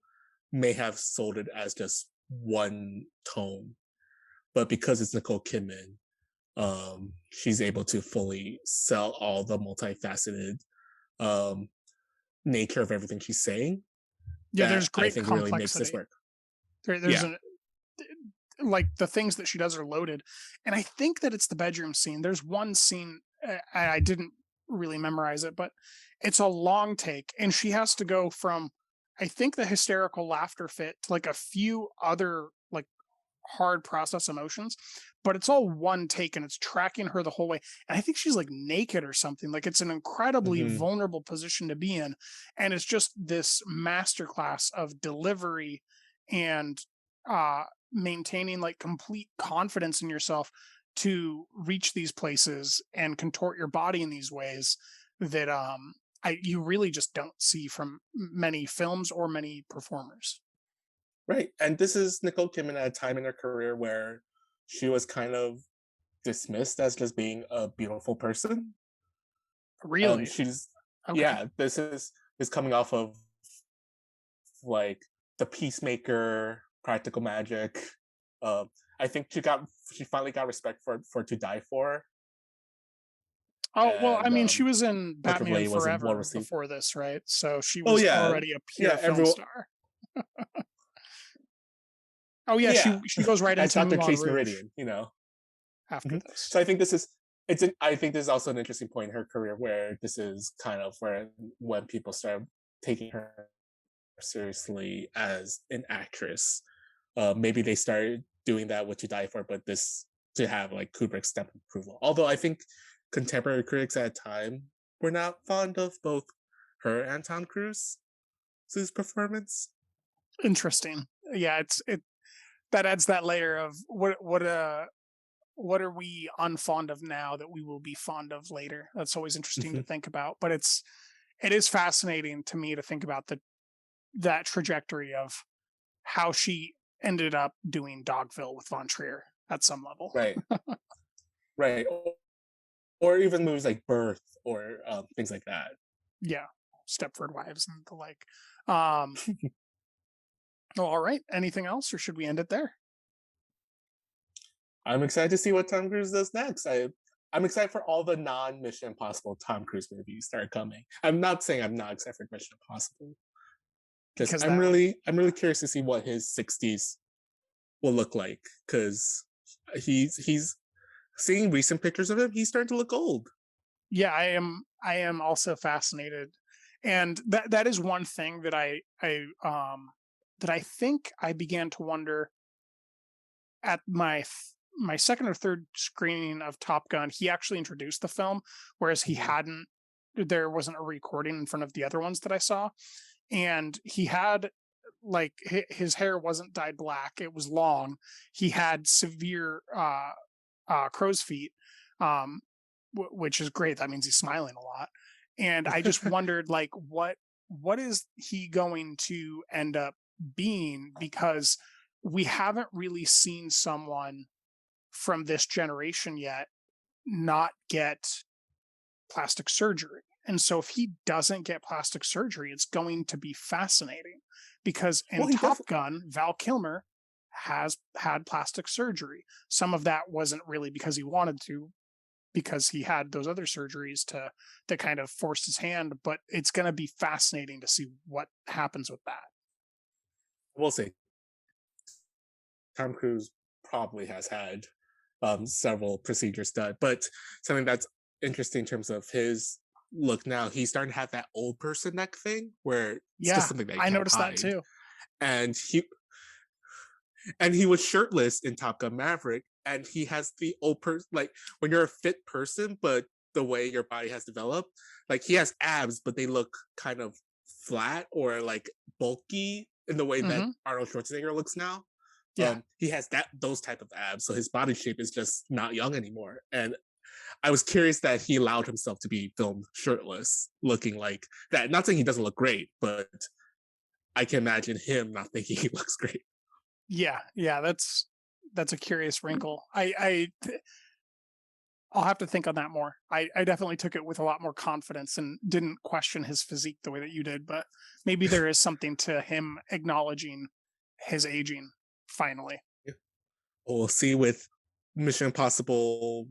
may have sold it as just one tone. But because it's Nicole Kidman, she's able to fully sell all the multifaceted um, nature of everything she's saying. Yeah, That there's I great think really makes this complexity. work. There's Yeah. an like the things that she does are loaded, and I think that it's the bedroom scene. There's one scene I didn't really memorize it, but it's a long take, and she has to go from I think the hysterical laughter fit to like a few other like hard process emotions, but it's all one take and it's tracking her the whole way. And I think she's like naked or something. Like it's an incredibly Mhm. vulnerable position to be in. And it's just this masterclass of delivery and maintaining like complete confidence in yourself to reach these places and contort your body in these ways that you really just don't see from many films or many performers. Right. And this is Nicole Kidman at a time in her career where she was kind of dismissed as just being a beautiful person. Really? She's Okay. yeah, this coming off of like The Peacemaker, Practical Magic. I think she finally got respect for To Die For, Oh, well, I and mean, she was in Looking for Batman Lady wasn't well Forever received. before this, right? So she Oh was yeah, already a yeah, pure film everyone, star. Oh yeah, yeah, she goes right as into Dr. Moulin Chase Rouge Meridian, you know. after Mhm. this. So I think this is also an interesting point in her career where this is kind of where when people start taking her seriously as an actress. Maybe they started doing that with To Die For, but this to have like Kubrick's stamp of approval. Although I think contemporary critics at the time were not fond of both her and Tom Cruise's performance. Interesting. yeah, it that adds that layer of what are we unfond of now that we will be fond of later. That's always interesting to think about. But it is fascinating to me to think about that trajectory of how she ended up doing Dogville with Von Trier at some level. Right. Right. Or even movies like Birth or things like that. Yeah. Stepford Wives and the like. Well, all right. Anything else, or should we end it there? I'm excited to see what Tom Cruise does next. I'm excited for all the non-Mission Impossible Tom Cruise movies that are coming. I'm not saying I'm not excited for Mission Impossible, because I'm really curious to see what his 60s will look like. Because he's seeing recent pictures of him, he's starting to look old. Yeah, I am also fascinated, and that is one thing that I think I began to wonder at my second or third screening of Top Gun. He actually introduced the film, whereas he hadn't. There wasn't a recording in front of the other ones that I saw, and he had, like, his hair wasn't dyed black; it was long. He had severe crow's feet, which is great. That means he's smiling a lot. And I just wondered, like, what is he going to end up being? Because we haven't really seen someone from this generation yet not get plastic surgery. And so if he doesn't get plastic surgery, it's going to be fascinating, because in Top Gun, Val Kilmer has had plastic surgery. Some of that wasn't really because he wanted to, because he had those other surgeries that kind of forced his hand, but it's going to be fascinating to see what happens with that. We'll see. Tom Cruise probably has had several procedures done, but something that's interesting in terms of his look now, he's starting to have that old person neck thing where it's just something that I noticed that too. And he was shirtless in Top Gun Maverick, and he has the old person, like when you're a fit person, but the way your body has developed, like he has abs, but they look kind of flat or like bulky in the way that Arnold Schwarzenegger looks now. Yeah. He has those type of abs, so his body shape is just not young anymore. And I was curious that he allowed himself to be filmed shirtless, looking like that. Not saying he doesn't look great, but I can imagine him not thinking he looks great. Yeah, that's a curious wrinkle. I'll have to think on that more. I definitely took it with a lot more confidence and didn't question his physique the way that you did, but maybe there is something to him acknowledging his aging finally. Yeah. We'll see with Mission Impossible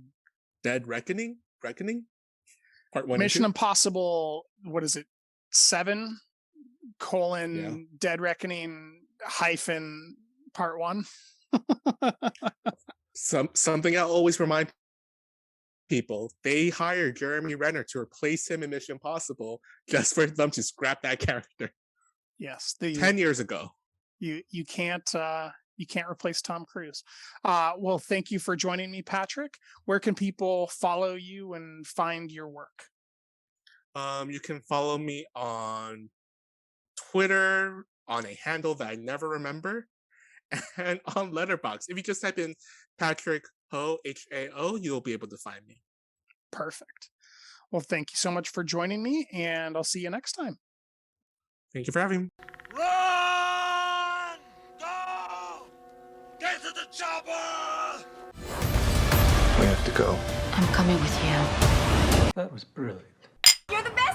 Dead Reckoning? Part 1 Mission Impossible, what is it? 7 : Dead Reckoning - Part 1. Something I'll always remind people: they hired Jeremy Renner to replace him in Mission Impossible just for them to scrap that character. Yes, 10 years ago. You can't replace Tom Cruise. Well, thank you for joining me, Patrick. Where can people follow you and find your work? You can follow me on Twitter on a handle that I never remember, and on Letterboxd. If you just type in Patrick Hao, Hao, you'll be able to find me. Perfect. Well, thank you so much for joining me, and I'll see you next time. Thank you for having me. Run! Go! Get to the chopper! We have to go. I'm coming with you. That was brilliant. You're the best!